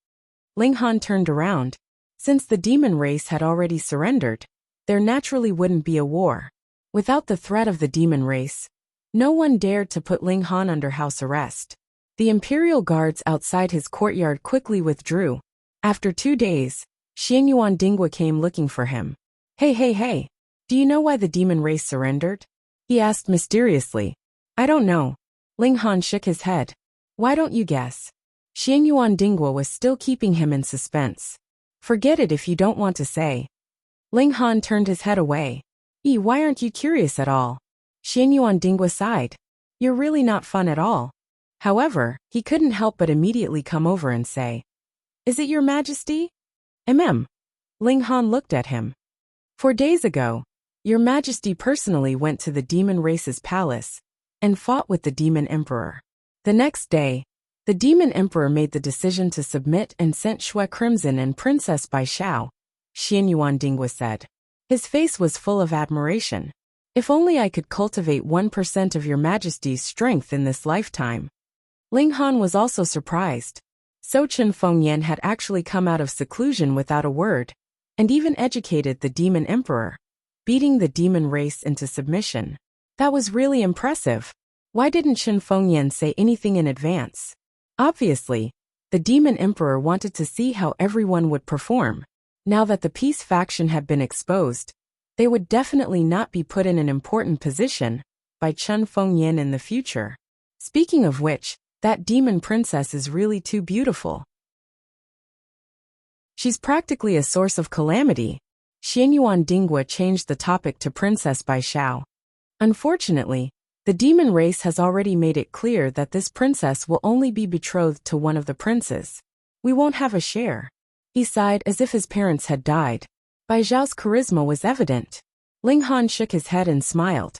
S1: Ling Han turned around. Since the demon race had already surrendered, there naturally wouldn't be a war. Without the threat of the demon race, no one dared to put Ling Han under house arrest. The imperial guards outside his courtyard quickly withdrew. After 2 days, Xiangyuan Dinghua came looking for him. Hey, do you know why the demon race surrendered? He asked mysteriously. I don't know. Ling Han shook his head. Why don't you guess? Xiangyuan Dinghua was still keeping him in suspense. Forget it if you don't want to say. Ling Han turned his head away. Why aren't you curious at all? Xiangyuan Dinghua sighed. You're really not fun at all. However, he couldn't help but immediately come over and say, Is it your majesty? Ling Han looked at him. 4 days ago, your majesty personally went to the demon race's palace and fought with the demon emperor. The next day, the demon emperor made the decision to submit and sent Shui Crimson and Princess Bai Xiao, Xiangyuan Dinghua said. His face was full of admiration. If only I could cultivate 1% of your majesty's strength in this lifetime. Ling Han was also surprised. So Chen Fengyan had actually come out of seclusion without a word, and even educated the demon emperor, beating the demon race into submission. That was really impressive. Why didn't Chen Fengyan say anything in advance? Obviously, the demon emperor wanted to see how everyone would perform. Now that the peace faction had been exposed, they would definitely not be put in an important position by Chen Fengyan in the future. Speaking of which, that demon princess is really too beautiful. She's practically a source of calamity. Xiangyuan Dinghua changed the topic to Princess Bai Xiao. Unfortunately, the demon race has already made it clear that this princess will only be betrothed to one of the princes. We won't have a share. He sighed as if his parents had died. Bai Xiao's charisma was evident. Ling Han shook his head and smiled.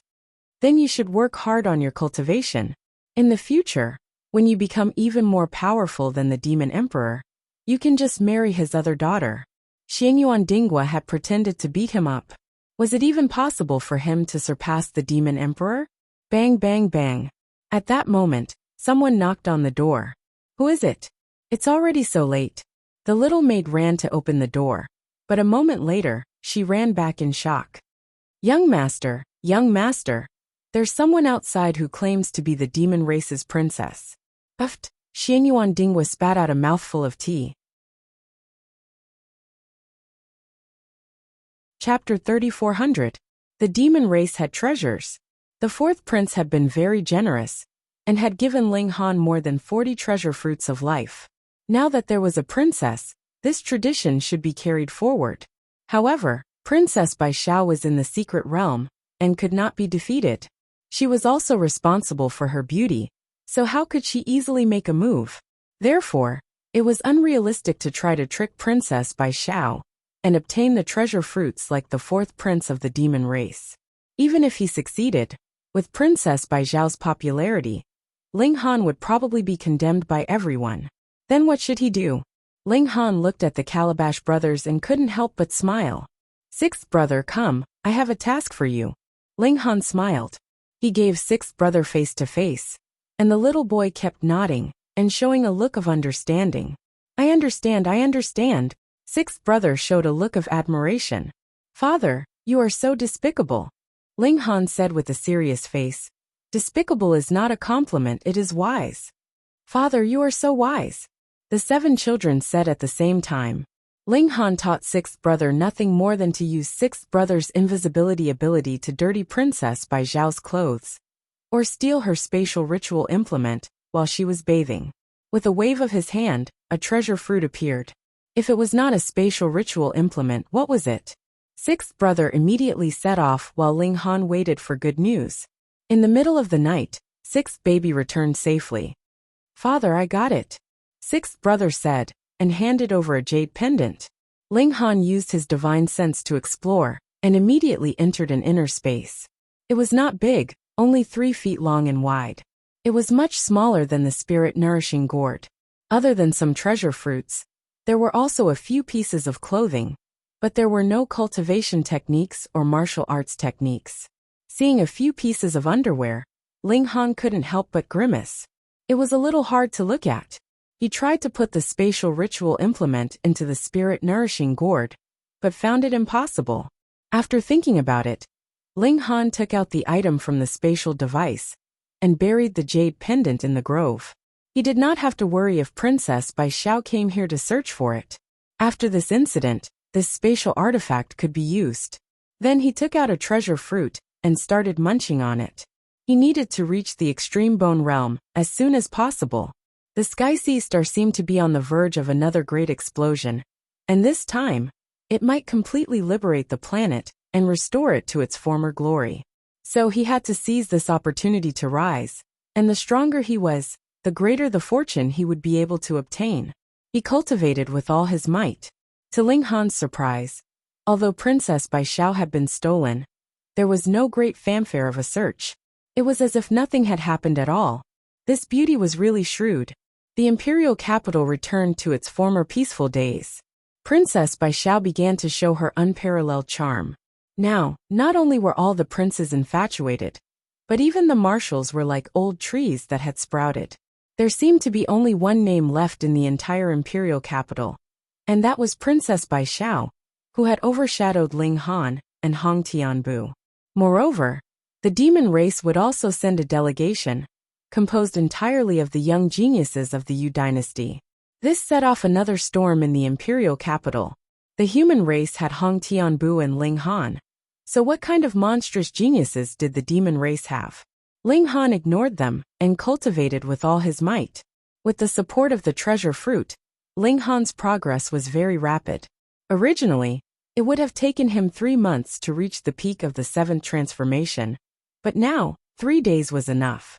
S1: Then you should work hard on your cultivation. In the future, when you become even more powerful than the demon emperor, you can just marry his other daughter. Xiangyuan Dinghua had pretended to beat him up. Was it even possible for him to surpass the demon emperor? Bang, bang, bang. At that moment, someone knocked on the door. Who is it? It's already so late. The little maid ran to open the door, but a moment later, she ran back in shock. Young master, there's someone outside who claims to be the demon race's princess. Uffed, Xiangyuan Dinghua spat out a mouthful of tea. Chapter 3400. The demon race had treasures. The 4th prince had been very generous, and had given Ling Han more than 40 treasure fruits of life. Now that there was a princess, this tradition should be carried forward. However, Princess Bai Xiao was in the secret realm, and could not be defeated. She was also responsible for her beauty, so how could she easily make a move? Therefore, it was unrealistic to try to trick Princess Bai Xiao and obtain the treasure fruits like the 4th prince of the demon race. Even if he succeeded, with Princess Bai Xiao's popularity, Ling Han would probably be condemned by everyone. Then what should he do? Ling Han looked at the Calabash brothers and couldn't help but smile. 6th brother, come, I have a task for you. Ling Han smiled. He gave 6th brother face to face, and the little boy kept nodding and showing a look of understanding. I understand. 6th brother showed a look of admiration. Father, you are so despicable. Ling Han said with a serious face. Despicable is not a compliment, it is wise. Father, you are so wise. The 7 children said at the same time. Ling Han taught 6th brother nothing more than to use 6th brother's invisibility ability to dirty Princess Bai Xiao's clothes, or steal her spatial ritual implement while she was bathing. With a wave of his hand, a treasure fruit appeared. If it was not a spatial ritual implement, what was it? Sixth brother immediately set off while Ling Han waited for good news. In the middle of the night, sixth baby returned safely. Father, I got it, sixth brother said, and handed over a jade pendant. Ling Han used his divine sense to explore, and immediately entered an inner space. It was not big, only 3 feet long and wide. It was much smaller than the spirit-nourishing gourd. Other than some treasure fruits, there were also a few pieces of clothing, but there were no cultivation techniques or martial arts techniques. Seeing a few pieces of underwear, Ling Han couldn't help but grimace. It was a little hard to look at. He tried to put the spatial ritual implement into the spirit-nourishing gourd, but found it impossible. After thinking about it, Ling Han took out the item from the spatial device and buried the jade pendant in the grove. He did not have to worry if Princess Bai Xiao came here to search for it. After this incident, this spatial artifact could be used. Then he took out a treasure fruit and started munching on it. He needed to reach the extreme bone realm as soon as possible. The Sky Sea Star seemed to be on the verge of another great explosion, and this time, it might completely liberate the planet and restore it to its former glory. So he had to seize this opportunity to rise, and the stronger he was, the greater the fortune he would be able to obtain. He cultivated with all his might. To Ling Han's surprise, although Princess Bai Xiao had been stolen, there was no great fanfare of a search. It was as if nothing had happened at all. This beauty was really shrewd. The imperial capital returned to its former peaceful days. Princess Bai Xiao began to show her unparalleled charm. Now, not only were all the princes infatuated, but even the marshals were like old trees that had sprouted. There seemed to be only one name left in the entire imperial capital, and that was Princess Bai Xiao, who had overshadowed Ling Han and Hong Tianbu. Moreover, the demon race would also send a delegation, composed entirely of the young geniuses of the Yu dynasty. This set off another storm in the imperial capital. The human race had Hong Tianbu and Ling Han. So what kind of monstrous geniuses did the demon race have? Ling Han ignored them and cultivated with all his might. With the support of the treasure fruit, Ling Han's progress was very rapid. Originally, it would have taken him 3 months to reach the peak of the 7th transformation, but now, 3 days was enough.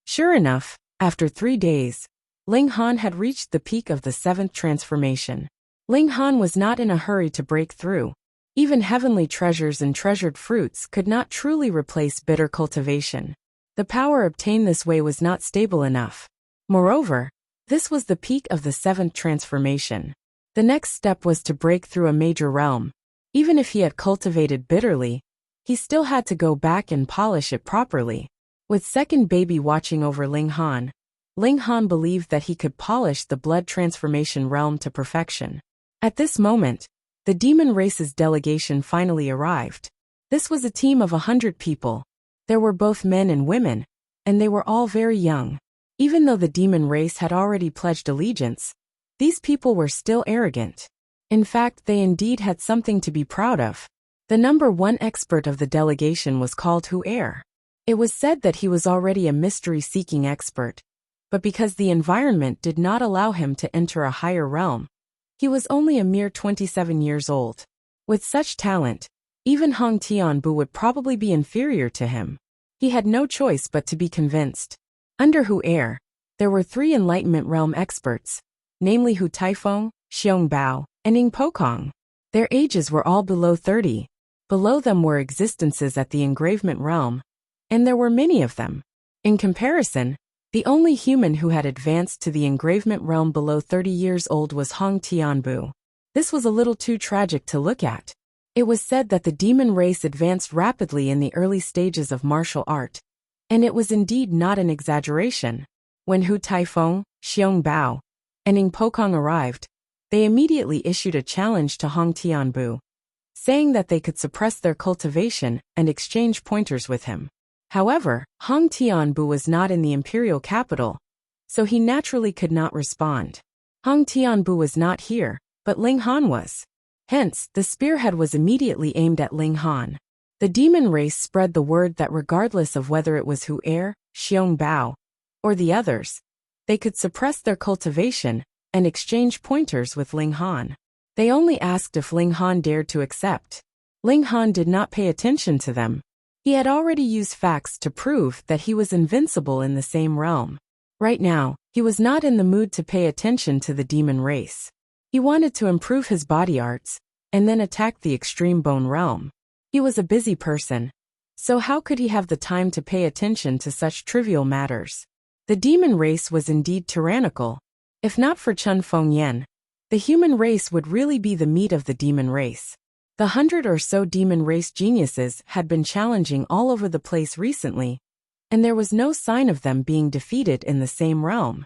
S1: Sure enough, after 3 days, Ling Han had reached the peak of the 7th transformation. Ling Han was not in a hurry to break through. Even heavenly treasures and treasured fruits could not truly replace bitter cultivation. The power obtained this way was not stable enough. Moreover, this was the peak of the 7th transformation. The next step was to break through a major realm. Even if he had cultivated bitterly, he still had to go back and polish it properly. With second baby watching over Ling Han believed that he could polish the blood transformation realm to perfection. At this moment, the demon race's delegation finally arrived. This was a team of 100 people. There were both men and women, and they were all very young. Even though the demon race had already pledged allegiance, these people were still arrogant. In fact, they indeed had something to be proud of. The number 1 expert of the delegation was called Hu Er. It was said that he was already a mystery-seeking expert, but because the environment did not allow him to enter a higher realm, he was only a mere 27 years old. With such talent, even Hong Tianbu would probably be inferior to him. He had no choice but to be convinced. Under Hu Er, there were 3 Enlightenment Realm experts, namely Hu Taifeng, Xiong Bao, and Ning Pokong. Their ages were all below 30. Below them were existences at the Engravement Realm, and there were many of them. In comparison, the only human who had advanced to the Engravement Realm below 30 years old was Hong Tianbu. This was a little too tragic to look at. It was said that the demon race advanced rapidly in the early stages of martial art, and it was indeed not an exaggeration. When Hu Taifeng, Xiong Bao, and Ning Pokong arrived, they immediately issued a challenge to Hong Tianbu, saying that they could suppress their cultivation and exchange pointers with him. However, Hong Tianbu was not in the imperial capital, so he naturally could not respond. Hong Tianbu was not here, but Ling Han was. Hence, the spearhead was immediately aimed at Ling Han. The demon race spread the word that regardless of whether it was Hu Er, Xiong Bao, or the others, they could suppress their cultivation and exchange pointers with Ling Han. They only asked if Ling Han dared to accept. Ling Han did not pay attention to them. He had already used facts to prove that he was invincible in the same realm. Right now, he was not in the mood to pay attention to the demon race. He wanted to improve his body arts, and then attack the extreme bone realm. He was a busy person, so how could he have the time to pay attention to such trivial matters? The demon race was indeed tyrannical. If not for Chen Fengyan, the human race would really be the meat of the demon race. The 100 or so demon race geniuses had been challenging all over the place recently, and there was no sign of them being defeated in the same realm.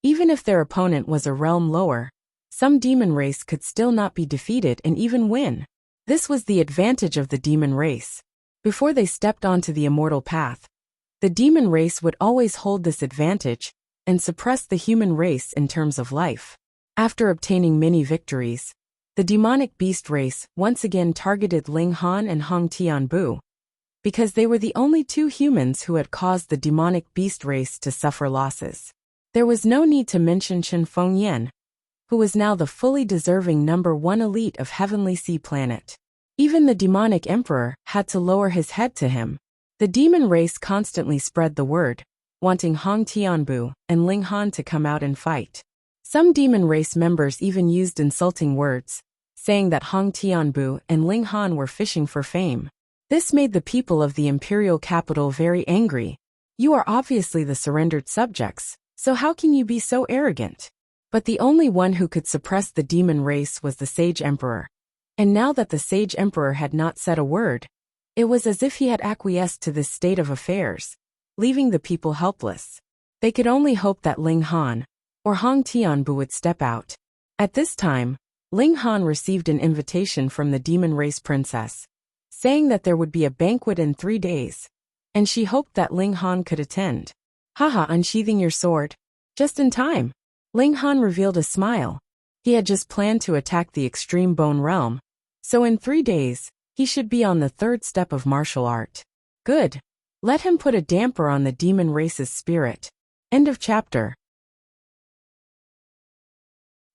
S1: Even if their opponent was a realm lower, some demon race could still not be defeated and even win. This was the advantage of the demon race. Before they stepped onto the immortal path, the demon race would always hold this advantage and suppress the human race in terms of life. After obtaining many victories, the demonic beast race once again targeted Ling Han and Hong Tianbu, because they were the only two humans who had caused the demonic beast race to suffer losses. There was no need to mention Chen Fengyan, who was now the fully deserving #1 elite of Heavenly Sea Planet. Even the demonic emperor had to lower his head to him. The demon race constantly spread the word, wanting Hong Tianbu and Ling Han to come out and fight. Some demon race members even used insulting words, saying that Hong Tianbu and Ling Han were fishing for fame. This made the people of the imperial capital very angry. You are obviously the surrendered subjects, so how can you be so arrogant? But the only one who could suppress the demon race was the Sage Emperor. And now that the Sage Emperor had not said a word, it was as if he had acquiesced to this state of affairs, leaving the people helpless. They could only hope that Ling Han or Hong Tianbu would step out. At this time, Ling Han received an invitation from the demon race princess, saying that there would be a banquet in 3 days, and she hoped that Ling Han could attend. Haha, unsheathing your sword. Just in time. Ling Han revealed a smile. He had just planned to attack the extreme bone realm, so in 3 days, he should be on the 3rd step of martial art. Good. Let him put a damper on the demon race's spirit. End of chapter.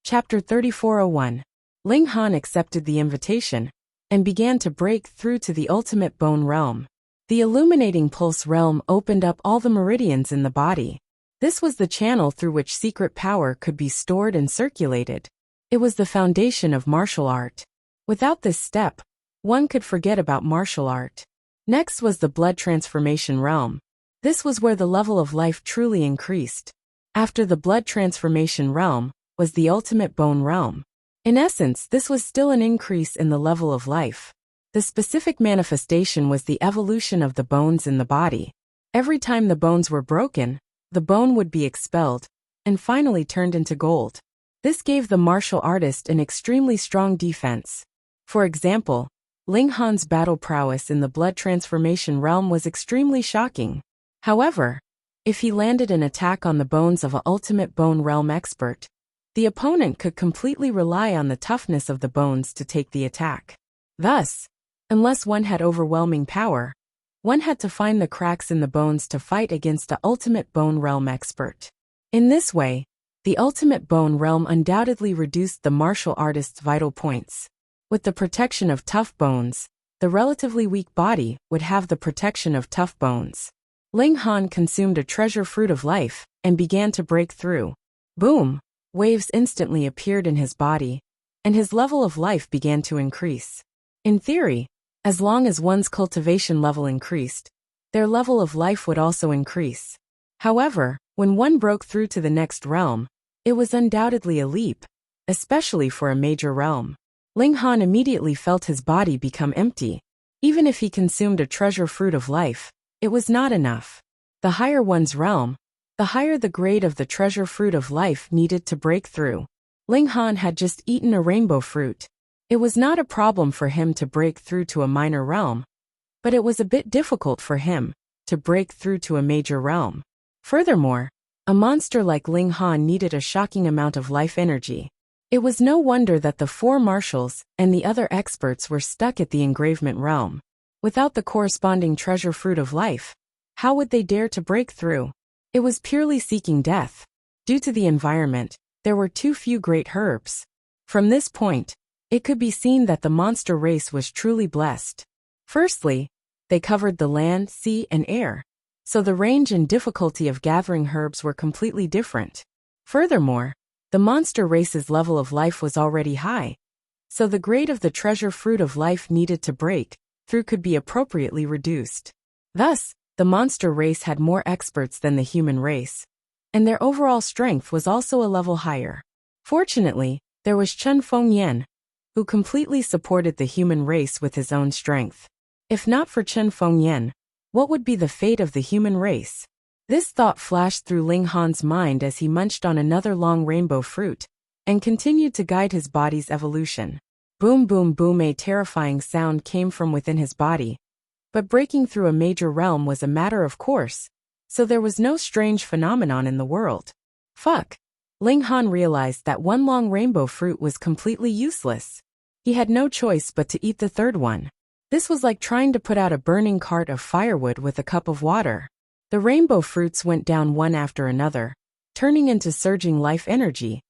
S1: Chapter 3401. Ling Han accepted the invitation and began to break through to the ultimate bone realm. The illuminating pulse realm opened up all the meridians in the body. This was the channel through which secret power could be stored and circulated. It was the foundation of martial art. Without this step, one could forget about martial art. Next was the blood transformation realm. This was where the level of life truly increased. After the blood transformation realm was the ultimate bone realm. In essence, this was still an increase in the level of life. The specific manifestation was the evolution of the bones in the body. Every time the bones were broken, the bone would be expelled, and finally turned into gold. This gave the martial artist an extremely strong defense. For example, Ling Han's battle prowess in the blood transformation realm was extremely shocking. However, if he landed an attack on the bones of an ultimate bone realm expert, the opponent could completely rely on the toughness of the bones to take the attack. Thus, unless one had overwhelming power, one had to find the cracks in the bones to fight against the ultimate bone realm expert. In this way, the ultimate bone realm undoubtedly reduced the martial artist's vital points. With the protection of tough bones, the relatively weak body would have the protection of tough bones. Ling Han consumed a treasure fruit of life and began to break through. Boom! Waves instantly appeared in his body, and his level of life began to increase. In theory, as long as one's cultivation level increased, their level of life would also increase. However, when one broke through to the next realm, it was undoubtedly a leap, especially for a major realm. Ling Han immediately felt his body become empty. Even if he consumed a treasure fruit of life, it was not enough. The higher one's realm, the higher the grade of the treasure fruit of life needed to break through. Ling Han had just eaten a rainbow fruit. It was not a problem for him to break through to a minor realm, but it was a bit difficult for him to break through to a major realm. Furthermore, a monster like Ling Han needed a shocking amount of life energy. It was no wonder that the 4 marshals and the other experts were stuck at the engravement realm. Without the corresponding treasure fruit of life, how would they dare to break through? It was purely seeking death. Due to the environment, there were too few great herbs. From this point, it could be seen that the monster race was truly blessed. Firstly, they covered the land, sea, and air, so the range and difficulty of gathering herbs were completely different. Furthermore, the monster race's level of life was already high, so the grade of the treasure fruit of life needed to break through could be appropriately reduced. Thus, the monster race had more experts than the human race, and their overall strength was also a level higher. Fortunately, there was Chen Fengyan, who completely supported the human race with his own strength. If not for Chen Fengyan, what would be the fate of the human race? This thought flashed through Ling Han's mind as he munched on another long rainbow fruit, and continued to guide his body's evolution. Boom boom boom, a terrifying sound came from within his body. But breaking through a major realm was a matter of course, so there was no strange phenomenon in the world. Fuck! Ling Han realized that one long rainbow fruit was completely useless. He had no choice but to eat the third one. This was like trying to put out a burning cart of firewood with a cup of water. The rainbow fruits went down one after another, turning into surging life energy.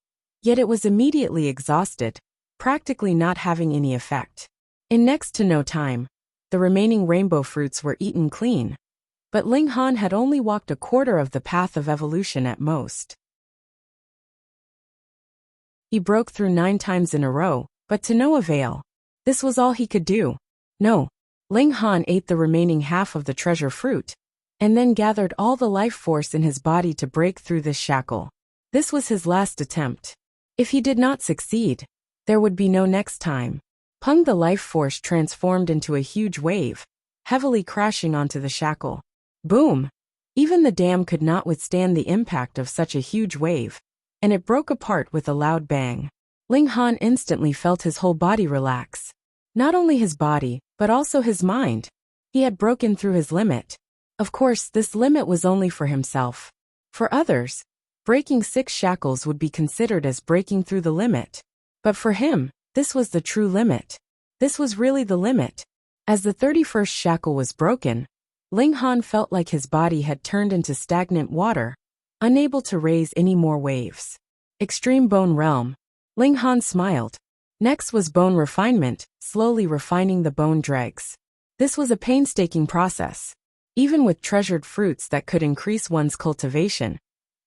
S1: Yet it was immediately exhausted, practically not having any effect. In next to no time, the remaining rainbow fruits were eaten clean. But Ling Han had only walked a quarter of the path of evolution at most. He broke through 9 times in a row, but to no avail. This was all he could do. No. Ling Han ate the remaining half of the treasure fruit, and then gathered all the life force in his body to break through this shackle. This was his last attempt. If he did not succeed, there would be no next time. Pung, the life force transformed into a huge wave, heavily crashing onto the shackle. Boom! Even the dam could not withstand the impact of such a huge wave, and it broke apart with a loud bang. Ling Han instantly felt his whole body relax. Not only his body, but also his mind. He had broken through his limit. Of course, this limit was only for himself. For others, breaking 6 shackles would be considered as breaking through the limit. But for him, this was the true limit. This was really the limit. As the 31st shackle was broken, Ling Han felt like his body had turned into stagnant water, unable to raise any more waves. Extreme Bone Realm. Ling Han smiled. Next was bone refinement, slowly refining the bone dregs. This was a painstaking process. Even with treasured fruits that could increase one's cultivation,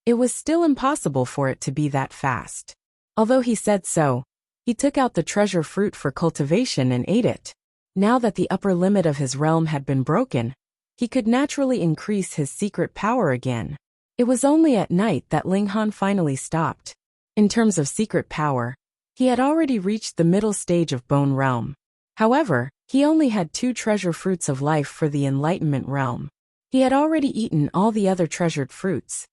S1: it was still impossible for it to be that fast. Although he said so, he took out the treasure fruit for cultivation and ate it. Now that the upper limit of his realm had been broken, he could naturally increase his secret power again. It was only at night that Ling Han finally stopped. In terms of secret power, he had already reached the middle stage of Bone Realm. However, he only had 2 treasure fruits of life for the Enlightenment Realm. He had already eaten all the other treasured fruits.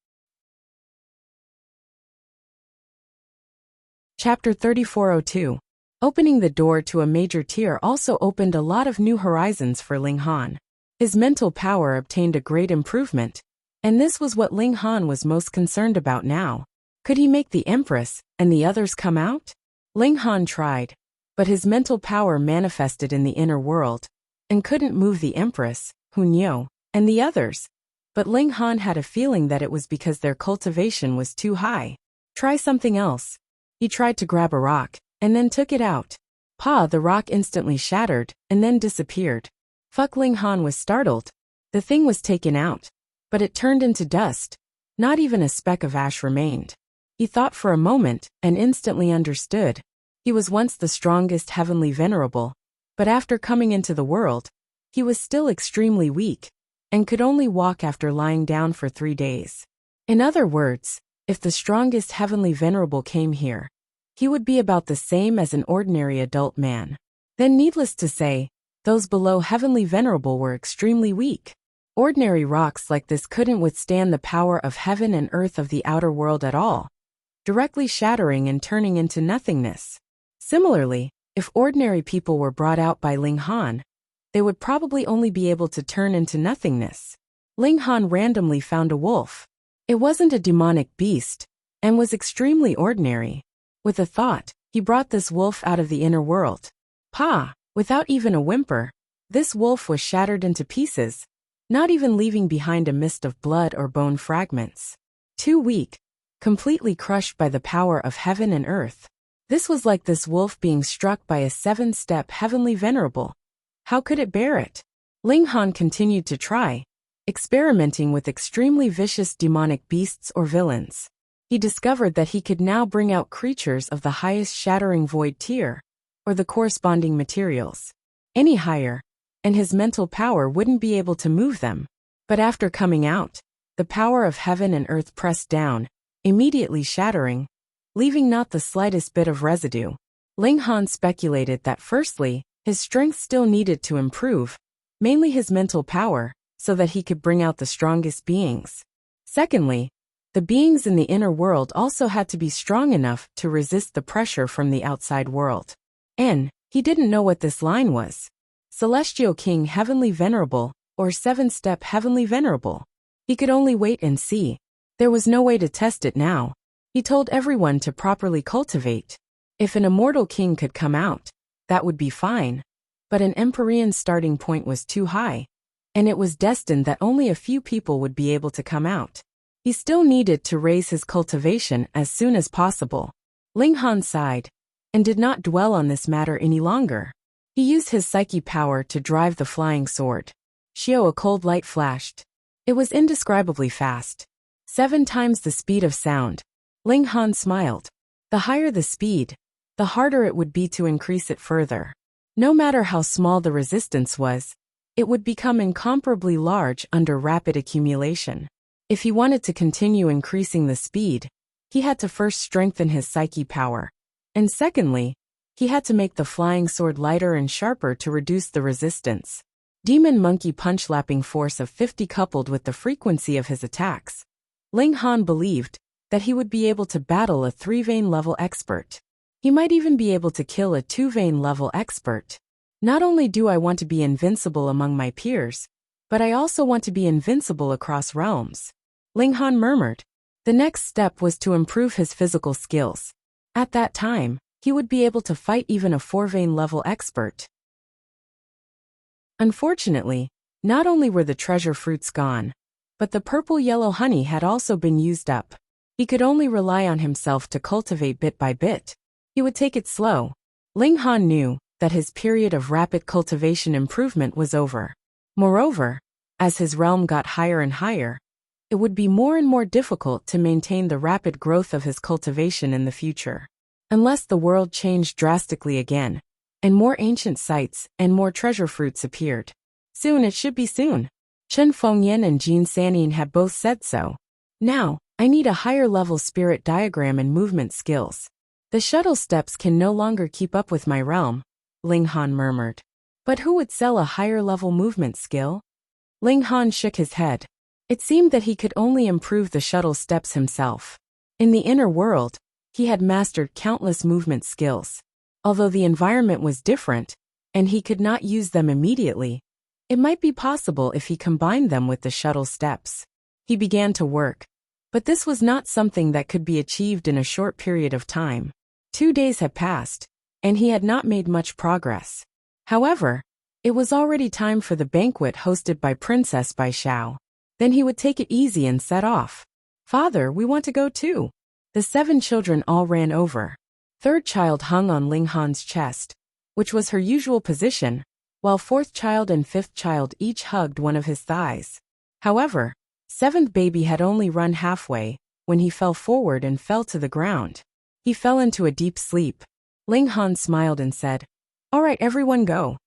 S1: Chapter 3402. Opening the door to a major tier also opened a lot of new horizons for Ling Han. His mental power obtained a great improvement, and this was what Ling Han was most concerned about now. Could he make the Empress and the others come out? Ling Han tried, but his mental power manifested in the inner world, and couldn't move the Empress, Hunyo, and the others. But Ling Han had a feeling that it was because their cultivation was too high. Try something else. He tried to grab a rock, and then took it out. The rock instantly shattered, and then disappeared. Ling Han was startled. The thing was taken out, but it turned into dust. Not even a speck of ash remained. He thought for a moment, and instantly understood. He was once the strongest heavenly venerable, but after coming into the world, he was still extremely weak, and could only walk after lying down for 3 days. In other words, if the strongest heavenly venerable came here, he would be about the same as an ordinary adult man. Then needless to say, those below heavenly venerable were extremely weak. Ordinary rocks like this couldn't withstand the power of heaven and earth of the outer world at all, directly shattering and turning into nothingness. Similarly, if ordinary people were brought out by Ling Han, they would probably only be able to turn into nothingness. Ling Han randomly found a wolf. It wasn't a demonic beast, and was extremely ordinary. With a thought, he brought this wolf out of the inner world. Without even a whimper, this wolf was shattered into pieces, not even leaving behind a mist of blood or bone fragments. Too weak, completely crushed by the power of heaven and earth. This was like this wolf being struck by a 7-step heavenly venerable. How could it bear it? Ling Han continued to try, experimenting with extremely vicious demonic beasts or villains. He discovered that he could now bring out creatures of the highest shattering void tier, or the corresponding materials. Any higher, and his mental power wouldn't be able to move them. But after coming out, the power of heaven and earth pressed down, immediately shattering, leaving not the slightest bit of residue. Ling Han speculated that firstly, his strength still needed to improve, mainly his mental power, so that he could bring out the strongest beings. Secondly, the beings in the inner world also had to be strong enough to resist the pressure from the outside world. And he didn't know what this line was. Celestial King Heavenly Venerable, or 7-step Heavenly Venerable. He could only wait and see. There was no way to test it now. He told everyone to properly cultivate. If an immortal king could come out, that would be fine. But an Empyrean starting point was too high, and it was destined that only a few people would be able to come out. He still needed to raise his cultivation as soon as possible. Ling Han sighed, and did not dwell on this matter any longer. He used his psyche power to drive the flying sword. Shio, a cold light flashed. It was indescribably fast. 7 times the speed of sound. Ling Han smiled. The higher the speed, the harder it would be to increase it further. No matter how small the resistance was, it would become incomparably large under rapid accumulation. If he wanted to continue increasing the speed, he had to first strengthen his psyche power. And secondly, he had to make the flying sword lighter and sharper to reduce the resistance. Demon monkey punch lapping force of 50 coupled with the frequency of his attacks. Ling Han believed that he would be able to battle a 3-vein level expert. He might even be able to kill a 2-vein level expert. Not only do I want to be invincible among my peers, but I also want to be invincible across realms. Ling Han murmured. The next step was to improve his physical skills. At that time, he would be able to fight even a 4-vein level expert. Unfortunately, not only were the treasure fruits gone, but the purple-yellow honey had also been used up. He could only rely on himself to cultivate bit by bit. He would take it slow. Ling Han knew that his period of rapid cultivation improvement was over. Moreover, as his realm got higher and higher, it would be more and more difficult to maintain the rapid growth of his cultivation in the future. Unless the world changed drastically again, and more ancient sites and more treasure fruits appeared. Soon it should be soon. Chen Fengyan and Jin Sanin had both said so. Now, I need a higher level spirit diagram and movement skills. The shuttle steps can no longer keep up with my realm, Ling Han murmured. But who would sell a higher level movement skill? Ling Han shook his head. It seemed that he could only improve the shuttle steps himself. In the inner world, he had mastered countless movement skills. Although the environment was different, and he could not use them immediately, it might be possible if he combined them with the shuttle steps. He began to work. But this was not something that could be achieved in a short period of time. 2 days had passed, and he had not made much progress. However, it was already time for the banquet hosted by Princess Bai Xiao. Then he would take it easy and set off. Father, we want to go too. The 7 children all ran over. 3rd child hung on Ling Han's chest, which was her usual position, while 4th child and 5th child each hugged one of his thighs. However, 7th baby had only run halfway when he fell forward and fell to the ground. He fell into a deep sleep. Ling Han smiled and said, "All right, everyone go."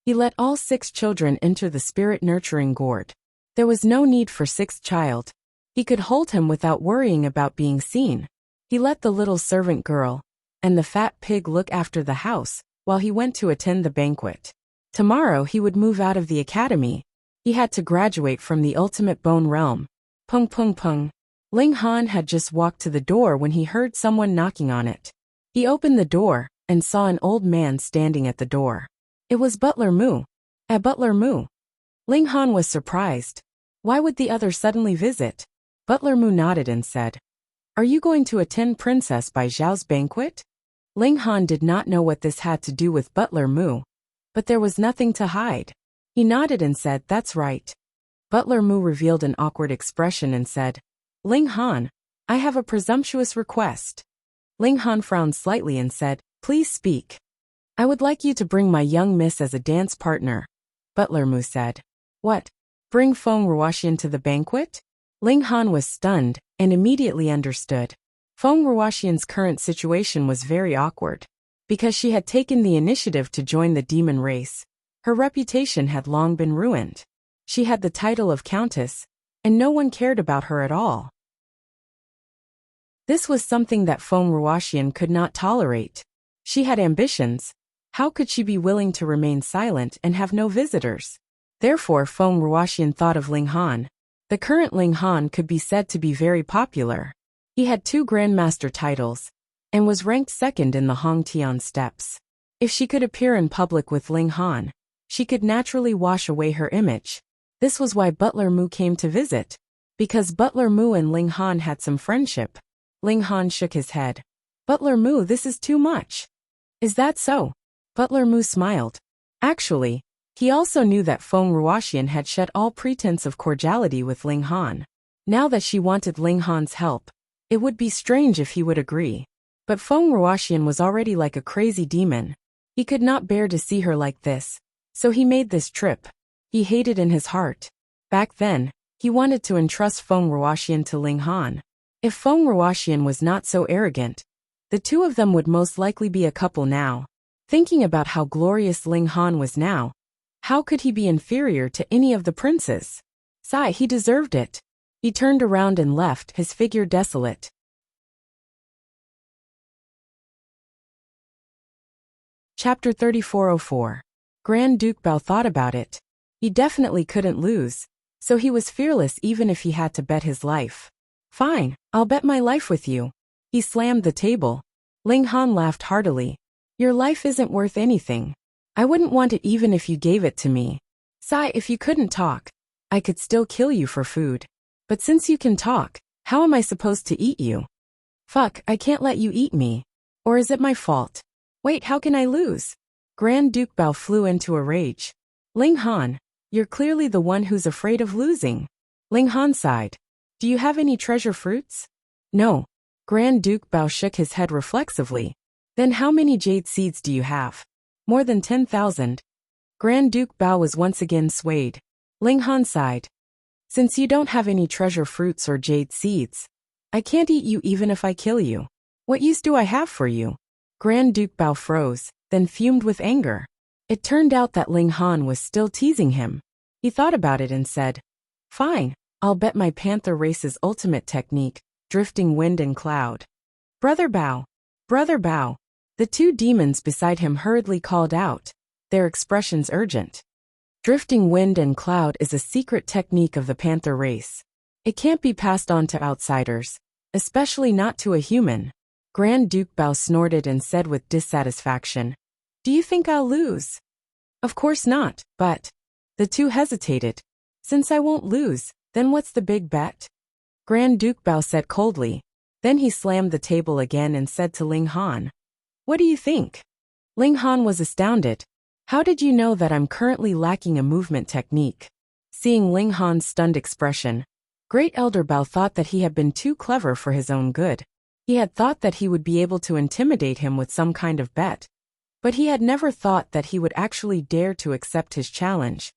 S1: He let all 6 children enter the spirit nurturing gourd. There was no need for 6th child. He could hold him without worrying about being seen. He let the little servant girl and the fat pig look after the house while he went to attend the banquet. Tomorrow he would move out of the academy. He had to graduate from the ultimate bone realm. Pung pung pung. Ling Han had just walked to the door when he heard someone knocking on it. He opened the door and saw an old man standing at the door. It was Butler Mu. Butler Mu. Ling Han was surprised. Why would the other suddenly visit? Butler Mu nodded and said, "Are you going to attend Princess Bai Xiao's banquet?" Ling Han did not know what this had to do with Butler Mu, but there was nothing to hide. He nodded and said, "That's right." Butler Mu revealed an awkward expression and said, "Ling Han, I have a presumptuous request. Ling Han frowned slightly and said, please speak. I would like you to bring my young miss as a dance partner, Butler Mu said. What? Bring Feng Ruoxian to the banquet? Ling Han was stunned and immediately understood. Feng Ruoxian's current situation was very awkward. Because she had taken the initiative to join the demon race, her reputation had long been ruined. She had the title of countess, and no one cared about her at all. This was something that Feng Ruoxian could not tolerate. She had ambitions. How could she be willing to remain silent and have no visitors? Therefore Feng Ruoxian thought of Ling Han. The current Ling Han could be said to be very popular. He had 2 grandmaster titles, and was ranked second in the Hongtian steppes. If she could appear in public with Ling Han, she could naturally wash away her image. This was why Butler Mu came to visit. Because Butler Mu and Ling Han had some friendship. Ling Han shook his head. Butler Mu, this is too much. Is that so? Butler Mu smiled. Actually, he also knew that Feng Ruoxian had shed all pretense of cordiality with Ling Han. Now that she wanted Ling Han's help, it would be strange if he would agree. But Feng Ruoxian was already like a crazy demon. He could not bear to see her like this, so he made this trip. He hated in his heart. Back then, he wanted to entrust Feng Ruoxian to Ling Han. If Feng Ruoxian was not so arrogant, the two of them would most likely be a couple now. Thinking about how glorious Ling Han was now, how could he be inferior to any of the princes? Sigh, he deserved it. He turned around and left, his figure desolate. Chapter 3404. Grand Duke Bao thought about it. He definitely couldn't lose, so he was fearless even if he had to bet his life. Fine, I'll bet my life with you. He slammed the table. Ling Han laughed heartily. Your life isn't worth anything. I wouldn't want it even if you gave it to me. Sigh, if you couldn't talk, I could still kill you for food. But since you can talk, how am I supposed to eat you? Fuck, I can't let you eat me. Or is it my fault? Wait, how can I lose? Grand Duke Bao flew into a rage. Ling Han, you're clearly the one who's afraid of losing. Ling Han sighed. Do you have any treasure fruits? No. Grand Duke Bao shook his head reflexively. Then how many jade seeds do you have? More than 10,000. Grand Duke Bao was once again swayed. Ling Han sighed. Since you don't have any treasure fruits or jade seeds, I can't eat you even if I kill you. What use do I have for you? Grand Duke Bao froze, then fumed with anger. It turned out that Ling Han was still teasing him. He thought about it and said, Fine, I'll bet my panther race's ultimate technique, drifting wind and cloud. Brother Bao! Brother Bao! The 2 demons beside him hurriedly called out, their expressions urgent. Drifting wind and cloud is a secret technique of the panther race. It can't be passed on to outsiders, especially not to a human. Grand Duke Bao snorted and said with dissatisfaction, Do you think I'll lose? Of course not, but... The 2 hesitated. Since I won't lose, then what's the big bet? Grand Duke Bao said coldly. Then he slammed the table again and said to Ling Han, What do you think? Ling Han was astounded. How did you know that I'm currently lacking a movement technique? Seeing Ling Han's stunned expression, Great Elder Bao thought that he had been too clever for his own good. He had thought that he would be able to intimidate him with some kind of bet. But he had never thought that he would actually dare to accept his challenge,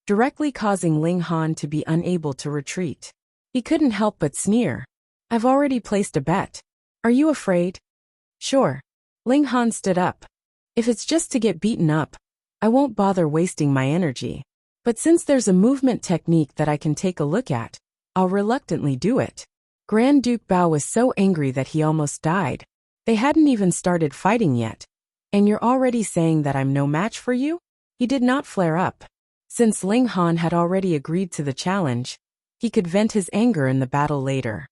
S1: directly causing Ling Han to be unable to retreat. He couldn't help but sneer. I've already placed a bet. Are you afraid? Sure. Ling Han stood up. If it's just to get beaten up, I won't bother wasting my energy. But since there's a movement technique that I can take a look at, I'll reluctantly do it. Grand Duke Bao was so angry that he almost died. They hadn't even started fighting yet. And you're already saying that I'm no match for you? He did not flare up. Since Ling Han had already agreed to the challenge, he could vent his anger in the battle later.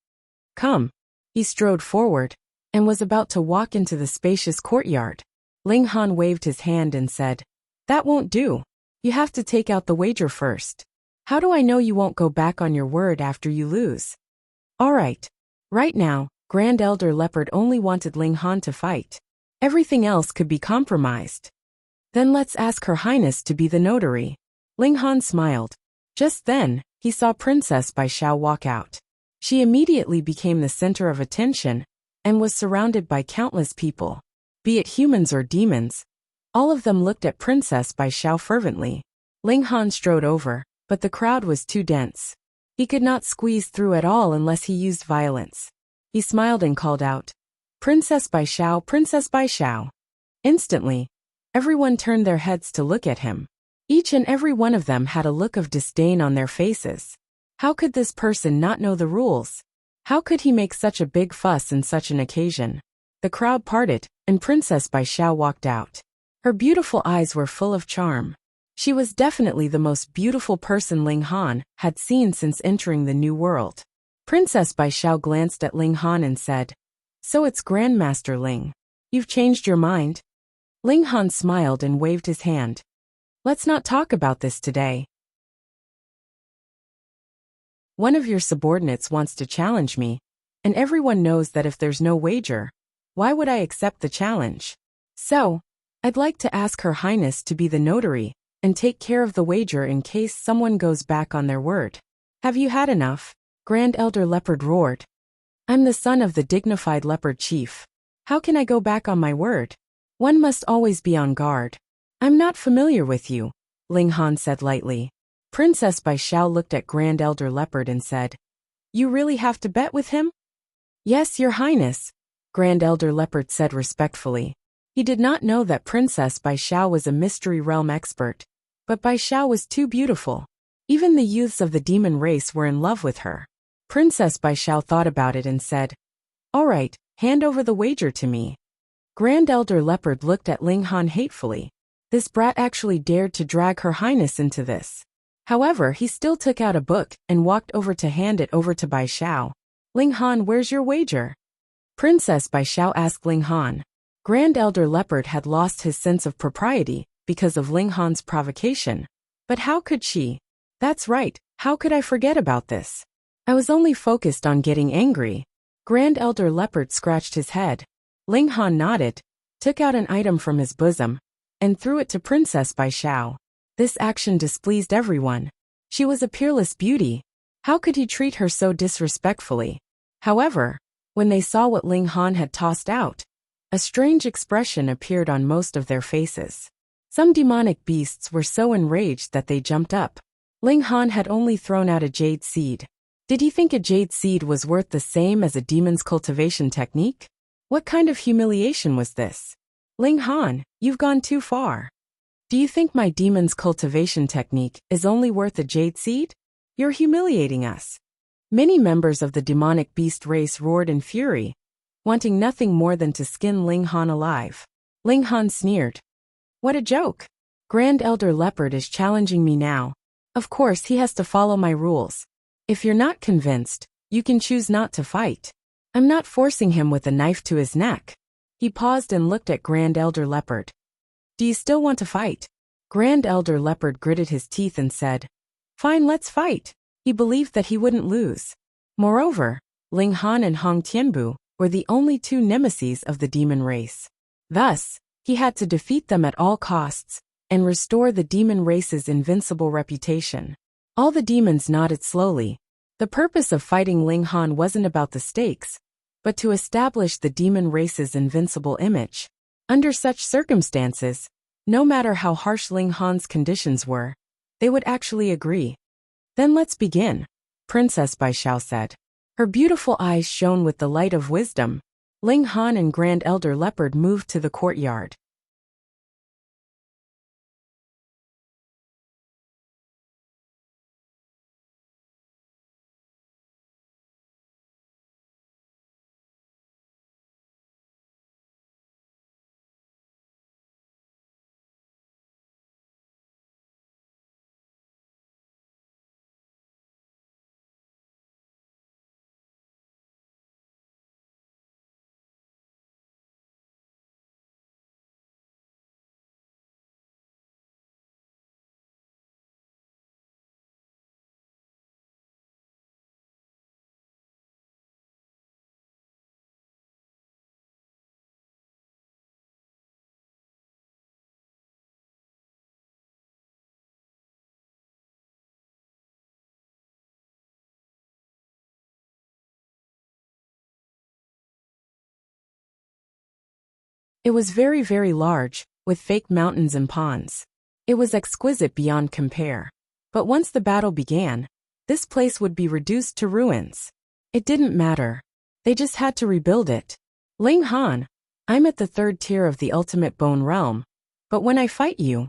S1: Come. He strode forward, and was about to walk into the spacious courtyard. Ling Han waved his hand and said, That won't do. You have to take out the wager first. How do I know you won't go back on your word after you lose? All right. Right now, Grand Elder Leopard only wanted Ling Han to fight. Everything else could be compromised. Then let's ask Her Highness to be the notary. Ling Han smiled. Just then, he saw Princess Bai Xiao walk out. She immediately became the center of attention and was surrounded by countless people. Be it humans or demons, all of them looked at Princess Bai Xiao fervently. Ling Han strode over, but the crowd was too dense. He could not squeeze through at all unless he used violence. He smiled and called out, "Princess Bai Xiao, Princess Bai Xiao." Instantly, everyone turned their heads to look at him. Each and every one of them had a look of disdain on their faces. How could this person not know the rules? How could he make such a big fuss in such an occasion? The crowd parted, and Princess Bai Xiao walked out. Her beautiful eyes were full of charm. She was definitely the most beautiful person Ling Han had seen since entering the new world. Princess Bai Xiao glanced at Ling Han and said, "So it's Grandmaster Ling. You've changed your mind?" Ling Han smiled and waved his hand. "Let's not talk about this today. One of your subordinates wants to challenge me, and everyone knows that if there's no wager, why would I accept the challenge? So, I'd like to ask Her Highness to be the notary and take care of the wager in case someone goes back on their word." "Have you had enough?" Grand Elder Leopard roared. "I'm the son of the dignified Leopard Chief. How can I go back on my word? One must always be on guard." "I'm not familiar with you," Ling Han said lightly. Princess Bai Xiao looked at Grand Elder Leopard and said, "You really have to bet with him?" "Yes, Your Highness," Grand Elder Leopard said respectfully. He did not know that Princess Bai Xiao was a mystery realm expert, but Bai Xiao was too beautiful. Even the youths of the demon race were in love with her. Princess Bai Xiao thought about it and said, "All right, hand over the wager to me." Grand Elder Leopard looked at Ling Han hatefully. This brat actually dared to drag Her Highness into this. However, he still took out a book and walked over to hand it over to Bai Xiao. "Ling Han, where's your wager?" Princess Bai Xiao asked Ling Han. Grand Elder Leopard had lost his sense of propriety because of Ling Han's provocation. But how could she? That's right, how could I forget about this? I was only focused on getting angry. Grand Elder Leopard scratched his head. Ling Han nodded, took out an item from his bosom, and threw it to Princess Bai Xiao. This action displeased everyone. She was a peerless beauty. How could he treat her so disrespectfully? However, when they saw what Ling Han had tossed out, a strange expression appeared on most of their faces. Some demonic beasts were so enraged that they jumped up. Ling Han had only thrown out a jade seed. Did he think a jade seed was worth the same as a demon's cultivation technique? What kind of humiliation was this? Ling Han, you've gone too far. Do you think my demon's cultivation technique is only worth a jade seed? You're humiliating us. Many members of the demonic beast race roared in fury, wanting nothing more than to skin Ling Han alive. Ling Han sneered. "What a joke. Grand Elder Leopard is challenging me now. Of course he has to follow my rules. If you're not convinced, you can choose not to fight. I'm not forcing him with a knife to his neck." He paused and looked at Grand Elder Leopard. "Do you still want to fight?" Grand Elder Leopard gritted his teeth and said, "Fine, let's fight." He believed that he wouldn't lose. Moreover, Ling Han and Hong Tianbu were the only two nemeses of the demon race. Thus, he had to defeat them at all costs and restore the demon race's invincible reputation. All the demons nodded slowly. The purpose of fighting Ling Han wasn't about the stakes, but to establish the demon race's invincible image. Under such circumstances, no matter how harsh Ling Han's conditions were, they would actually agree. "Then let's begin," Princess Bai Xiao said. Her beautiful eyes shone with the light of wisdom. Ling Han and Grand Elder Leopard moved to the courtyard. It was very, very large, with fake mountains and ponds. It was exquisite beyond compare. But once the battle began, this place would be reduced to ruins. It didn't matter. They just had to rebuild it. Ling Han, I'm at the 3rd tier of the ultimate bone realm, but when I fight you,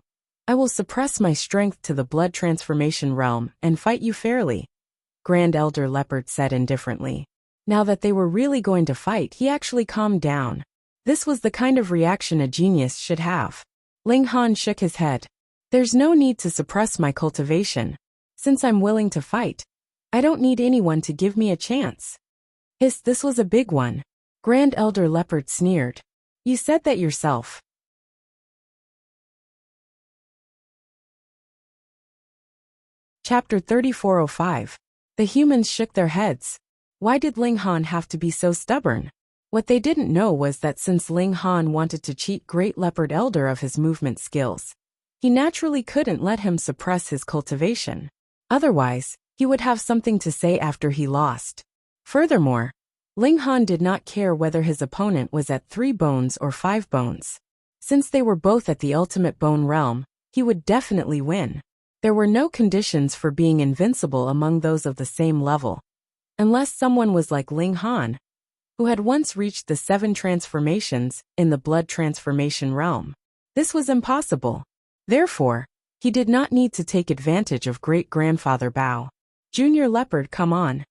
S1: I will suppress my strength to the blood transformation realm and fight you fairly, Grand Elder Leopard said indifferently. Now that they were really going to fight, he actually calmed down. This was the kind of reaction a genius should have. Ling Han shook his head. There's no need to suppress my cultivation. Since I'm willing to fight, I don't need anyone to give me a chance. This was a big one. Grand Elder Leopard sneered. You said that yourself. Chapter 3405. The humans shook their heads. Why did Ling Han have to be so stubborn? What they didn't know was that since Ling Han wanted to cheat Great Leopard Elder of his movement skills, he naturally couldn't let him suppress his cultivation. Otherwise, he would have something to say after he lost. Furthermore, Ling Han did not care whether his opponent was at 3 bones or 5 bones. Since they were both at the ultimate bone realm, he would definitely win. There were no conditions for being invincible among those of the same level. Unless someone was like Ling Han, who had once reached the 7 transformations in the blood transformation realm. This was impossible. Therefore, he did not need to take advantage of Great-Grandfather Bao. Junior Leopard, come on.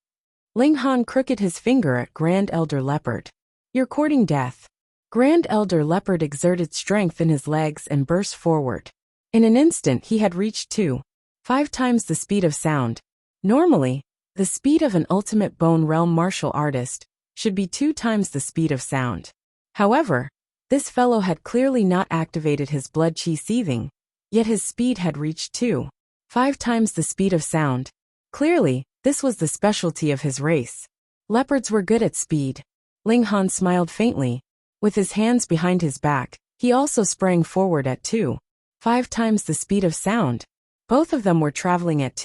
S1: Ling Han crooked his finger at Grand Elder Leopard. You're courting death. Grand Elder Leopard exerted strength in his legs and burst forward. In an instant he had reached 5 times the speed of sound. Normally, the speed of an ultimate bone realm martial artist should be 2 times the speed of sound. However, this fellow had clearly not activated his blood chi seething, yet his speed had reached 5 times the speed of sound. Clearly, this was the specialty of his race. Leopards were good at speed. Ling Han smiled faintly. With his hands behind his back, he also sprang forward at 5 times the speed of sound. Both of them were traveling at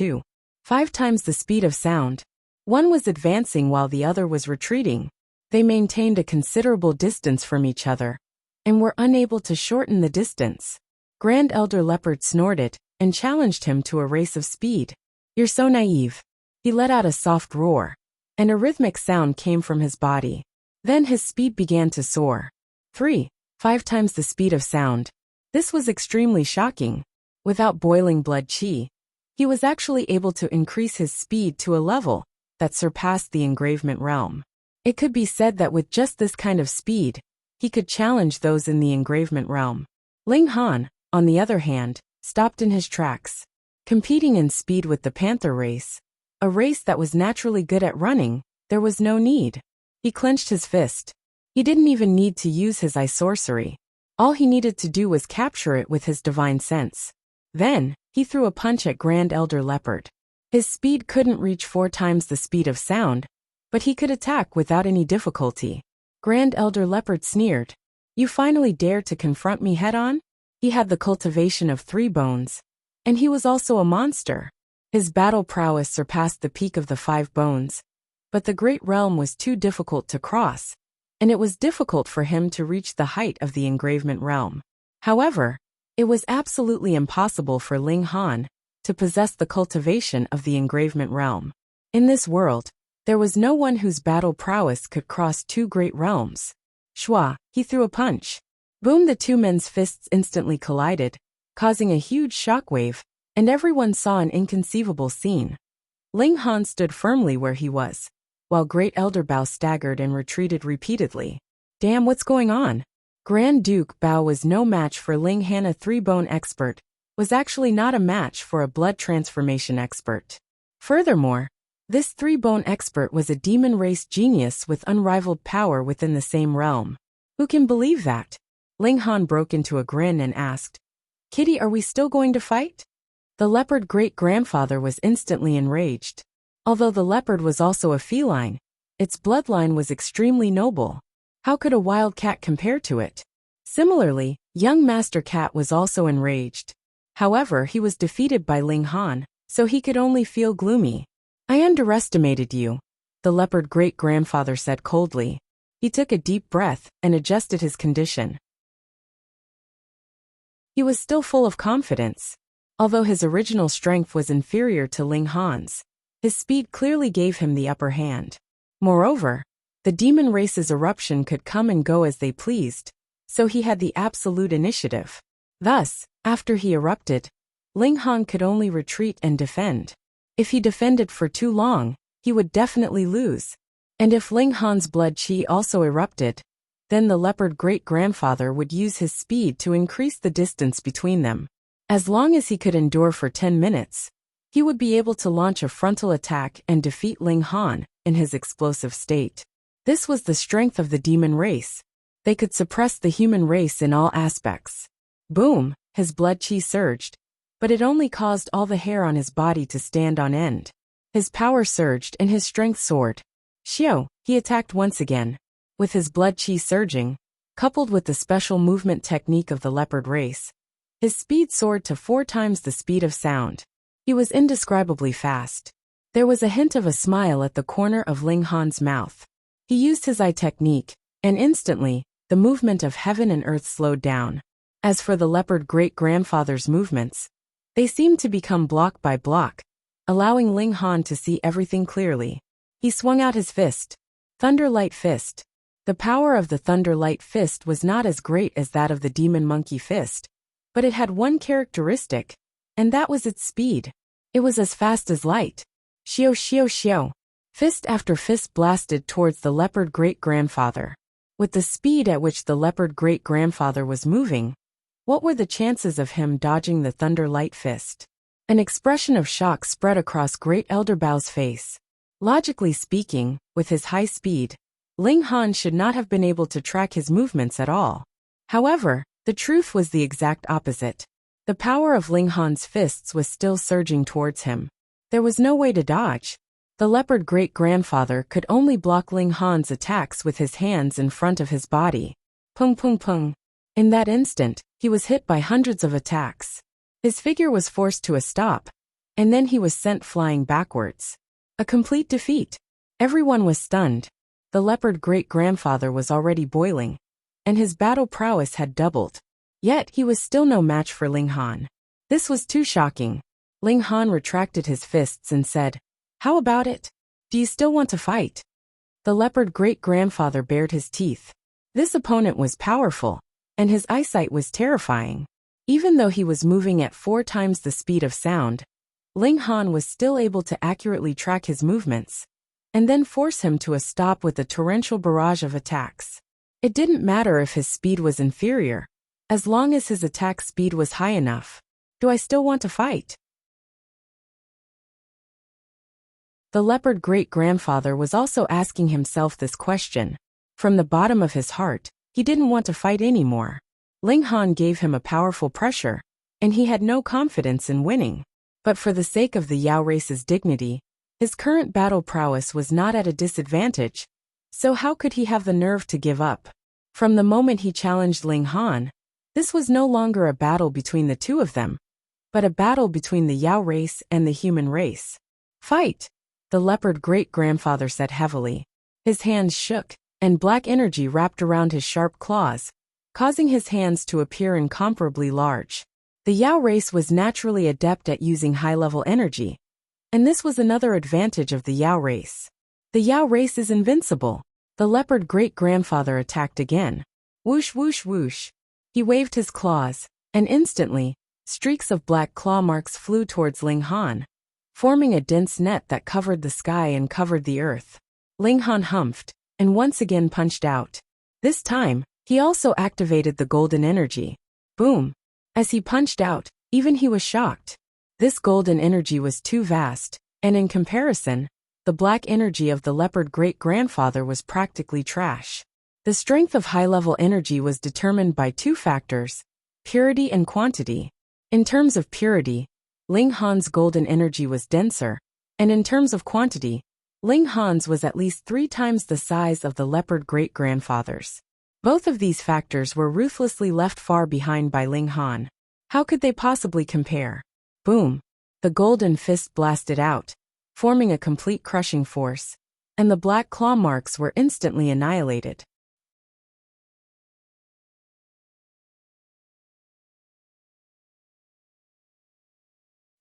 S1: 5 times the speed of sound. One was advancing while the other was retreating. They maintained a considerable distance from each other, and were unable to shorten the distance. Grand Elder Leopard snorted, and challenged him to a race of speed. You're so naive. He let out a soft roar, and a rhythmic sound came from his body. Then his speed began to soar. 5 times the speed of sound. This was extremely shocking. Without boiling blood chi, he was actually able to increase his speed to a level that surpassed the engravement realm. It could be said that with just this kind of speed, he could challenge those in the engravement realm. Ling Han, on the other hand, stopped in his tracks. Competing in speed with the panther race, a race that was naturally good at running, there was no need. He clenched his fist. He didn't even need to use his eye sorcery. All he needed to do was capture it with his divine sense. Then, he threw a punch at Grand Elder Leopard. His speed couldn't reach 4 times the speed of sound, but he could attack without any difficulty. Grand Elder Leopard sneered. You finally dared to confront me head-on? He had the cultivation of 3 bones, and he was also a monster. His battle prowess surpassed the peak of the 5 bones, but the great realm was too difficult to cross, and it was difficult for him to reach the height of the engravement realm. However, it was absolutely impossible for Ling Han to possess the cultivation of the engravement realm. In this world, there was no one whose battle prowess could cross 2 great realms. Shua, he threw a punch. Boom, the 2 men's fists instantly collided, causing a huge shockwave, and everyone saw an inconceivable scene. Ling Han stood firmly where he was, while Great Elder Bao staggered and retreated repeatedly. Damn, what's going on? Grand Duke Bao was no match for Ling Han. A 3-bone expert was actually not a match for a blood transformation expert. Furthermore, this 3-bone expert was a demon race genius with unrivaled power within the same realm. Who can believe that? Ling Han broke into a grin and asked, Kitty, are we still going to fight? The leopard great-grandfather was instantly enraged. Although the leopard was also a feline, its bloodline was extremely noble. How could a wild cat compare to it? Similarly, young Master Cat was also enraged. However, he was defeated by Ling Han, so he could only feel gloomy. I underestimated you, the leopard great-grandfather said coldly. He took a deep breath and adjusted his condition. He was still full of confidence. Although his original strength was inferior to Ling Han's, his speed clearly gave him the upper hand. Moreover, the demon race's eruption could come and go as they pleased, so he had the absolute initiative. Thus, after he erupted, Ling Han could only retreat and defend. If he defended for too long, he would definitely lose. And if Ling Han's blood qi also erupted, then the leopard great-grandfather would use his speed to increase the distance between them. As long as he could endure for 10 minutes, he would be able to launch a frontal attack and defeat Ling Han in his explosive state. This was the strength of the demon race. They could suppress the human race in all aspects. Boom, his blood qi surged, but it only caused all the hair on his body to stand on end. His power surged and his strength soared. Xiao, he attacked once again. With his blood qi surging, coupled with the special movement technique of the leopard race, his speed soared to 4 times the speed of sound. He was indescribably fast. There was a hint of a smile at the corner of Ling Han's mouth. He used his eye technique, and instantly, the movement of heaven and earth slowed down. As for the leopard great-grandfather's movements, they seemed to become block by block, allowing Ling Han to see everything clearly. He swung out his fist. Thunder Light Fist. The power of the Thunder Light Fist was not as great as that of the Demon Monkey Fist, but it had one characteristic, and that was its speed. It was as fast as light. Xiao xiao xiao. Fist after fist blasted towards the leopard great-grandfather. With the speed at which the leopard great-grandfather was moving, what were the chances of him dodging the Thunder Light Fist? An expression of shock spread across Great Elder Bao's face. Logically speaking, with his high speed, Ling Han should not have been able to track his movements at all. However, the truth was the exact opposite. The power of Ling Han's fists was still surging towards him. There was no way to dodge. The leopard great-grandfather could only block Ling Han's attacks with his hands in front of his body. Pung pung pung. In that instant, he was hit by hundreds of attacks. His figure was forced to a stop, and then he was sent flying backwards. A complete defeat. Everyone was stunned. The leopard great-grandfather was already boiling, and his battle prowess had doubled. Yet he was still no match for Ling Han. This was too shocking. Ling Han retracted his fists and said, "How about it? Do you still want to fight?" The leopard great-grandfather bared his teeth. This opponent was powerful, and his eyesight was terrifying. Even though he was moving at 4 times the speed of sound, Ling Han was still able to accurately track his movements, and then force him to a stop with a torrential barrage of attacks. It didn't matter if his speed was inferior, as long as his attack speed was high enough. Do I still want to fight? The leopard great-grandfather was also asking himself this question. From the bottom of his heart, he didn't want to fight anymore. Ling Han gave him a powerful pressure, and he had no confidence in winning. But for the sake of the Yao race's dignity, his current battle prowess was not at a disadvantage, so how could he have the nerve to give up? From the moment he challenged Ling Han, this was no longer a battle between the two of them, but a battle between the Yao race and the human race. "Fight!" the leopard great-grandfather said heavily. His hands shook, and black energy wrapped around his sharp claws, causing his hands to appear incomparably large. The Yao race was naturally adept at using high-level energy, and this was another advantage of the Yao race. The Yao race is invincible. The leopard great-grandfather attacked again. Whoosh whoosh whoosh. He waved his claws, and instantly, streaks of black claw marks flew towards Ling Han, forming a dense net that covered the sky and covered the earth. Ling Han humphed, and once again punched out. This time, he also activated the golden energy. Boom! As he punched out, even he was shocked. This golden energy was too vast, and in comparison, the black energy of the leopard great-grandfather was practically trash. The strength of high-level energy was determined by 2 factors, purity and quantity. In terms of purity, Ling Han's golden energy was denser, and in terms of quantity, Ling Han's was at least 3 times the size of the leopard great-grandfather's. Both of these factors were ruthlessly left far behind by Ling Han. How could they possibly compare? Boom! The golden fist blasted out, forming a complete crushing force, and the black claw marks were instantly annihilated.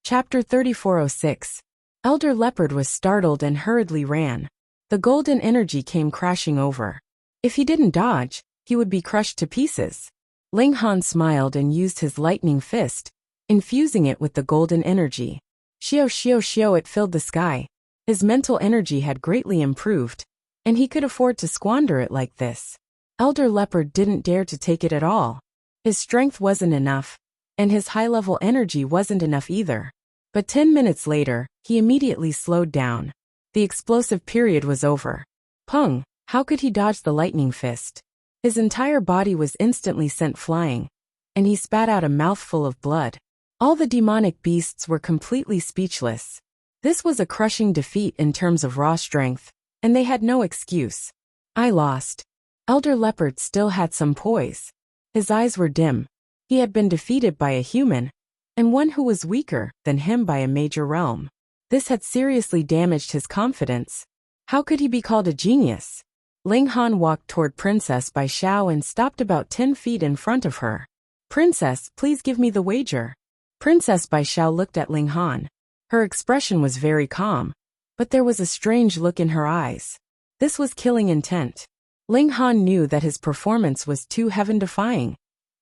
S1: Chapter 3406. Elder Leopard was startled and hurriedly ran. The golden energy came crashing over. If he didn't dodge, he would be crushed to pieces. Ling Han smiled and used his lightning fist, infusing it with the golden energy. Shio shio shio, it filled the sky. His mental energy had greatly improved, and he could afford to squander it like this. Elder Leopard didn't dare to take it at all. His strength wasn't enough, and his high-level energy wasn't enough either. But 10 minutes later, he immediately slowed down. The explosive period was over. Pung! How could he dodge the lightning fist? His entire body was instantly sent flying, and he spat out a mouthful of blood. All the demonic beasts were completely speechless. This was a crushing defeat in terms of raw strength, and they had no excuse. I lost. Elder Leopard still had some poise. His eyes were dim. He had been defeated by a human, and one who was weaker than him by a major realm. This had seriously damaged his confidence. How could he be called a genius? Ling Han walked toward Princess Bai Xiao and stopped about 10 feet in front of her. Princess, please give me the wager. Princess Bai Xiao looked at Ling Han. Her expression was very calm, but there was a strange look in her eyes. This was killing intent. Ling Han knew that his performance was too heaven-defying,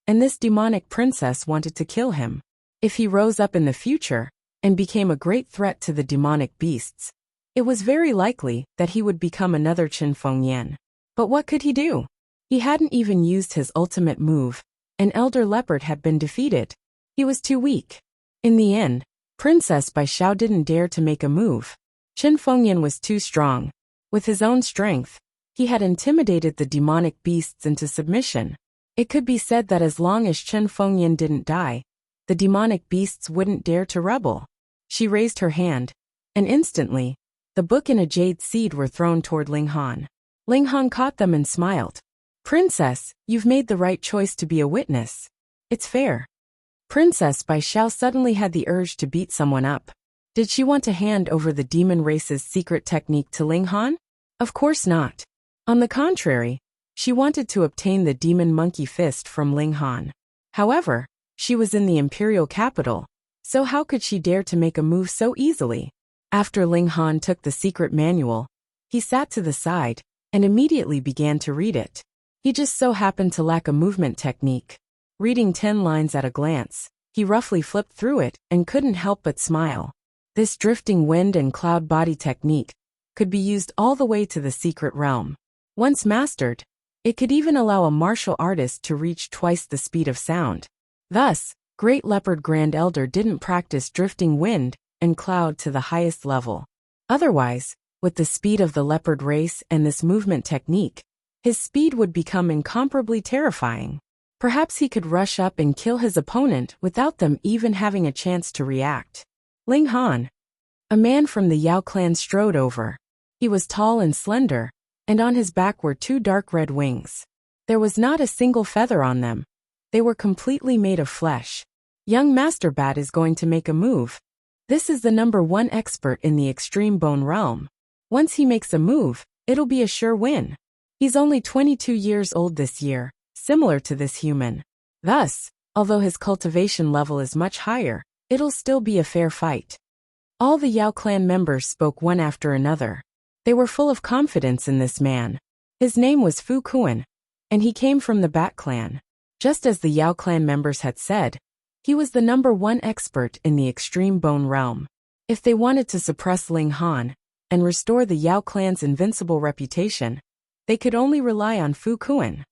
S1: and this demonic princess wanted to kill him. If he rose up in the future and became a great threat to the demonic beasts, it was very likely that he would become another Qin Fengyan. But what could he do? He hadn't even used his ultimate move, and Elder Leopard had been defeated. He was too weak. In the end, Princess Bai Xiao didn't dare to make a move. Qin Fengyan was too strong. With his own strength, he had intimidated the demonic beasts into submission. It could be said that as long as Qin Fengyan didn't die, the demonic beasts wouldn't dare to rebel. She raised her hand, and instantly, the book and a jade seed were thrown toward Ling Han. Ling Han caught them and smiled. Princess, you've made the right choice to be a witness. It's fair. Princess Bai Xiao suddenly had the urge to beat someone up. Did she want to hand over the demon race's secret technique to Ling Han? Of course not. On the contrary, she wanted to obtain the demon monkey fist from Ling Han. However, she was in the imperial capital, so how could she dare to make a move so easily? After Ling Han took the secret manual, he sat to the side and immediately began to read it. He just so happened to lack a movement technique. Reading 10 lines at a glance, he roughly flipped through it and couldn't help but smile. This drifting wind and cloud body technique could be used all the way to the secret realm. Once mastered, it could even allow a martial artist to reach twice the speed of sound. Thus, Great Leopard Grand Elder didn't practice drifting wind and cloud to the highest level. Otherwise, with the speed of the leopard race and this movement technique, his speed would become incomparably terrifying. Perhaps he could rush up and kill his opponent without them even having a chance to react. Ling Han. A man from the Yao clan strode over. He was tall and slender, and on his back were 2 dark red wings. There was not a single feather on them. They were completely made of flesh. Young Master Bat is going to make a move. This is the #1 expert in the extreme bone realm. Once he makes a move, it'll be a sure win. He's only 22 years old this year, similar to this human. Thus, although his cultivation level is much higher, it'll still be a fair fight. All the Yao clan members spoke one after another. They were full of confidence in this man. His name was Fu Kuan, and he came from the Bat clan. Just as the Yao clan members had said, he was the #1 expert in the extreme bone realm. If they wanted to suppress Ling Han and restore the Yao clan's invincible reputation, they could only rely on Fu Kuan.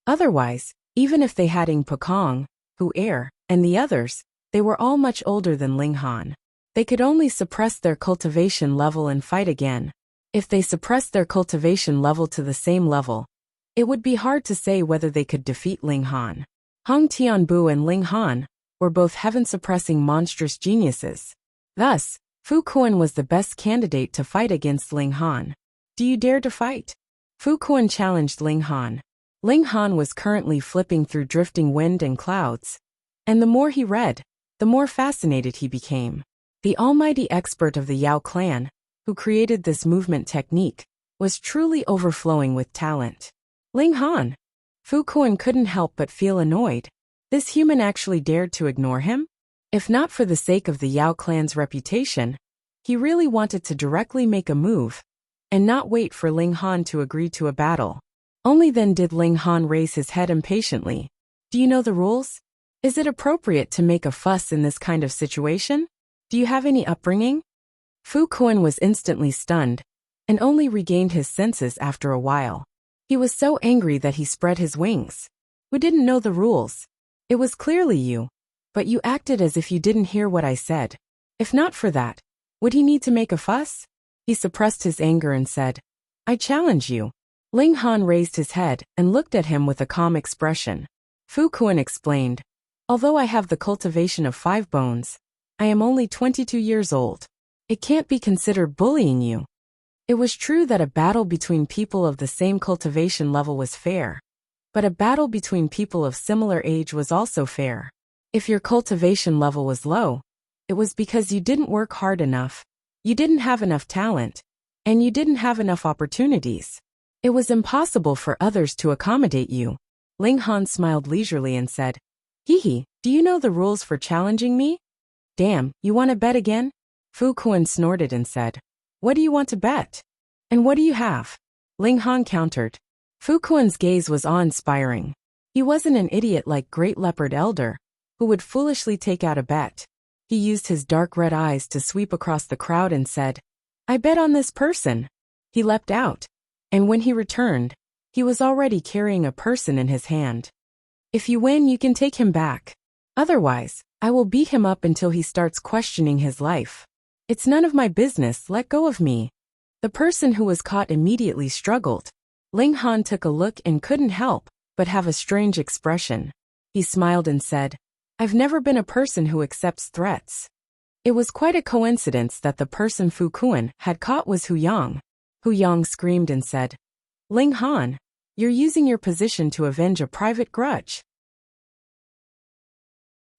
S1: Otherwise, even if they had Ing Pakong, Hu Er, and the others, they were all much older than Ling Han. They could only suppress their cultivation level and fight again. If they suppressed their cultivation level to the same level, it would be hard to say whether they could defeat Ling Han. Hong Tianbu and Ling Han were both heaven-suppressing monstrous geniuses. Thus, Fu Kuan was the best candidate to fight against Ling Han. Do you dare to fight? Fu Kuan challenged Ling Han. Ling Han was currently flipping through drifting wind and clouds, and the more he read, the more fascinated he became. The almighty expert of the Yao clan, who created this movement technique, was truly overflowing with talent. Ling Han. Fu Kuan couldn't help but feel annoyed. This human actually dared to ignore him? If not for the sake of the Yao clan's reputation, he really wanted to directly make a move and not wait for Ling Han to agree to a battle. Only then did Ling Han raise his head impatiently. Do you know the rules? Is it appropriate to make a fuss in this kind of situation? Do you have any upbringing? Fu Kun was instantly stunned and only regained his senses after a while. He was so angry that he spread his wings. We didn't know the rules. It was clearly you, but you acted as if you didn't hear what I said. If not for that, would he need to make a fuss? He suppressed his anger and said, I challenge you. Ling Han raised his head and looked at him with a calm expression. Fu Kun explained, although I have the cultivation of 5 bones, I am only 22 years old. It can't be considered bullying you. It was true that a battle between people of the same cultivation level was fair, but a battle between people of similar age was also fair. If your cultivation level was low, it was because you didn't work hard enough, you didn't have enough talent, and you didn't have enough opportunities. It was impossible for others to accommodate you. Ling Han smiled leisurely and said, Hee, do you know the rules for challenging me? Damn, you want to bet again? Fu Kun snorted and said, what do you want to bet? And what do you have? Ling Han countered. Fu Kun's gaze was awe-inspiring. He wasn't an idiot like Great Leopard Elder, who would foolishly take out a bet. He used his dark red eyes to sweep across the crowd and said, I bet on this person. He leapt out, and when he returned, he was already carrying a person in his hand. If you win, you can take him back. Otherwise, I will beat him up until he starts questioning his life. It's none of my business, let go of me. The person who was caught immediately struggled. Ling Han took a look and couldn't help but have a strange expression. He smiled and said, I've never been a person who accepts threats. It was quite a coincidence that the person Fu Kun had caught was Hu Yang. Hu Yang screamed and said, Ling Han, you're using your position to avenge a private grudge.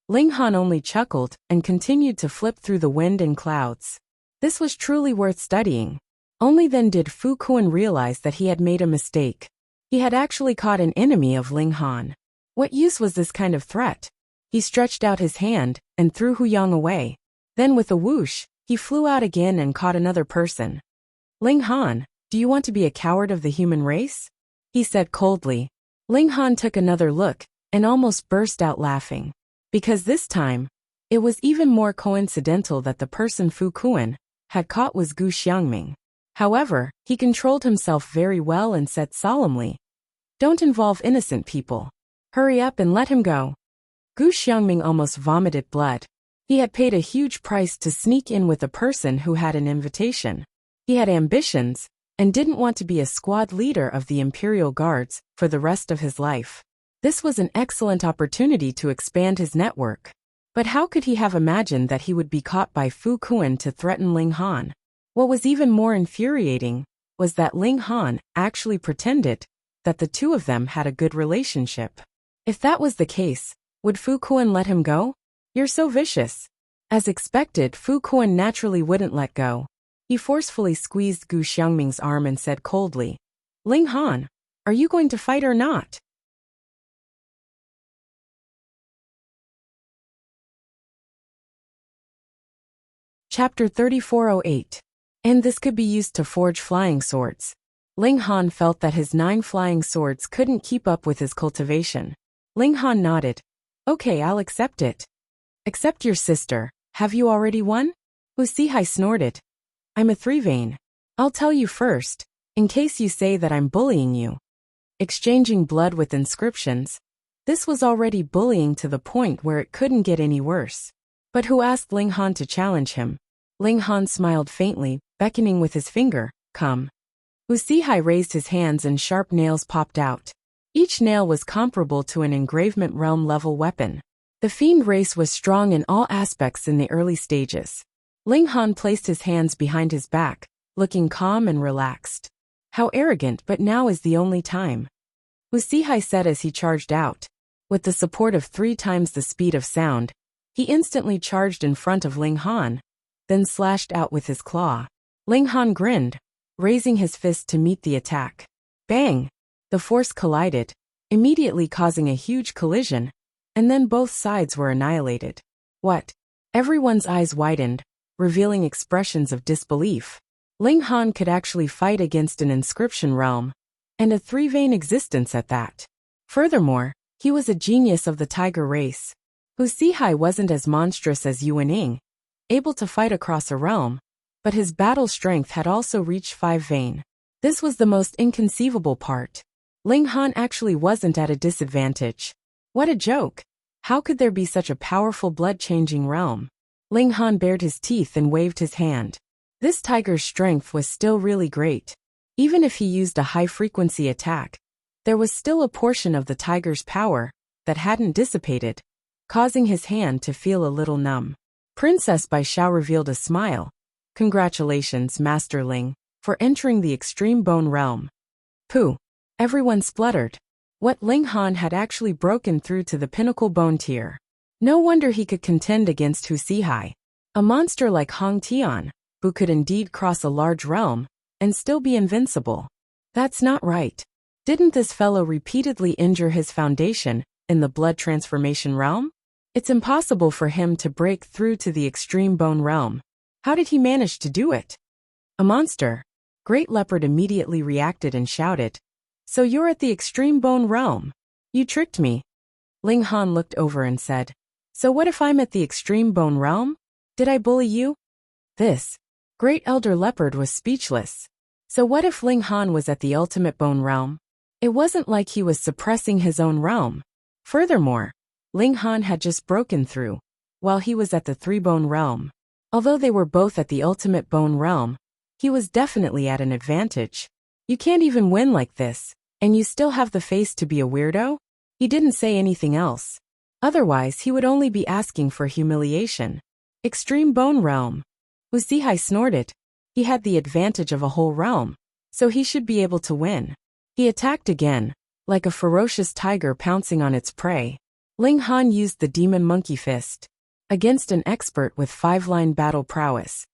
S1: Ling Han only chuckled and continued to flip through the wind and clouds. This was truly worth studying. Only then did Fu Kun realize that he had made a mistake. He had actually caught an enemy of Ling Han. What use was this kind of threat? He stretched out his hand and threw Hu Yang away. Then with a whoosh, he flew out again and caught another person. Ling Han, do you want to be a coward of the human race? He said coldly. Ling Han took another look and almost burst out laughing. Because this time, it was even more coincidental that the person Fu Kun had caught was Gu Xiangming. However, he controlled himself very well and said solemnly, Don't involve innocent people. Hurry up and let him go. Gu Xiangming almost vomited blood. He had paid a huge price to sneak in with a person who had an invitation. He had ambitions and didn't want to be a squad leader of the Imperial Guards for the rest of his life. This was an excellent opportunity to expand his network. But how could he have imagined that he would be caught by Fu Kun to threaten Ling Han? What was even more infuriating was that Ling Han actually pretended that the two of them had a good relationship. If that was the case, would Fu Kun let him go? You're so vicious. As expected, Fu Kun naturally wouldn't let go. He forcefully squeezed Gu Xiangming's arm and said coldly, Ling Han, are you going to fight or not? Chapter 3408. And this could be used to forge flying swords. Ling Han felt that his 9 flying swords couldn't keep up with his cultivation. Ling Han nodded. Okay, I'll accept it. Accept your sister. Have you already won? Wuxia snorted. I'm a 3-vein. I'll tell you first, in case you say that I'm bullying you. Exchanging blood with inscriptions. This was already bullying to the point where it couldn't get any worse. But who asked Ling Han to challenge him? Ling Han smiled faintly, beckoning with his finger, come. Wuxia raised his hands and sharp nails popped out. Each nail was comparable to an engravement realm-level weapon. The fiend race was strong in all aspects in the early stages. Ling Han placed his hands behind his back, looking calm and relaxed. How arrogant, but now is the only time. Wuxia said as he charged out. With the support of 3 times the speed of sound, he instantly charged in front of Ling Han, then slashed out with his claw. Ling Han grinned, raising his fist to meet the attack. Bang! The force collided, immediately causing a huge collision, and then both sides were annihilated. What? Everyone's eyes widened, revealing expressions of disbelief. Ling Han could actually fight against an inscription realm, and a three-vein existence at that. Furthermore, he was a genius of the tiger race. Wuxia wasn't as monstrous as Yuaning, able to fight across a realm, but his battle strength had also reached 5-vein. This was the most inconceivable part. Ling Han actually wasn't at a disadvantage. What a joke! How could there be such a powerful blood-changing realm? Ling Han bared his teeth and waved his hand. This tiger's strength was still really great. Even if he used a high-frequency attack, there was still a portion of the tiger's power that hadn't dissipated, causing his hand to feel a little numb. Princess Bai Xiao revealed a smile. Congratulations, Master Ling, for entering the extreme bone realm. Pooh! Everyone spluttered. What Ling Han had actually broken through to the pinnacle bone tier. No wonder he could contend against Wuxia. A monster like Hong Tian, who could indeed cross a large realm and still be invincible. That's not right. Didn't this fellow repeatedly injure his foundation in the blood transformation realm? It's impossible for him to break through to the extreme bone realm. How did he manage to do it? A monster. Great Leopard immediately reacted and shouted, "So you're at the extreme bone realm? You tricked me." Ling Han looked over and said, "So what if I'm at the extreme bone realm? Did I bully you?" This Great Elder Leopard was speechless. So what if Ling Han was at the ultimate bone realm? It wasn't like he was suppressing his own realm. Furthermore, Ling Han had just broken through, while he was at the three-bone realm. Although they were both at the ultimate bone realm, he was definitely at an advantage. You can't even win like this, and you still have the face to be a weirdo? He didn't say anything else. Otherwise, he would only be asking for humiliation. Extreme bone realm. Wuxia snorted. He had the advantage of a whole realm, so he should be able to win. He attacked again, like a ferocious tiger pouncing on its prey. Ling Han used the demon monkey fist. Against an expert with 5-line battle prowess,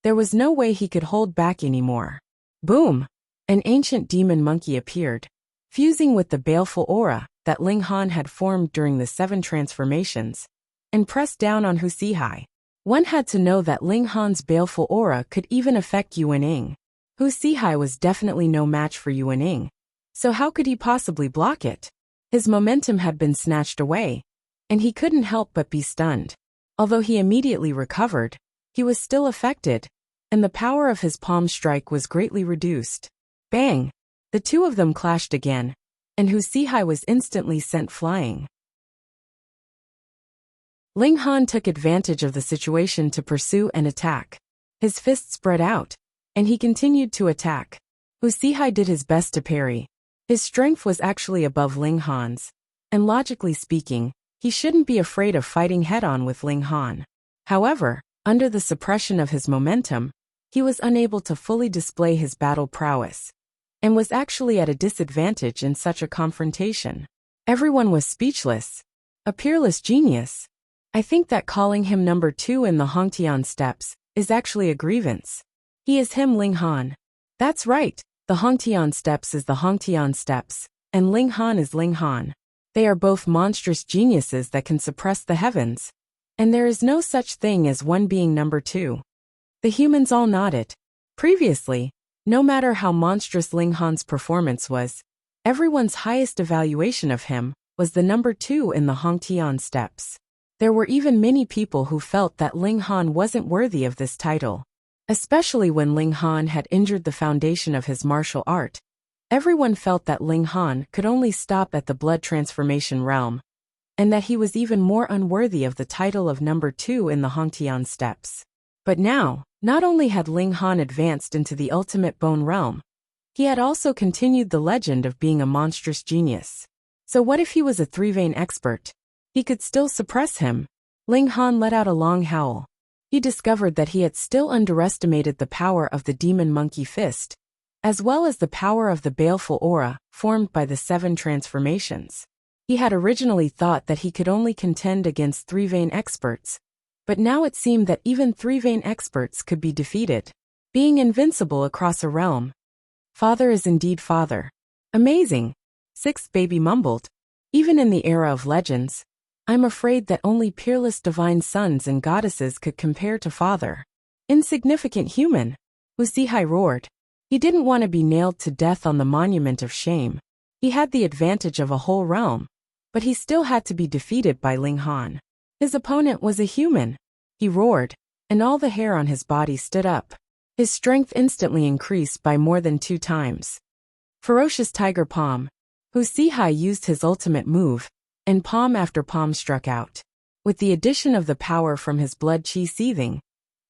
S1: there was no way he could hold back anymore. Boom! An ancient demon monkey appeared, fusing with the baleful aura that Ling Han had formed during the 7 transformations, and pressed down on Wuxia. One had to know that Ling Han's baleful aura could even affect Yuaning. Wuxia was definitely no match for Yuaning, so how could he possibly block it? His momentum had been snatched away, and he couldn't help but be stunned. Although he immediately recovered, he was still affected, and the power of his palm strike was greatly reduced. Bang! The two of them clashed again, and Wuxia was instantly sent flying. Ling Han took advantage of the situation to pursue and attack. His fist spread out, and he continued to attack. Wuxia did his best to parry. His strength was actually above Ling Han's, and logically speaking, he shouldn't be afraid of fighting head-on with Ling Han. However, under the suppression of his momentum, he was unable to fully display his battle prowess, and was actually at a disadvantage in such a confrontation. Everyone was speechless. A peerless genius. I think that calling him number 2 in the Hongtian steps is actually a grievance. He is him, Ling Han. That's right, the Hongtian steps is the Hongtian steps, and Ling Han is Ling Han. They are both monstrous geniuses that can suppress the heavens, and there is no such thing as one being number 2. The humans all nodded. Previously, no matter how monstrous Ling Han's performance was, everyone's highest evaluation of him was the number 2 in the Hongtian steps. There were even many people who felt that Ling Han wasn't worthy of this title. Especially when Ling Han had injured the foundation of his martial art. Everyone felt that Ling Han could only stop at the blood transformation realm, and that he was even more unworthy of the title of number 2 in the Hongtian steps. But now, not only had Ling Han advanced into the ultimate bone realm, he had also continued the legend of being a monstrous genius. So what if he was a 3-vein expert? He could still suppress him. Ling Han let out a long howl. He discovered that he had still underestimated the power of the demon monkey fist, as well as the power of the baleful aura formed by the 7 transformations. He had originally thought that he could only contend against 3-vein experts, but now it seemed that even 3-vein experts could be defeated, being invincible across a realm. Father is indeed father. Amazing. Sixth baby mumbled. Even in the era of legends, I'm afraid that only peerless divine sons and goddesses could compare to father. Insignificant human, Wuxia roared. He didn't want to be nailed to death on the monument of shame. He had the advantage of a whole realm, but he still had to be defeated by Ling Han. His opponent was a human. He roared, and all the hair on his body stood up. His strength instantly increased by more than 2 times. Ferocious Tiger Palm. Wuxia used his ultimate move, and palm after palm struck out. With the addition of the power from his blood chi seething,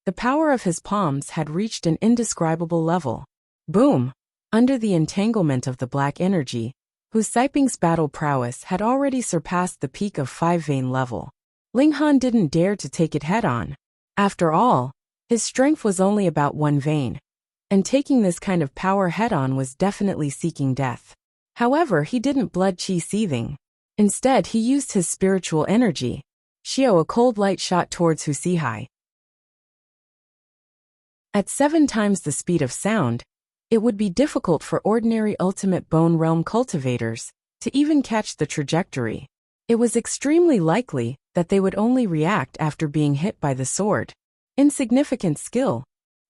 S1: the power of his palms had reached an indescribable level. Boom! Under the entanglement of the black energy, Wuxia's battle prowess had already surpassed the peak of 5-vein level. Ling Han didn't dare to take it head-on. After all, his strength was only about 1 vein, and taking this kind of power head-on was definitely seeking death. However, he didn't blood chi seething. Instead, he used his spiritual energy. A cold light shot towards Wuxia. At 7 times the speed of sound, it would be difficult for ordinary ultimate bone realm cultivators to even catch the trajectory. It was extremely likely that they would only react after being hit by the sword. Insignificant skill,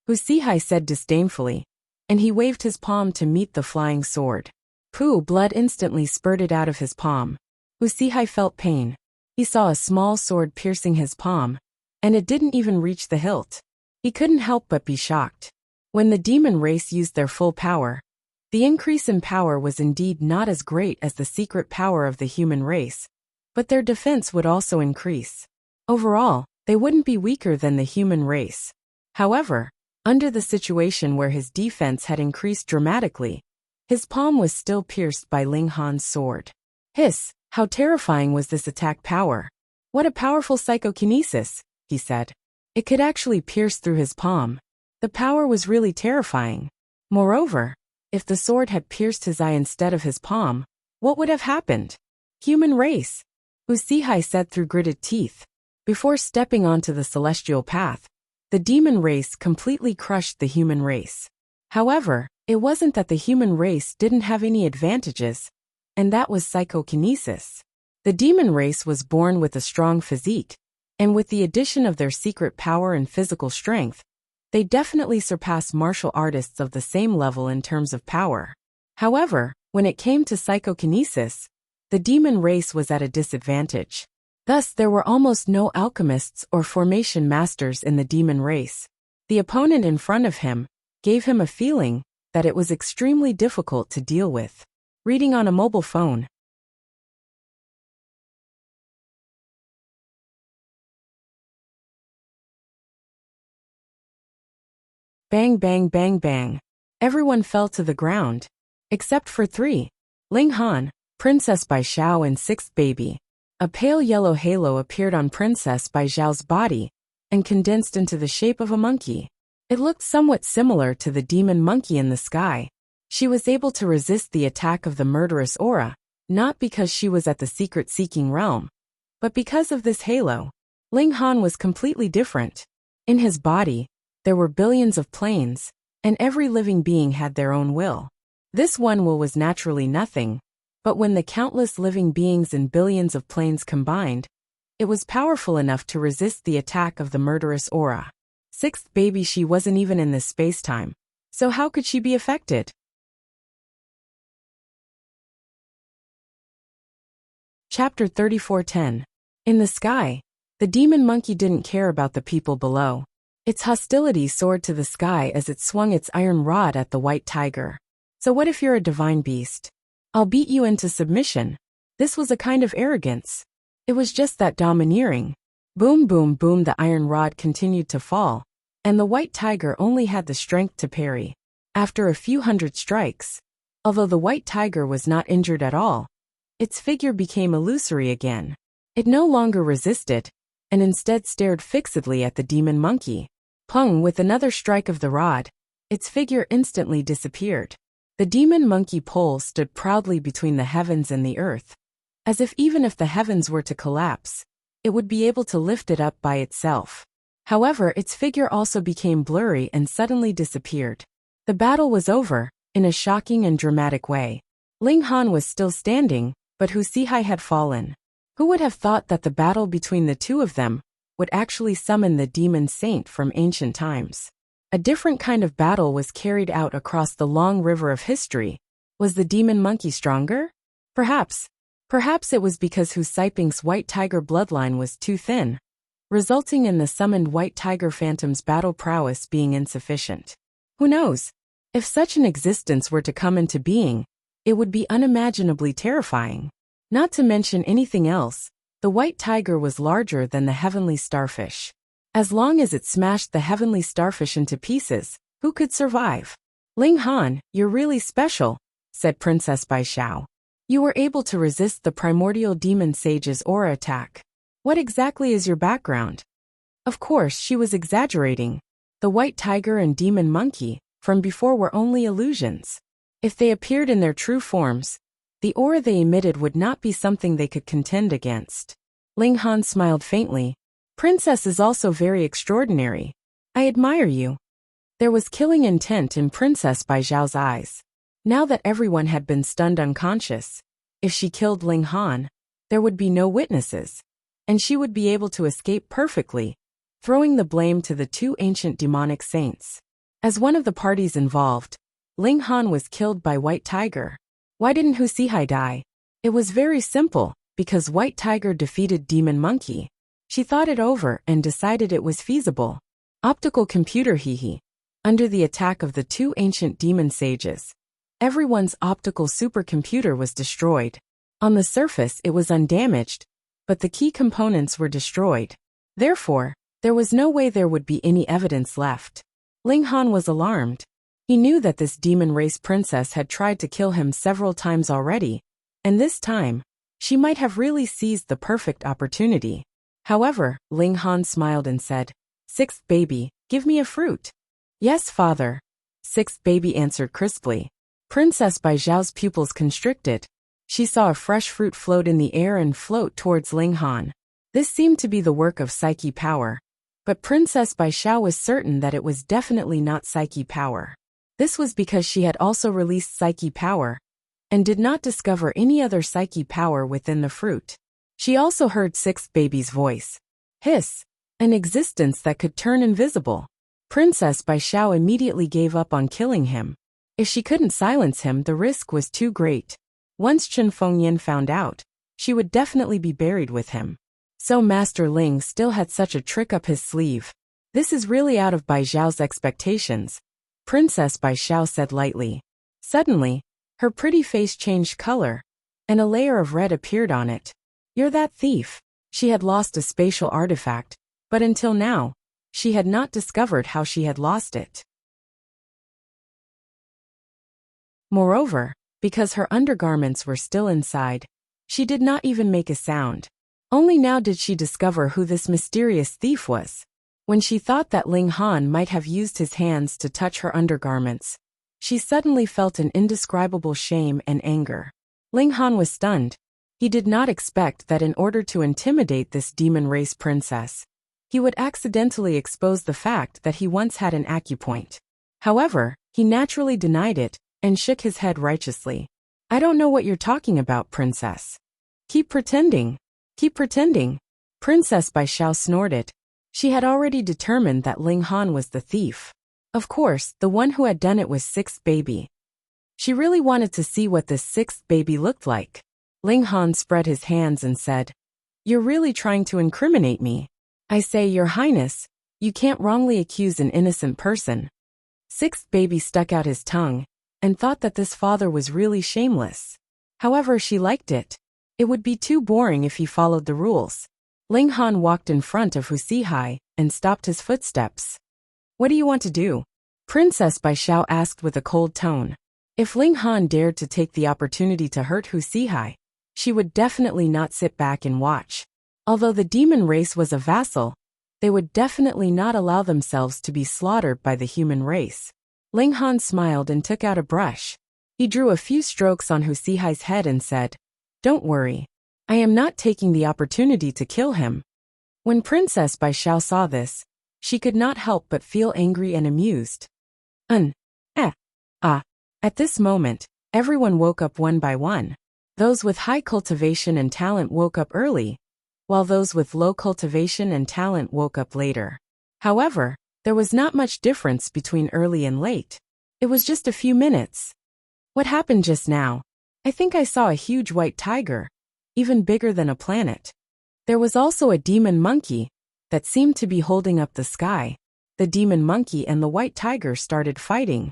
S1: Wuxia said disdainfully, and he waved his palm to meet the flying sword. Blood instantly spurted out of his palm. Wuxia felt pain. He saw a small sword piercing his palm, and it didn't even reach the hilt. He couldn't help but be shocked. When the demon race used their full power, the increase in power was indeed not as great as the secret power of the human race, but their defense would also increase. Overall, they wouldn't be weaker than the human race. However, under the situation where his defense had increased dramatically, his palm was still pierced by Ling Han's sword. Hiss, how terrifying was this attack power? What a powerful psychokinesis, he said. It could actually pierce through his palm. The power was really terrifying. Moreover, if the sword had pierced his eye instead of his palm, what would have happened? Human race, Wuxia said through gritted teeth. Before stepping onto the celestial path, the demon race completely crushed the human race. However, it wasn't that the human race didn't have any advantages, and that was psychokinesis. The demon race was born with a strong physique, and with the addition of their secret power and physical strength, they definitely surpass martial artists of the same level in terms of power. However, when it came to psychokinesis, the demon race was at a disadvantage. Thus, there were almost no alchemists or formation masters in the demon race. The opponent in front of him gave him a feeling that it was extremely difficult to deal with. Reading on a mobile phone. Bang bang bang bang. Everyone fell to the ground. Except for 3. Ling Han, Princess Bai Xiao and 6th baby. A pale yellow halo appeared on Princess Bai Xiao's body and condensed into the shape of a monkey. It looked somewhat similar to the demon monkey in the sky. She was able to resist the attack of the murderous aura, not because she was at the secret-seeking realm, but because of this halo. Ling Han was completely different. In his body, there were billions of planes, and every living being had their own will. This one will was naturally nothing, but when the countless living beings in billions of planes combined, it was powerful enough to resist the attack of the murderous aura. 6th baby, she wasn't even in this space-time, so how could she be affected? Chapter 34:10. In the sky, the demon monkey didn't care about the people below. Its hostility soared to the sky as it swung its iron rod at the white tiger. So what if you're a divine beast? I'll beat you into submission. This was a kind of arrogance. It was just that domineering. Boom boom boom, the iron rod continued to fall, and the white tiger only had the strength to parry. After a few hundred strikes, although the white tiger was not injured at all, its figure became illusory again. It no longer resisted, and instead stared fixedly at the demon monkey. Pung, with another strike of the rod, its figure instantly disappeared. The demon monkey pole stood proudly between the heavens and the earth, as if even if the heavens were to collapse, it would be able to lift it up by itself. However, its figure also became blurry and suddenly disappeared. The battle was over, in a shocking and dramatic way. Ling Han was still standing, but Wuxia had fallen. Who would have thought that the battle between the two of them would actually summon the demon saint from ancient times? A different kind of battle was carried out across the long river of history. Was the demon monkey stronger? Perhaps. Perhaps it was because Hu Saiping's white tiger bloodline was too thin, resulting in the summoned white tiger phantom's battle prowess being insufficient. Who knows? If such an existence were to come into being, it would be unimaginably terrifying. Not to mention anything else, the white tiger was larger than the heavenly starfish. As long as it smashed the heavenly starfish into pieces, who could survive? Ling Han, you're really special, said Princess Bai Xiao. You were able to resist the primordial demon sage's aura attack. What exactly is your background? Of course, she was exaggerating. The white tiger and demon monkey from before were only illusions. If they appeared in their true forms, the aura they emitted would not be something they could contend against. Ling Han smiled faintly. Princess is also very extraordinary. I admire you. There was killing intent in Princess Bai Xiao's eyes. Now that everyone had been stunned unconscious, if she killed Ling Han, there would be no witnesses, and she would be able to escape perfectly, throwing the blame to the two ancient demonic saints. As one of the parties involved, Ling Han was killed by White Tiger. Why didn't Hu Sihai die? It was very simple, because White Tiger defeated Demon Monkey. She thought it over and decided it was feasible. Optical computer hehe. Under the attack of the two ancient demon sages, everyone's optical supercomputer was destroyed. On the surface it was undamaged, but the key components were destroyed. Therefore, there was no way there would be any evidence left. Ling Han was alarmed. He knew that this demon race princess had tried to kill him several times already, and this time, she might have really seized the perfect opportunity. However, Ling Han smiled and said, "Sixth baby, give me a fruit." "Yes, father." Sixth baby answered crisply. Princess Bai Xiao's pupils constricted. She saw a fresh fruit float in the air and float towards Ling Han. This seemed to be the work of psyche power. But Princess Bai Xiao was certain that it was definitely not psyche power. This was because she had also released psyche power, and did not discover any other psyche power within the fruit. She also heard Sixth baby's voice. Hiss! An existence that could turn invisible. Princess Bai Xiao immediately gave up on killing him. If she couldn't silence him, the risk was too great. Once Chen Fengyan found out, she would definitely be buried with him. So Master Ling still had such a trick up his sleeve. This is really out of Bai Xiao's expectations, Princess Bai Xiao said lightly. Suddenly, her pretty face changed color, and a layer of red appeared on it. You're that thief. She had lost a spatial artifact, but until now, she had not discovered how she had lost it. Moreover, because her undergarments were still inside, she did not even make a sound. Only now did she discover who this mysterious thief was. When she thought that Ling Han might have used his hands to touch her undergarments, she suddenly felt an indescribable shame and anger. Ling Han was stunned. He did not expect that in order to intimidate this demon race princess, he would accidentally expose the fact that he once had an acupoint. However, he naturally denied it, and shook his head righteously. I don't know what you're talking about, princess. Keep pretending. Keep pretending. Princess Bai Xiao snorted. She had already determined that Ling Han was the thief. Of course, the one who had done it was Sixth baby. She really wanted to see what this Sixth baby looked like. Ling Han spread his hands and said, You're really trying to incriminate me. I say, Your Highness, you can't wrongly accuse an innocent person. Sixth baby stuck out his tongue, and thought that this father was really shameless. However, she liked it. It would be too boring if he followed the rules. Ling Han walked in front of Hu Sihai, and stopped his footsteps. What do you want to do? Princess Bai Xiao asked with a cold tone. If Ling Han dared to take the opportunity to hurt Hu Sihai, she would definitely not sit back and watch. Although the demon race was a vassal, they would definitely not allow themselves to be slaughtered by the human race. Ling Han smiled and took out a brush. He drew a few strokes on Hu Sihai's head and said, Don't worry. I am not taking the opportunity to kill him. When Princess Bai Xiao saw this, she could not help but feel angry and amused. At this moment, everyone woke up one by one. Those with high cultivation and talent woke up early, while those with low cultivation and talent woke up later. However, there was not much difference between early and late. It was just a few minutes. What happened just now? I think I saw a huge white tiger, even bigger than a planet. There was also a demon monkey that seemed to be holding up the sky. The demon monkey and the white tiger started fighting.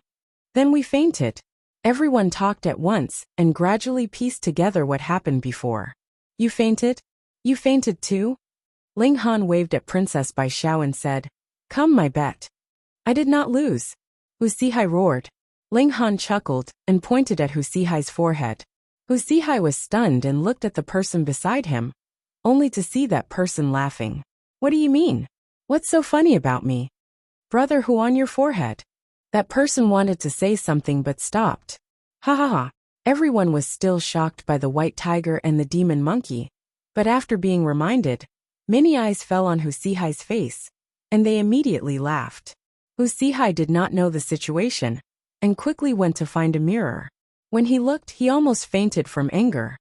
S1: Then we fainted. Everyone talked at once and gradually pieced together what happened before. You fainted? You fainted too? Ling Han waved at Princess Bai Xiao and said, "Come, my bet." I did not lose. Hu Sihai roared. Ling Han chuckled and pointed at Hu Sihai's forehead. Hu Sihai was stunned and looked at the person beside him, only to see that person laughing. What do you mean? What's so funny about me? Brother, who on your forehead? That person wanted to say something but stopped. Ha ha ha. Everyone was still shocked by the white tiger and the demon monkey, but after being reminded, many eyes fell on Hu Sihai's face, and they immediately laughed. Hu Sihai did not know the situation, and quickly went to find a mirror. When he looked, he almost fainted from anger.